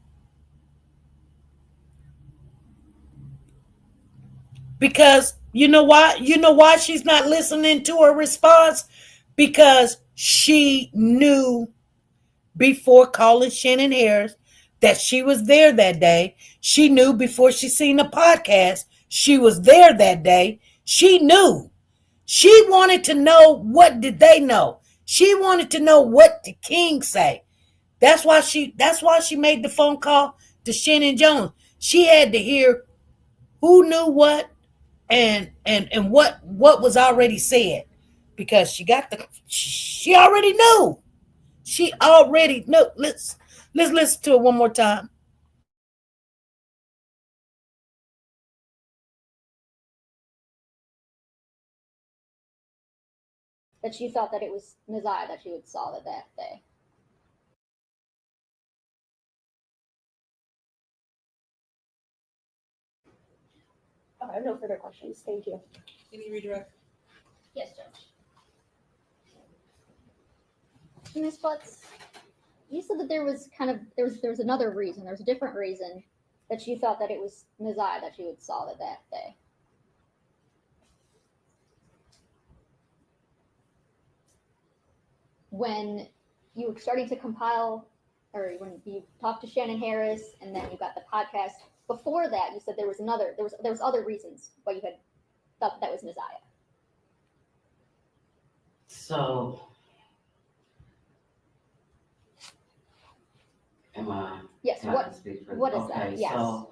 Speaker 1: Because you know why? You know why she's not listening to her response? Because she knew before calling Shannon Harris that she was there that day. She knew before she seen the podcast she was there that day. She knew. She wanted to know, what did they know? She wanted to know what did King say. That's why she made the phone call to Shannon Jones. She had to hear who knew what and what was already said, because she already knew. She already knew. Let's listen to it one more time.
Speaker 4: That she thought that it was Messiah that she would solve it that day.
Speaker 7: I have no further questions. Thank you.
Speaker 5: Any redirect?
Speaker 4: Yes, Judge. Ms. Butts, you said that there was another reason. There was a different reason that you thought that it was Messiah that she would solve it that day. When you were starting to compile, or when you talked to Shannon Harris, and then you got the podcast. Before that, you said there was other reasons why you had thought that was Messiah.
Speaker 6: So, am I?
Speaker 4: Yes.
Speaker 6: Can I speak for
Speaker 4: What is
Speaker 6: okay,
Speaker 4: that? Yes.
Speaker 6: So,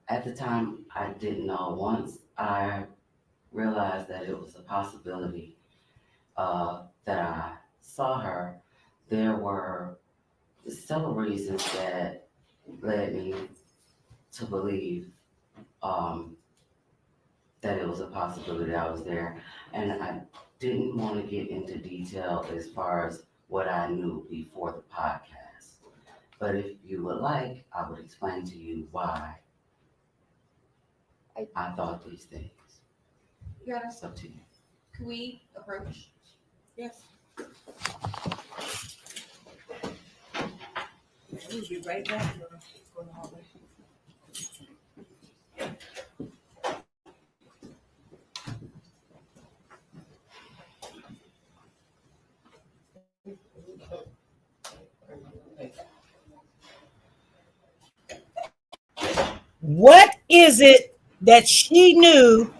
Speaker 6: at the time, I didn't know. Once I realized that it was a possibility that I saw her, there were several reasons that led me to believe that it was a possibility I was there. And I didn't want to get into detail as far as what I knew before the podcast. But if you would like, I would explain to you why I thought these things.
Speaker 5: Yeah.
Speaker 6: It's up to you.
Speaker 5: Can we approach? Yes. We'll be right back. Go in the hallway.
Speaker 1: What is it that she knew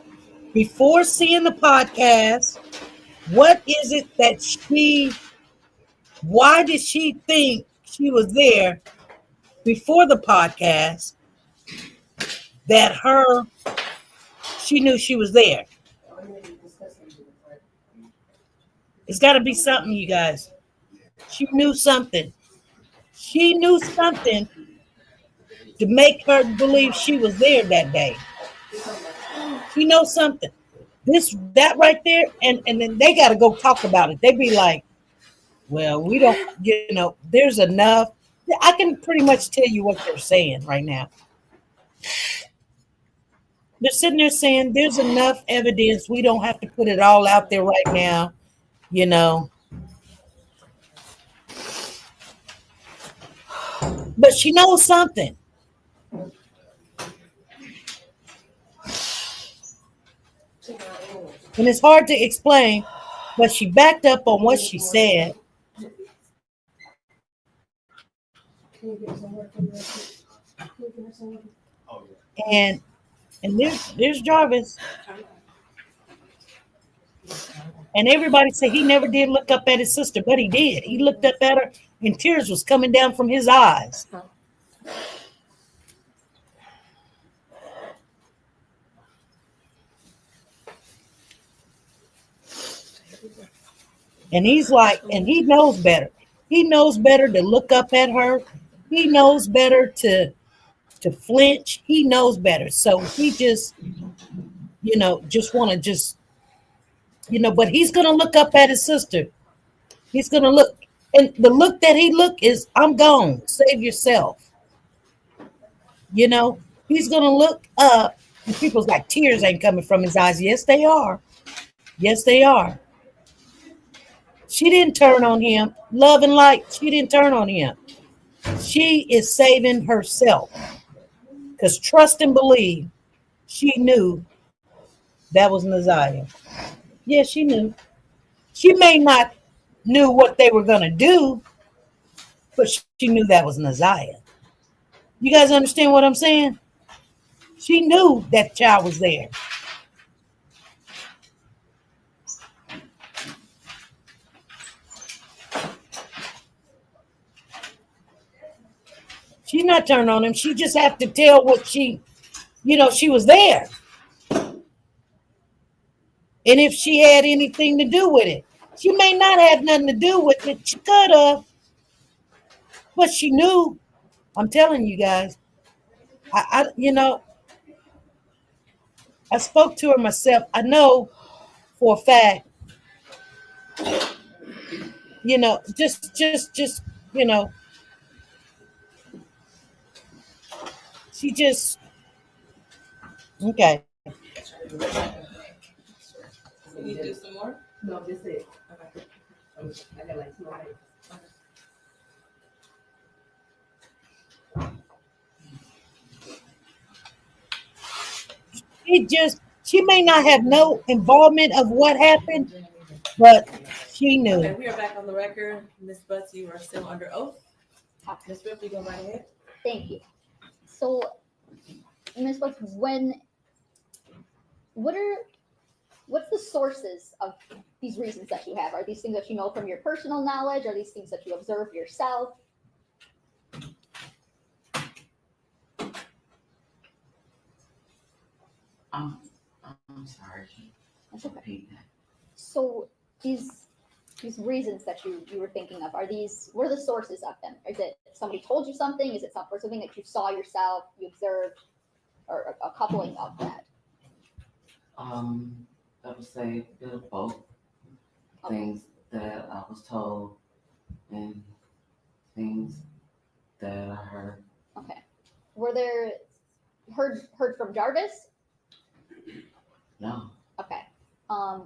Speaker 1: before seeing the podcast? What is it that why did she think she was there before the podcast that she knew she was there? It's got to be something, you guys. She knew something. She knew something to make her believe she was there that day. She knows something. That right there, and then they got to go talk about it. They be like, well, we don't, there's enough. I can pretty much tell you what they're saying right now. They're sitting there saying there's enough evidence. We don't have to put it all out there right now, you know. But she knows something. And it's hard to explain, but she backed up on what she said. And there's Jarvis. And everybody said he never did look up at his sister, but he did. He looked up at her and tears was coming down from his eyes. And he's like, and he knows better. He knows better to look up at her. He knows better to flinch. He knows better. So he just, just want to but he's going to look up at his sister. He's going to look. And the look that he look is, I'm gone. Save yourself. He's going to look up. And people's like, tears ain't coming from his eyes. Yes, they are. Yes, they are. She didn't turn on him. Love and light, she didn't turn on him. She is saving herself. Because trust and believe, she knew that was Messiah. Yeah, she knew. She may not knew what they were going to do, but she knew that was Messiah. You guys understand what I'm saying? She knew that child was there. She's not turned on him. She just have to tell what she was there. And if she had anything to do with it. She may not have nothing to do with it. She could have. But she knew. I'm telling you guys. I spoke to her myself. I know for a fact, just, she just, okay.
Speaker 5: Can you do some more?
Speaker 8: No, just it.
Speaker 5: Okay.
Speaker 8: I got like 2 items.
Speaker 1: She may not have no involvement of what happened, but she knew.
Speaker 5: Okay, we are back on the record. Ms. Butts, you are still under oath. Ms. Swift, you go right ahead.
Speaker 4: Thank you. So, Ms. Woods, what's the sources of these reasons that you have? Are these things that you know from your personal knowledge? Are these things that you observe yourself?
Speaker 6: I'm sorry.
Speaker 4: That's okay.
Speaker 6: Repeat that.
Speaker 4: So these reasons that you were thinking of, what are the sources of them? Is it somebody told you something? Is it something that you saw yourself, you observed, or a coupling of that?
Speaker 6: I would say a bit of both. Things that I was told and things that I heard.
Speaker 4: Okay. Were there heard from Jarvis?
Speaker 6: No.
Speaker 4: Okay.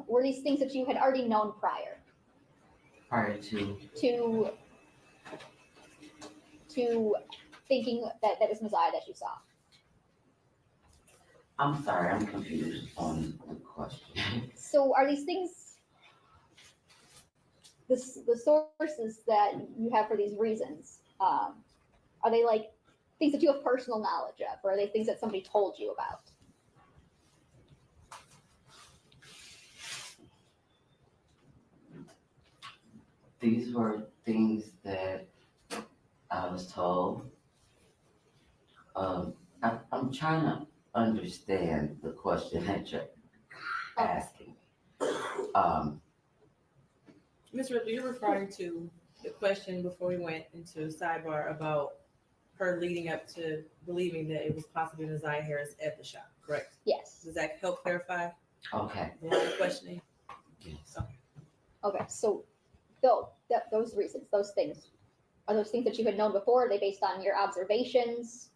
Speaker 4: Were these things that you had already known prior
Speaker 6: to
Speaker 4: to thinking that was Messiah that you saw?
Speaker 6: I'm sorry, I'm confused on the question.
Speaker 4: So are these things the sources that you have for these reasons? Are they like things that you have personal knowledge of, or are they things that somebody told you about?
Speaker 6: These were things that I was told. I'm trying to understand the question that you're asking me.
Speaker 5: Ms. Ripley, you're referring to the question before we went into sidebar about her leading up to believing that it was possibly Naziah Harris at the shop, correct?
Speaker 4: Yes.
Speaker 5: Does that help clarify
Speaker 6: Okay,
Speaker 5: the line of questioning?
Speaker 6: yes.
Speaker 4: Okay, so those reasons, those things, are those things that you had known before? Are they based on your observations,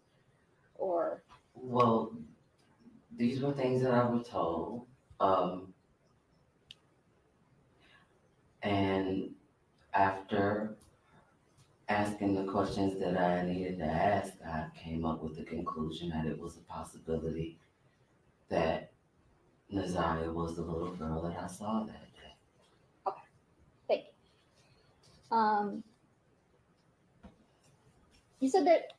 Speaker 4: or?
Speaker 6: Well, these were things that I was told. And after asking the questions that I needed to ask, I came up with the conclusion that it was a possibility that Naziah was the little girl that I saw that day.
Speaker 4: Thank you. You said that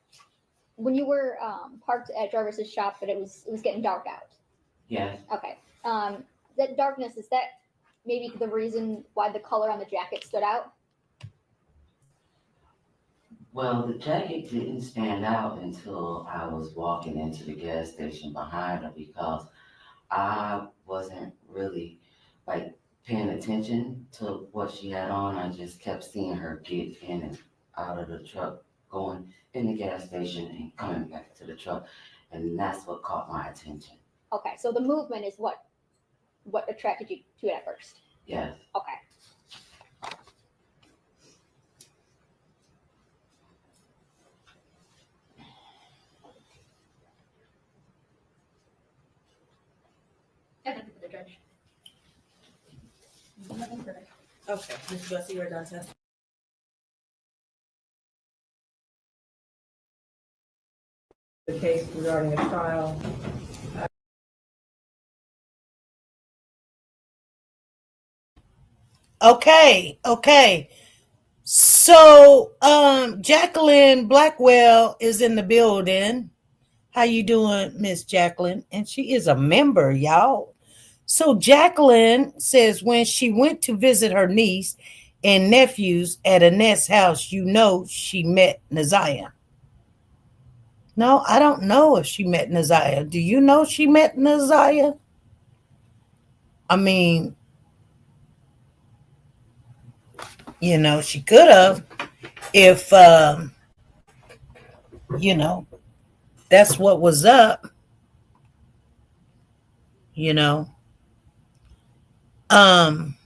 Speaker 4: when you were parked at Jarvis's shop, that it was getting dark out.
Speaker 6: Yes,
Speaker 4: Okay. That darkness, is that maybe the reason why the color on the jacket stood out?
Speaker 6: well, the jacket didn't stand out until I was walking into the gas station behind her because I wasn't really like paying attention to what she had on. I just kept seeing her get in and out of the truck, going in the gas station and coming back to the truck. And that's what caught my attention.
Speaker 4: Okay, so the movement is what attracted you to it at first.
Speaker 6: Yes.
Speaker 4: Okay. Nothing for the judge. Nothing further.
Speaker 5: Okay, Mr. Bessie, you're done testifying. The case regarding a trial.
Speaker 1: Okay. So, Jacqueline Blackwell is in the building. How you doing, Miss Jacqueline? And she is a member, y'all. So Jacqueline says when she went to visit her niece and nephews at Annette's house, you know she met Naziah. No, I don't know if she met Naziah. Do you know she met Naziah? I mean, she could have if you know that's what was up. You know, um,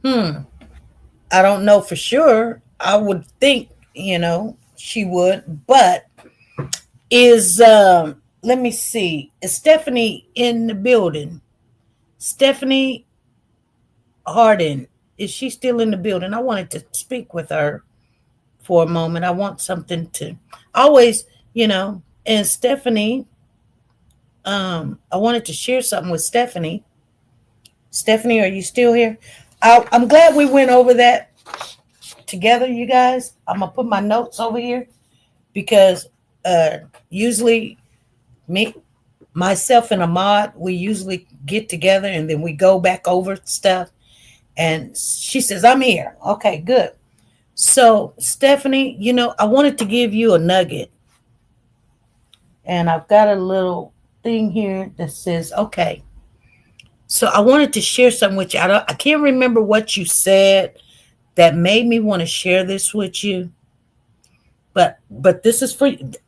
Speaker 1: hmm. I don't know for sure. I would think she would, but is let me see. Is Stephanie in the building? Stephanie Harden, is she still in the building? I wanted to speak with her for a moment. I want something to always, and Stephanie, I wanted to share something with Stephanie. Stephanie, are you still here? I'm glad we went over that together, you guys. I'm gonna put my notes over here because usually me, myself, and Ahmad, we usually get together and then we go back over stuff. And she says, I'm here. Okay, good. So, Stephanie, I wanted to give you a nugget. And I've got a little thing here that says, okay. So I wanted to share something with you. I can't remember what you said that made me want to share this with you. But this is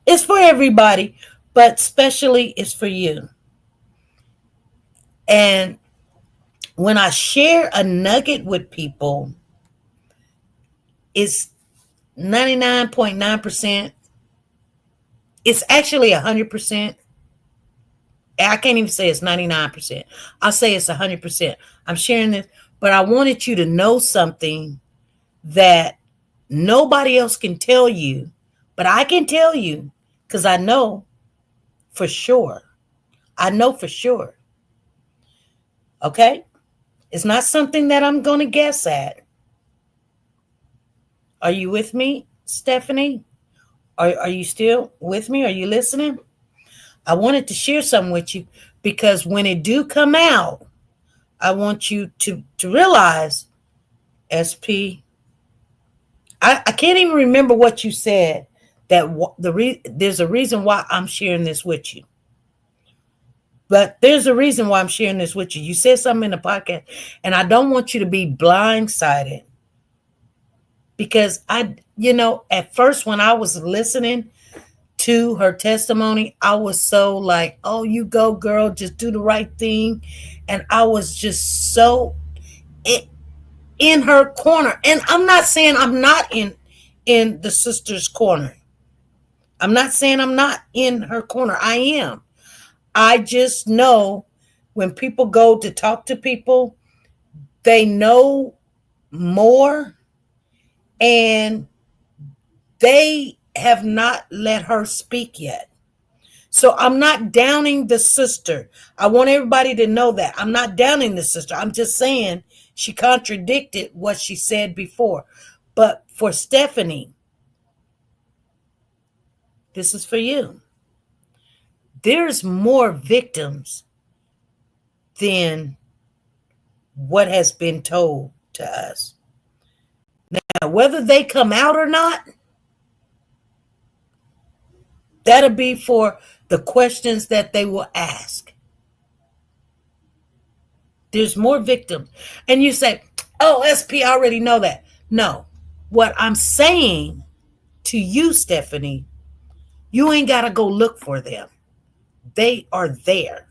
Speaker 1: it's for everybody, but especially it's for you. And when I share a nugget with people, it's 99.9%. It's actually 100%. I can't even say it's 99%. I'll say it's 100%. I'm sharing this, but I wanted you to know something that nobody else can tell you, but I can tell you because I know for sure. I know for sure. Okay? It's not something that I'm going to guess at. Are you with me? Stephanie? Are you still with me? Are you listening? I wanted to share something with you because when it do come out, I want you to realize, SP. I can't even remember what you said. There's a reason why I'm sharing this with you. But there's a reason why I'm sharing this with you. You said something in the podcast, and I don't want you to be blindsided because at first when I was listening to her testimony, I was so like, oh, you go, girl, just do the right thing. And I was just so in her corner. And I'm not saying I'm not in the sister's corner. I'm not saying I'm not in her corner. I am. I just know when people go to talk to people, they know more and they have not let her speak yet. So I'm not downing the sister. I want everybody to know that. I'm not downing the sister. I'm just saying she contradicted what she said before. But for Stephanie, this is for you. There's more victims than what has been told to us. Now, whether they come out or not, that'll be for the questions that they will ask. There's more victims. And you say, oh, SP, I already know that. No. What I'm saying to you, Stephanie, you ain't got to go look for them. They are there.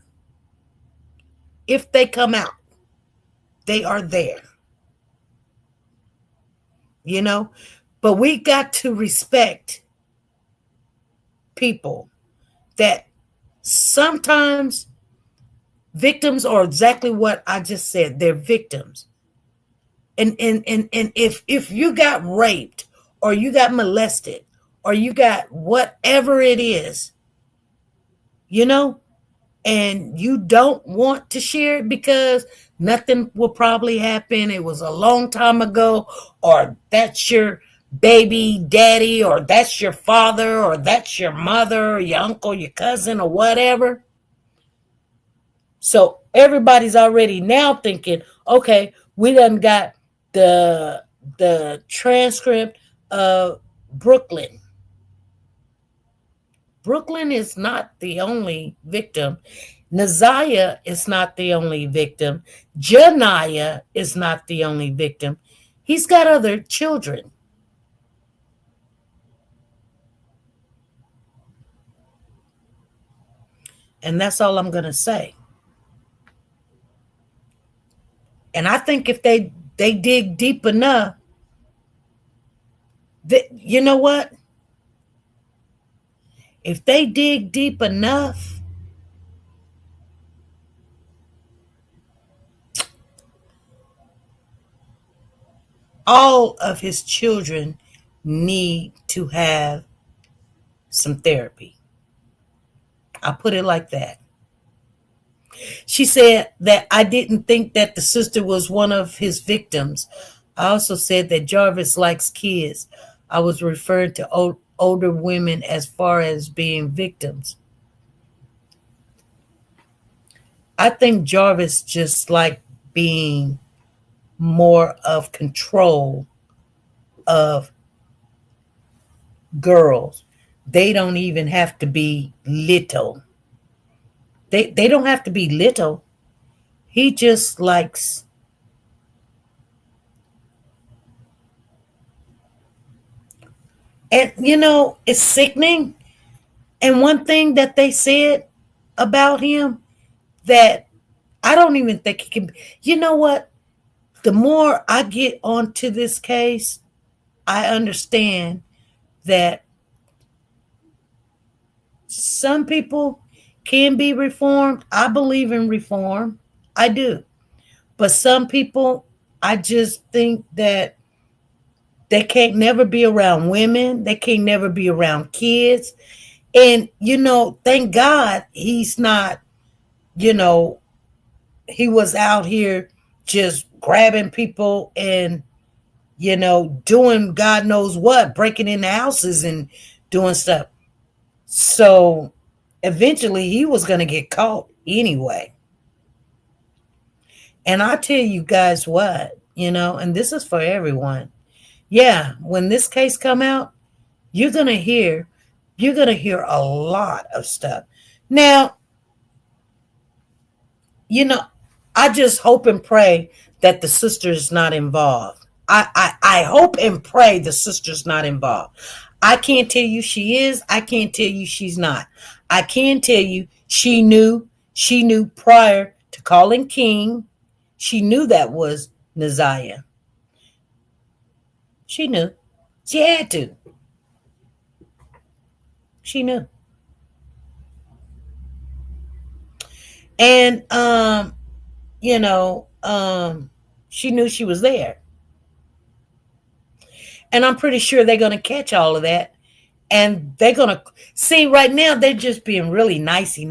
Speaker 1: If they come out, they are there. But we got to respect people that sometimes victims are exactly what I just said. They're victims. And if you got raped or you got molested or you got whatever it is, and you don't want to share it because nothing will probably happen. It was a long time ago, or that's your baby daddy, or that's your father, or that's your mother, or your uncle, your cousin, or whatever. So everybody's already now thinking, okay, we done got the transcript of Brooklyn. Brooklyn is not the only victim. Naziah is not the only victim. Janiah is not the only victim. He's got other children. And that's all I'm going to say. And I think if they dig deep enough, you know what? If they dig deep enough, all of his children need to have some therapy. I'll put it like that. She said that I didn't think that the sister was one of his victims. I also said that Jarvis likes kids. I was referring to older women as far as being victims. I think Jarvis just like being more of control of girls. They don't even have to be little. They don't have to be little. He just likes and it's sickening. And one thing that they said about him that I don't even think he can, you know what? The more I get onto this case, I understand that some people can be reformed. I believe in reform. I do. But some people, I just think that they can't never be around women. They can't never be around kids. And, thank God he's not, he was out here just grabbing people and doing God knows what, breaking into houses and doing stuff. So eventually he was going to get caught anyway. And I tell you guys what, and this is for everyone. Yeah, when this case come out, you're going to hear a lot of stuff. Now, you know, I just hope and pray that the sister's not involved. I hope and pray the sister's not involved. I can't tell you she is. I can't tell you she's not. I can tell you she knew prior to calling King. She knew that was Naziah. She knew. She had to. She knew. And you know, she knew she was there. And I'm pretty sure they're going to catch all of that. And they're going to see right now, they're just being really nicey.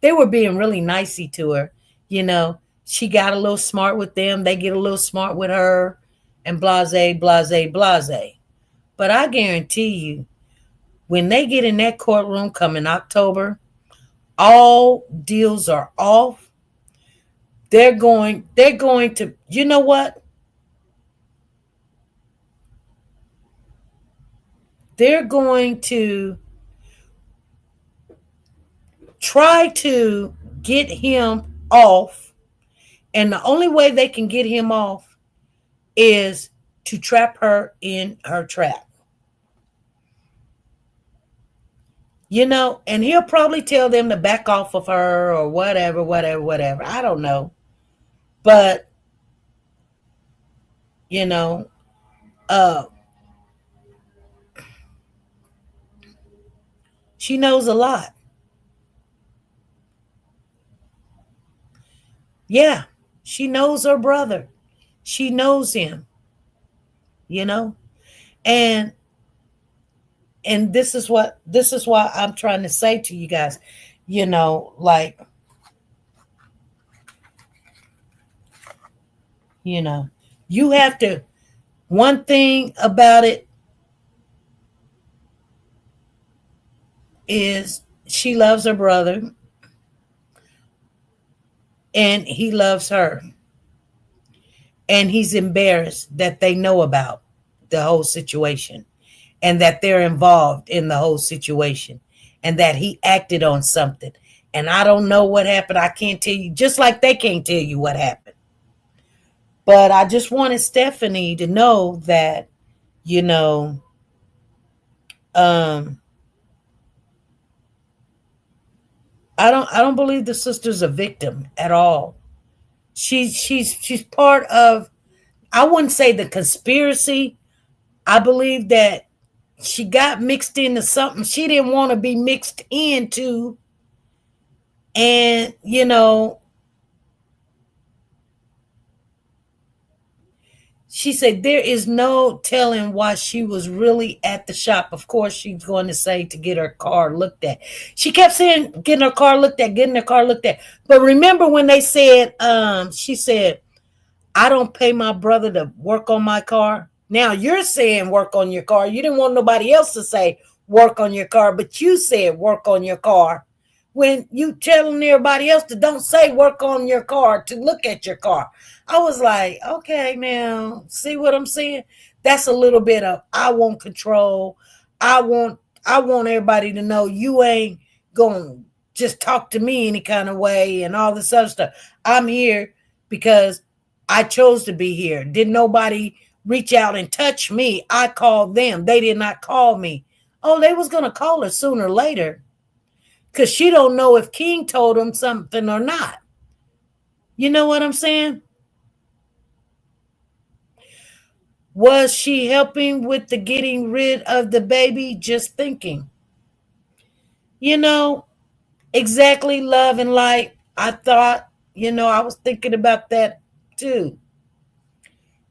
Speaker 1: They were being really nicey to her. She got a little smart with them. They get a little smart with her and blase. But I guarantee you, when they get in that courtroom come in October, all deals are off. They're going to, you know what? They're going to try to get him off. And the only way they can get him off is to trap her in her trap. And he'll probably tell them to back off of her or whatever. I don't know. But, uh, she knows a lot. Yeah, she knows her brother. She knows him, and this is why I'm trying to say to you guys, like, you have to, one thing about it is she loves her brother and he loves her. And he's embarrassed that they know about the whole situation and that they're involved in the whole situation and that he acted on something. And I don't know what happened. I can't tell you, just like they can't tell you what happened. But I just wanted Stephanie to know that, I don't believe the sister's a victim at all. She's part of, I wouldn't say the conspiracy. I believe that she got mixed into something she didn't want to be mixed into. And, she said there is no telling why she was really at the shop. Of course, she's going to say to get her car looked at. She kept saying getting her car looked at. But remember when they said, she said, I don't pay my brother to work on my car. Now you're saying work on your car. You didn't want nobody else to say work on your car, but you said work on your car. When you telling everybody else to don't say work on your car, to look at your car. I was like, okay, now, see what I'm saying? That's a little bit of, I want control. I want everybody to know you ain't going to just talk to me any kind of way and all this other stuff. I'm here because I chose to be here. Didn't nobody reach out and touch me. I called them. They did not call me. Oh, they was going to call her sooner or later because she don't know if King told them something or not. You know what I'm saying? Was she helping with the getting rid of the baby? Just thinking. Exactly, love and light. I thought, I was thinking about that too.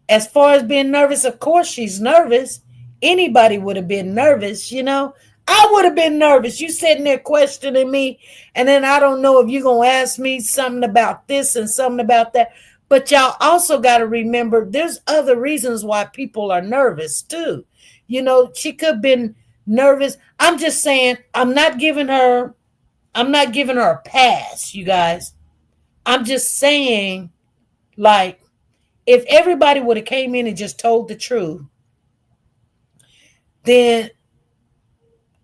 Speaker 1: As far as being nervous, of course she's nervous. Anybody would have been nervous, I would have been nervous. You sitting there questioning me, and then I don't know if you're going to ask me something about this and something about that. But y'all also got to remember there's other reasons why people are nervous too. She could have been nervous. I'm just saying, I'm not giving her a pass, you guys. I'm just saying, like, if everybody would have came in and just told the truth, then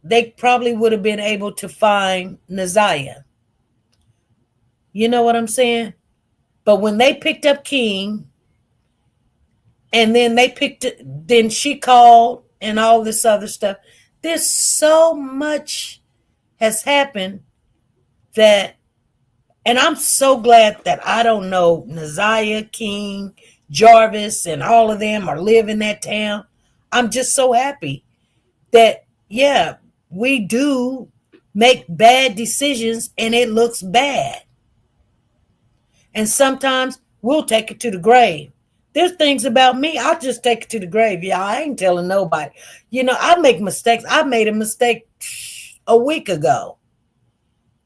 Speaker 1: they probably would have been able to find Naziah. You know what I'm saying? But when they picked up King, and then then she called and all this other stuff. There's so much has happened that, and I'm so glad that I don't know Naziah, King, Jarvis, and all of them are live in that town. I'm just so happy that, yeah, we do make bad decisions and it looks bad. And sometimes we'll take it to the grave. There's things about me, I'll just take it to the grave. Yeah, I ain't telling nobody. I make mistakes. I made a mistake a week ago.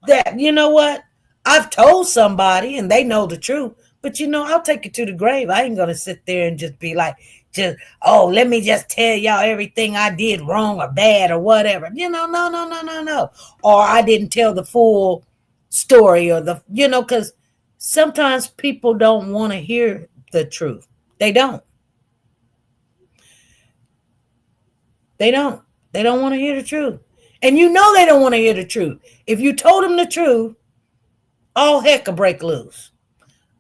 Speaker 1: That, you know what? I've told somebody and they know the truth. But I'll take it to the grave. I ain't gonna sit there and just be like, oh, let me just tell y'all everything I did wrong or bad or whatever. No, no, no, no, no. Or I didn't tell the full story or because sometimes people don't want to hear the truth. They don't. They don't. They don't want to hear the truth. And they don't want to hear the truth. If you told them the truth, all heck will break loose.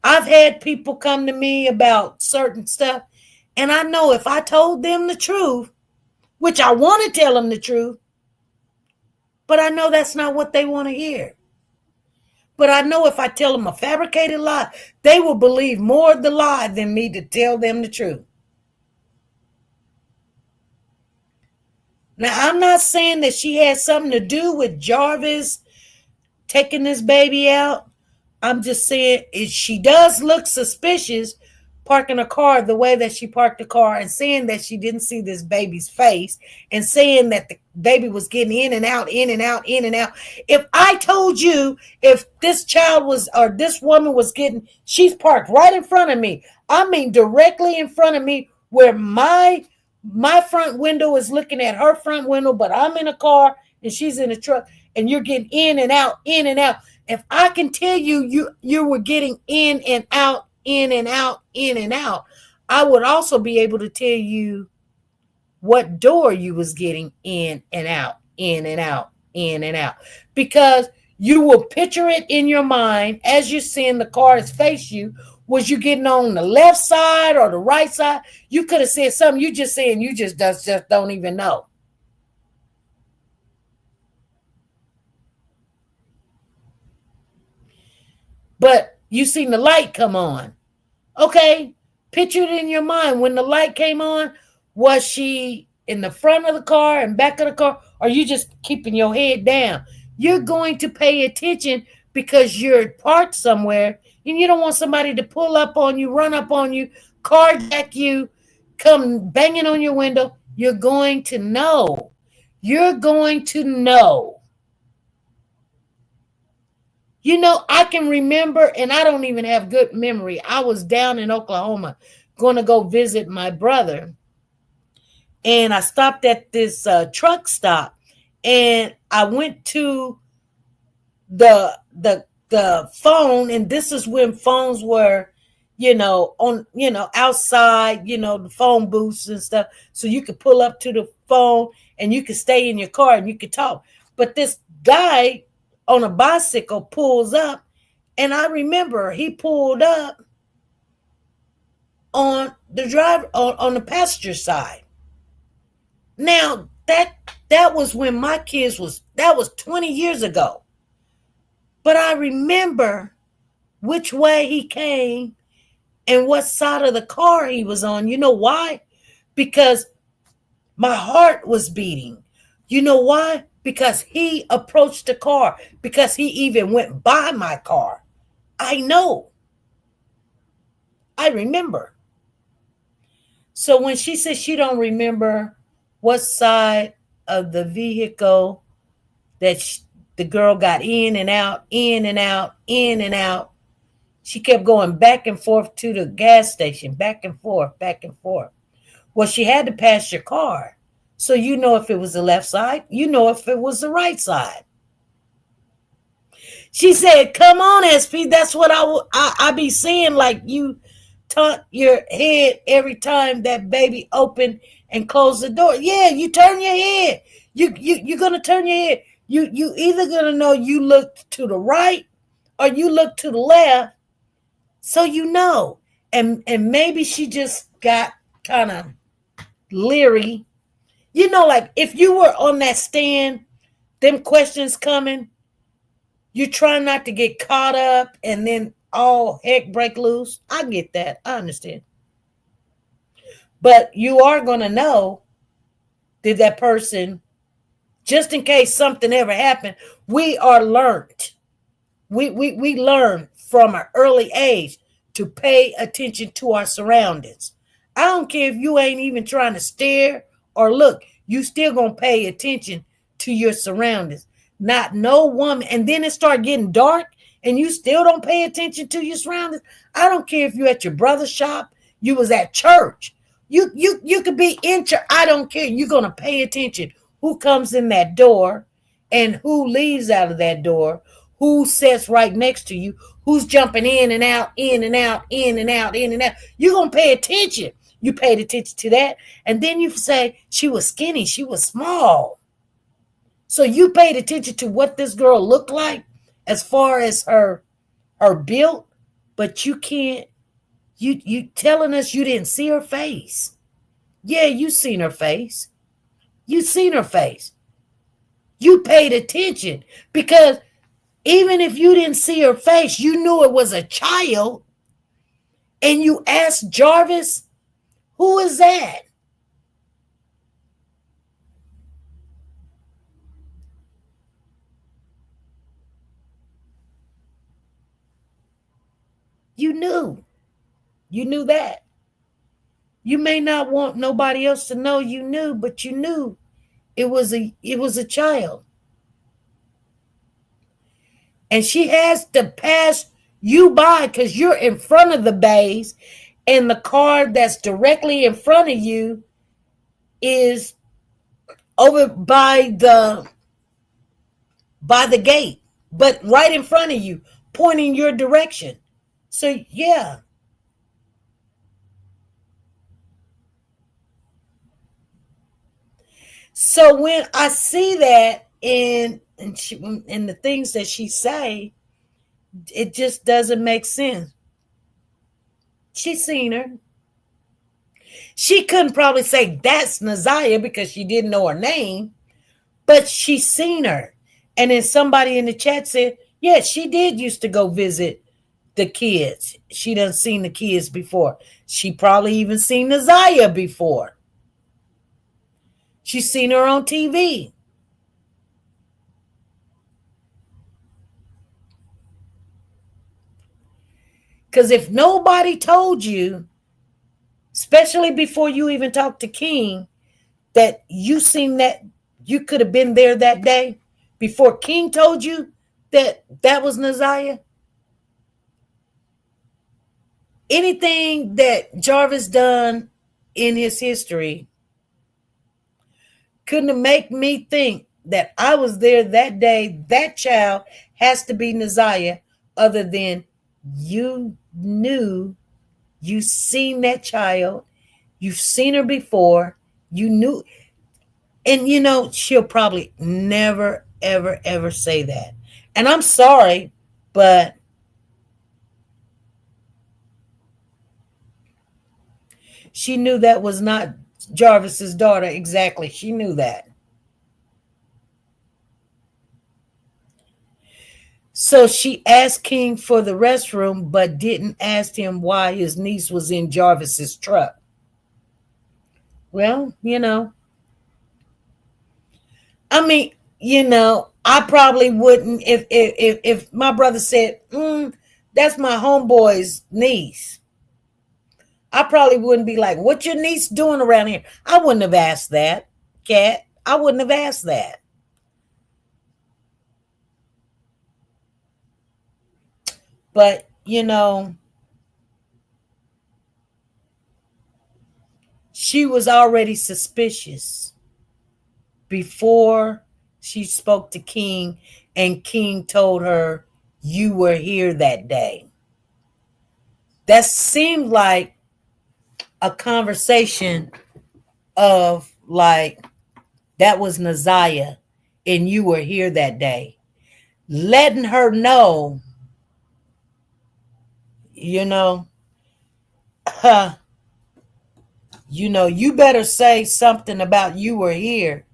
Speaker 1: I've had people come to me about certain stuff, and I know if I told them the truth, which I want to tell them the truth, but I know that's not what they want to hear. But I know if I tell them a fabricated lie, they will believe more of the lie than me to tell them the truth. Now, I'm not saying that she had something to do with Jarvis taking this baby out. I'm just saying she does look suspicious parking a car the way that she parked the car and saying that she didn't see this baby's face and saying that the baby was getting in and out, in and out, in and out. If I told you if this child was or this woman was she's parked right in front of me. I mean, directly in front of me where my front window is looking at her front window, but I'm in a car and she's in a truck and you're getting in and out, in and out. If I can tell you were getting in and out, in and out, in and out, I would also be able to tell you what door you was getting in and out, in and out, in and out. Because you will picture it in your mind as you're seeing the cars face you. Was you getting on the left side or the right side? You could have said something. You just saying you just don't even know. But you seen the light come on. Okay, picture it in your mind. When the light came on, was she in the front of the car and back of the car? Or are you just keeping your head down? You're going to pay attention because you're parked somewhere and you don't want somebody to pull up on you, run up on you, carjack you, come banging on your window. You're going to know. You're going to know. I can remember, and I don't even have good memory. I was down in Oklahoma going to go visit my brother. And I stopped at this truck stop. And I went to the phone. And this is when phones were, outside, the phone booths and stuff. So you could pull up to the phone and you could stay in your car and you could talk. But this guy on a bicycle pulls up, and I remember he pulled up on the driver on the passenger side. Now that was when my kids that was 20 years ago. But I remember which way he came and what side of the car he was on. You know why? Because my heart was beating. You know why? Because he approached the car, because he even went by my car. I know. I remember. So when she says she don't remember what side of the vehicle that the girl got in and out, in and out, in and out, She kept going back and forth to the gas station, back and forth, back and forth. Well, she had to pass your car. So you know if it was the left side, you know if it was the right side. She said, "Come on, SP. That's what I be seeing. Like you tuck your head every time that baby open and close the door. Yeah, you turn your head. You're gonna turn your head. You either gonna know you look to the right or you look to the left, so you know." And maybe she just got kind of leery. You know, like if you were on that stand, them questions coming, you try not to get caught up and then all heck break loose. I get that. I understand. But you are going to know, did that person, just in case something ever happened, we are learned. We learn from an early age to pay attention to our surroundings. I don't care if you ain't even trying to stare or look, you still gonna pay attention to your surroundings. Not no woman, and then it start getting dark and you still don't pay attention to your surroundings. I don't care if you at your brother's shop, you was at church. You could be in church. I don't care. You're gonna pay attention who comes in that door and who leaves out of that door, who sits right next to you, who's jumping in and out, in and out, in and out, in and out. You're going to pay attention. You paid attention to that. And then you say, she was skinny, she was small. So you paid attention to what this girl looked like as far as her build, but you can't, you telling us you didn't see her face. Yeah, you seen her face. You seen her face. You paid attention because even if you didn't see her face, you knew it was a child. And you asked Jarvis, who is that? You knew. You knew that. You may not want nobody else to know you knew, but you knew it was a child. And she has to pass you by because you're in front of the bays, and the car that's directly in front of you is over by the gate, but right in front of you, pointing your direction. So yeah. So when I see that and the things that she say, it just doesn't make sense. She seen her. She couldn't probably say that's Naziah because she didn't know her name, but she seen her. And then somebody in the chat said, yeah, she did used to go visit the kids. She done seen the kids before. She probably even seen Naziah before. She's seen her on TV. Because if nobody told you, especially before you even talked to King, that you seen that you could have been there that day, before King told you that that was Naziah, anything that Jarvis done in his history couldn't make me think that I was there that day, that child has to be Naziah, other than you knew, you seen that child, you've seen her before, you knew. And she'll probably never, ever, ever say that. And I'm sorry, but she knew that was not Jarvis's daughter. Exactly. She knew that. So she asked King for the restroom, but didn't ask him why his niece was in Jarvis's truck. Well, I mean, I probably wouldn't if my brother said, that's my homeboy's niece. I probably wouldn't be like, what your niece doing around here? I wouldn't have asked that, Cat. I wouldn't have asked that. But you know, she was already suspicious before she spoke to King, and King told her, "You were here that day." That seemed like a conversation of like, that was Naziah, and you were here that day. Letting her know, you know, huh, you better say something about you were here,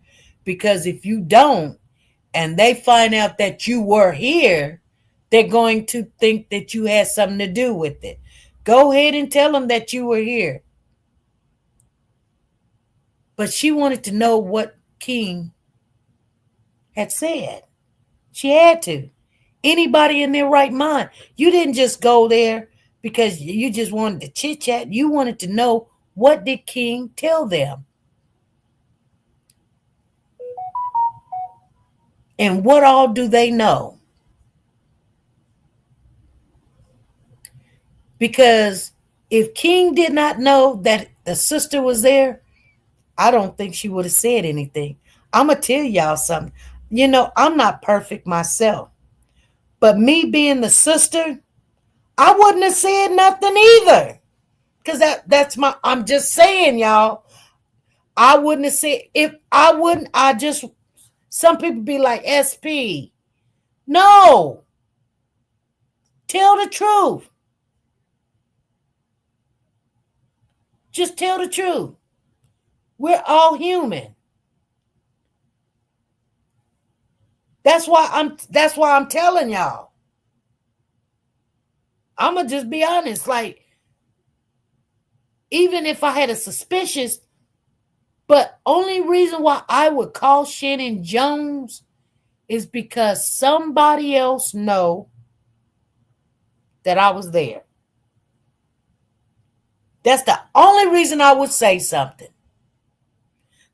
Speaker 1: because if you don't, and they find out that you were here, they're going to think that you had something to do with it. Go ahead and tell them that you were here. But she wanted to know what King had said. She had to. Anybody in their right mind. You didn't just go there because you just wanted to chit chat. You wanted to know, what did King tell them? And what all do they know? Because if King did not know that the sister was there, I don't think she would have said anything. I'm going to tell y'all something. I'm not perfect myself. But me being the sister, I wouldn't have said nothing either. Because that's I'm just saying, y'all. I wouldn't have said, if I wouldn't, some people be like, SP. No. Tell the truth. Just tell the truth. We're all human. That's why I'm telling y'all. I'm gonna just be honest. Like, even if I had a suspicious, but only reason why I would call Shannon Jones is because somebody else know that I was there. That's the only reason I would say something.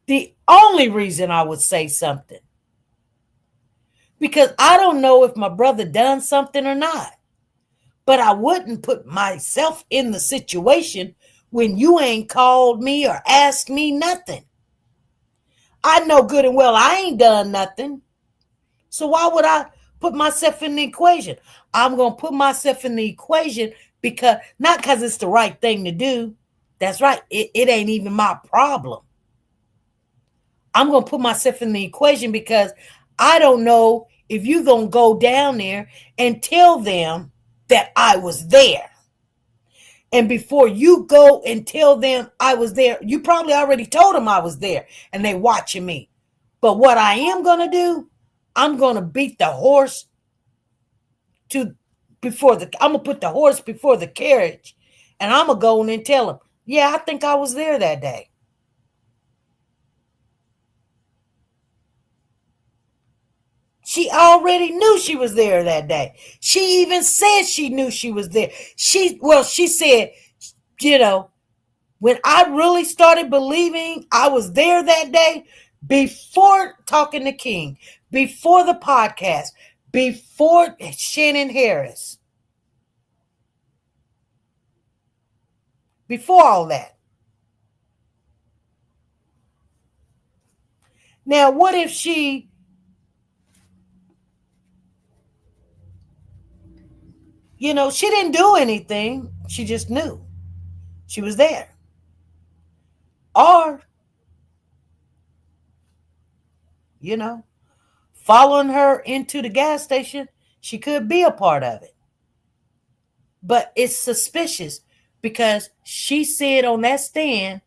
Speaker 1: The only reason I would say something. Because I don't know if my brother done something or not. But I wouldn't put myself in the situation when you ain't called me or asked me nothing. I know good and well I ain't done nothing. So why would I put myself in the equation? I'm going to put myself in the equation because, not because it's the right thing to do. That's right. It ain't even my problem. I'm going to put myself in the equation because I don't know if you're going to go down there and tell them that I was there. And before you go and tell them I was there, you probably already told them I was there and they watching me. But what I am going to do, I'm going to beat the horse I'm going to put the horse before the carriage. And I'm going to go in and tell them, yeah, I think I was there that day. She already knew she was there that day. She even said she knew she was there. She said, you know, when I really started believing I was there that day, before talking to King, before the podcast, before Shannon Harris, before all that. Now, what if she she didn't do anything. She just knew she was there. Or, you know, following her into the gas station, she could be a part of it. But it's suspicious because she said on that stand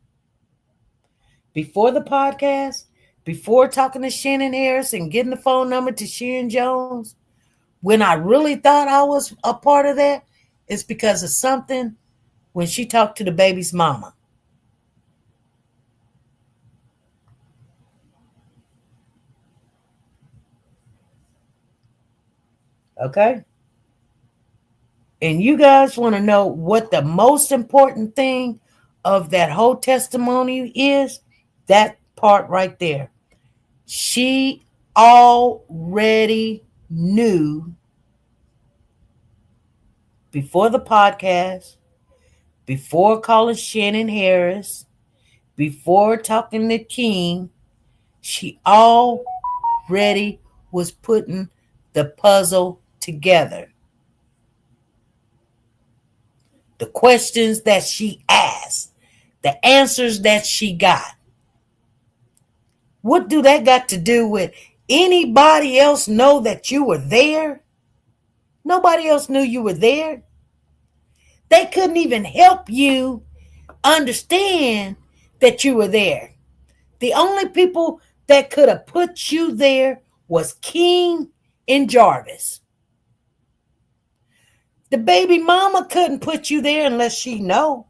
Speaker 1: before the podcast, before talking to Shannon Harris and getting the phone number to Sharon Jones, when I really thought I was a part of that, it's because of something when she talked to the baby's mama. Okay? And you guys want to know what the most important thing of that whole testimony is? That part right there. She already knew before the podcast, before calling Shannon Harris, before talking to King, she already was putting the puzzle together. The questions that she asked, the answers that she got. What do that got to do with anybody else know that you were there? Nobody else knew you were there. They couldn't even help you understand that you were there. The only people that could have put you there was King and Jarvis. The baby mama couldn't put you there unless she know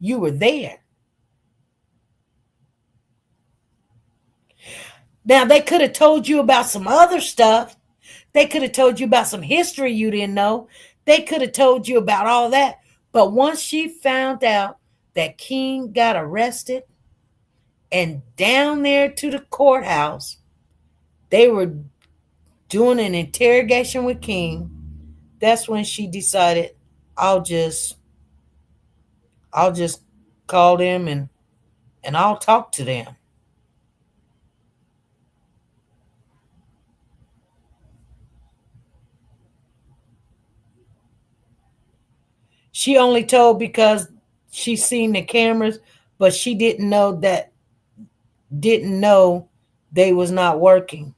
Speaker 1: you were there. Now, they could have told you about some other stuff. They could have told you about some history you didn't know. They could have told you about all that. But once she found out that King got arrested and down there to the courthouse, they were doing an interrogation with King, that's when she decided, I'll just call them and I'll talk to them. She only told because she seen the cameras, but she didn't know they was not working.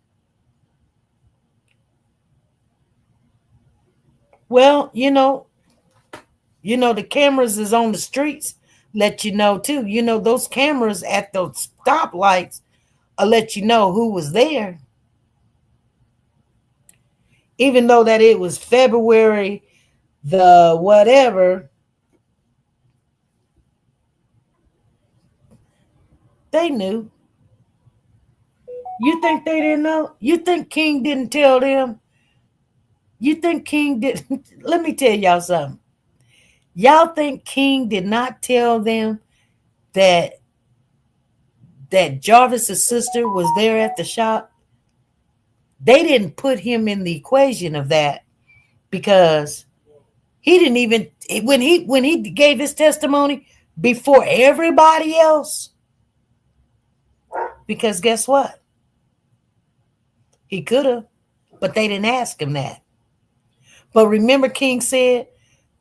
Speaker 1: Well, the cameras is on the streets, let you know too. Those cameras at the stoplights will let you know who was there. Even though that it was February the whatever, they knew. You think they didn't know? You think King didn't tell them? You think King didn't? Let me tell y'all something. Y'all think King did not tell them that Jarvis's sister was there at the shop? They didn't put him in the equation of that because he didn't even when he gave his testimony before everybody else. Because guess what? He could have, but they didn't ask him that. But remember, King said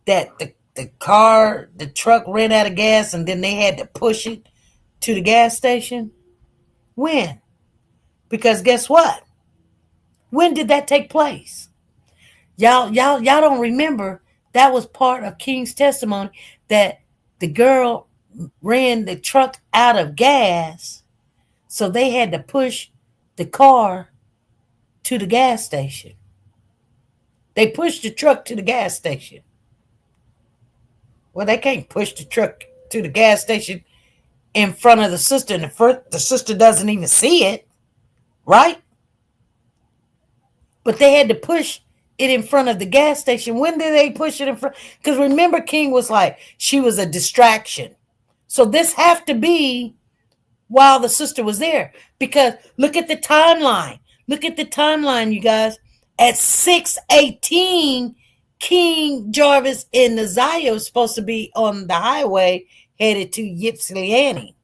Speaker 1: that the truck ran out of gas and then they had to push it to the gas station? When? Because guess what? When did that take place? Y'all don't remember that was part of King's testimony that the girl ran the truck out of gas, so they had to push the car to the gas station. They pushed the truck to the gas station. Well, they can't push the truck to the gas station in front of the sister, and the sister doesn't even see it, right? But they had to push it in front of the gas station. When did they push it in front? Because remember, King was like, she was a distraction. So this have to be while the sister was there. Because look at the timeline. Look at the timeline, you guys. At 6:18, King, Jarvis, and Nazario was supposed to be on the highway headed to Ypsilanti.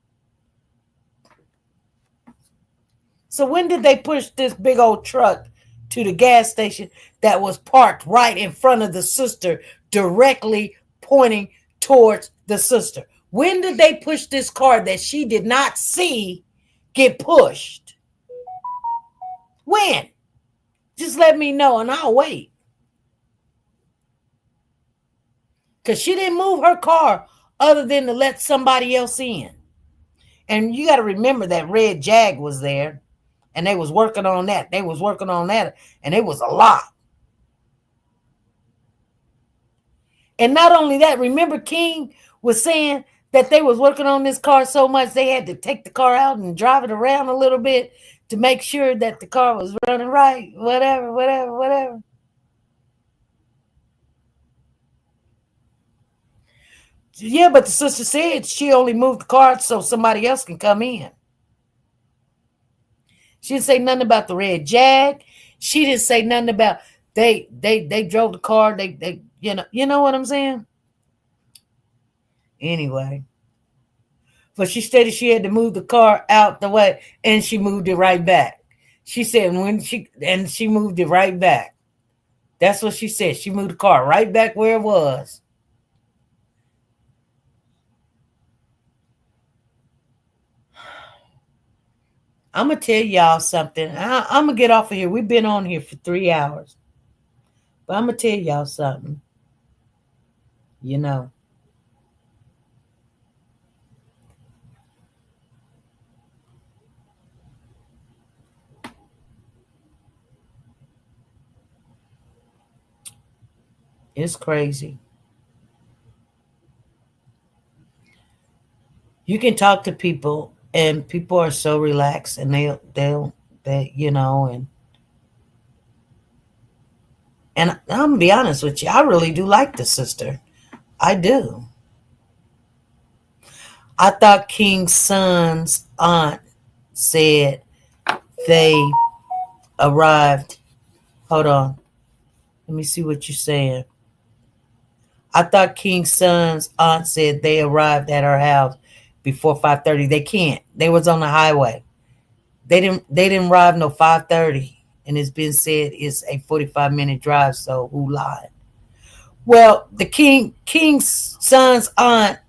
Speaker 1: So when did they push this big old truck to the gas station that was parked right in front of the sister, directly pointing towards the sister? When did they push this car that she did not see get pushed? When? Just let me know and I'll wait. Because she didn't move her car other than to let somebody else in. And you got to remember that red Jag was there. And they was working on that. They was working on that. And it was a lot. And not only that, remember King was saying that they was working on this car so much they had to take the car out and drive it around a little bit to make sure that the car was running right. Whatever. Yeah, but the sister said she only moved the car so somebody else can come in. She didn't say nothing about the red Jag. She didn't say nothing about they drove the car. They You know what I'm saying? Anyway, but she stated she had to move the car out the way, and she moved it right back. She said she moved it right back. That's what she said. She moved the car right back where it was. I'm gonna tell y'all something. I'm gonna get off of here. We've been on here for 3 hours, but I'm gonna tell y'all something. You know, it's crazy. You can talk to people, and people are so relaxed, and and I'm gonna be honest with you. I really do like the sister. I do. I thought King's son's aunt said they arrived. Hold on. Let me see what you're saying. I thought King's son's aunt said they arrived at her house before 5:30. They can't. They was on the highway. They didn't arrive no 5:30. And it's been said it's a 45-minute drive, so who lied? Well, the King's son's aunt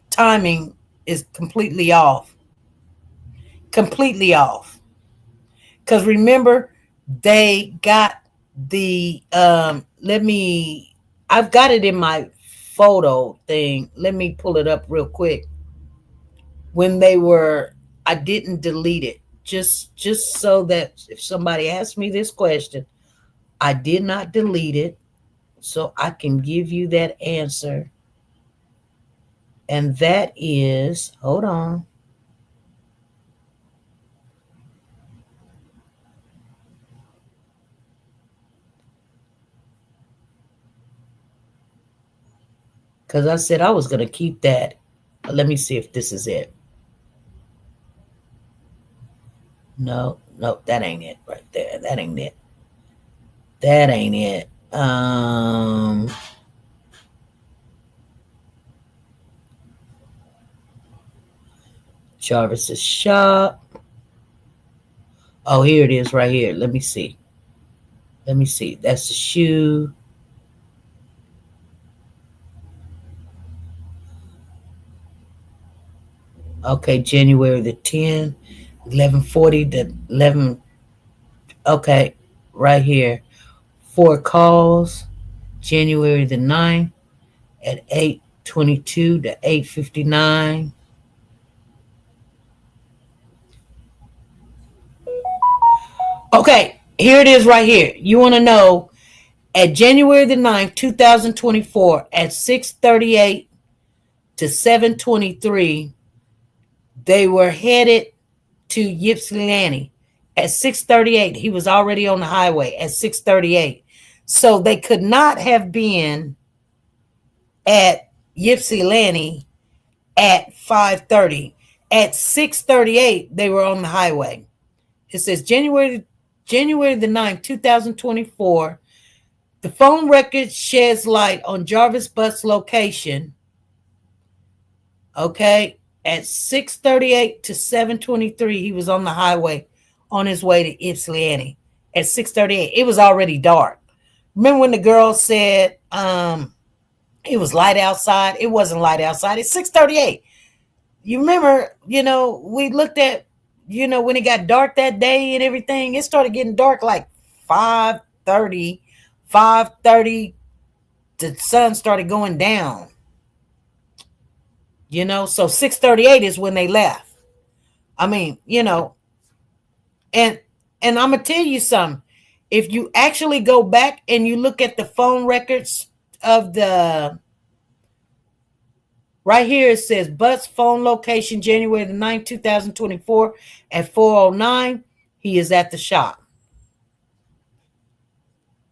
Speaker 1: timing is completely off. Completely off. Because remember, they got the I've got it in my photo thing. Let me pull it up real quick. When they were I didn't delete it. Just so that if somebody asks me this question, I did not delete it, so I can give you that answer. And that is, hold on. Because I said I was going to keep that. Let me see if this is it. No, no, that ain't it right there. That ain't it. That ain't it. Jarvis's shop. Oh, here it is right here. Let me see. Let me see. That's the shoe. Okay, January the 10th, 11:40 to 11. Okay, right here. 4 calls, January the 9th at 8:22 to 8:59. Okay, here it is right here. You want to know at January the 9th, 2024 at 6:38 to 7:23, they were headed to Ypsilanti. At 6:38, he was already on the highway at 6:38. So they could not have been at Ypsilanti at 5:30. At 6:38, they were on the highway. It says January the 9th, 2024. The phone record sheds light on Jarvis bus location. Okay. At 6:38 to 7:23, he was on the highway on his way to Ypsilanti. At 6:38, it was already dark. Remember when the girl said it was light outside? It wasn't light outside. It's 6:38. You remember, we looked at, when it got dark that day and everything, it started getting dark like 5:30. 5:30, the sun started going down. So 6:38 is when they left. I mean, and I'm gonna tell you something. If you actually go back and you look at the phone records of the right here, it says bus phone location January the 9th, 2024 at 4:09. He is at the shop.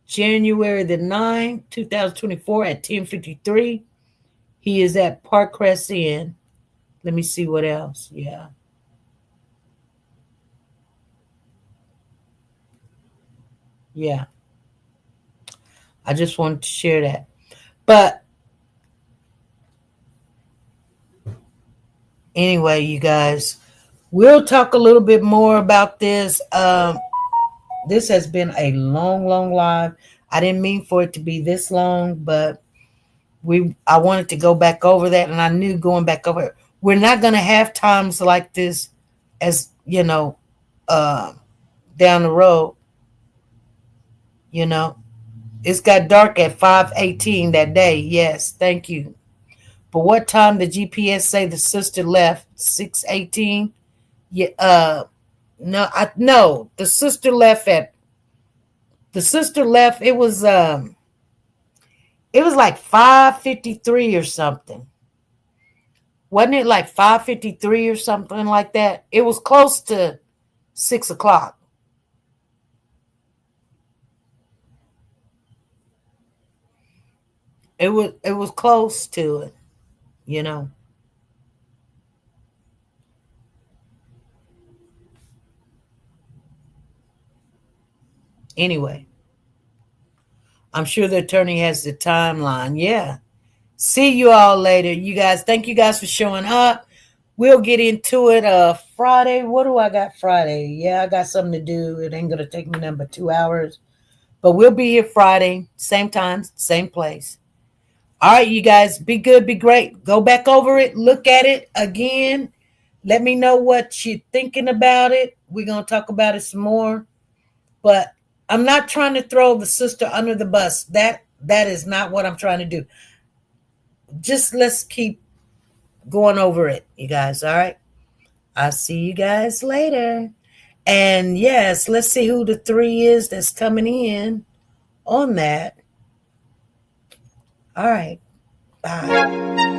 Speaker 1: January the 9th, 2024 at 10:53. He is at Parkcrest Inn. Let me see what else. Yeah. Yeah. I just wanted to share that. But anyway, you guys, we'll talk a little bit more about this. This has been a long, long live. I didn't mean for it to be this long, but I wanted to go back over that, and I knew going back over it, we're not going to have times like this, as you know, down the road. You know, it's got dark at 5:18 that day. Yes, thank you. But what time did GPS say the sister left? 6:18. Yeah. No. The sister left at. The sister left. It was like 5:53 or something. Wasn't it like 5:53 or something like that? It was close to 6 o'clock. It was close to it, you know. Anyway, I'm sure the attorney has the timeline. Yeah. See you all later. You guys, thank you guys for showing up. We'll get into it Friday. What do I got Friday? Yeah, I got something to do. It ain't gonna take me nothing but 2 hours. But we'll be here Friday, same time, same place. All right, you guys, be good, be great. Go back over it, look at it again. Let me know what you're thinking about it. We're going to talk about it some more. But I'm not trying to throw the sister under the bus. That is not what I'm trying to do. Just let's keep going over it, you guys. All right. I'll see you guys later. And yes, let's see who the 3 is that's coming in on that. All right. Bye.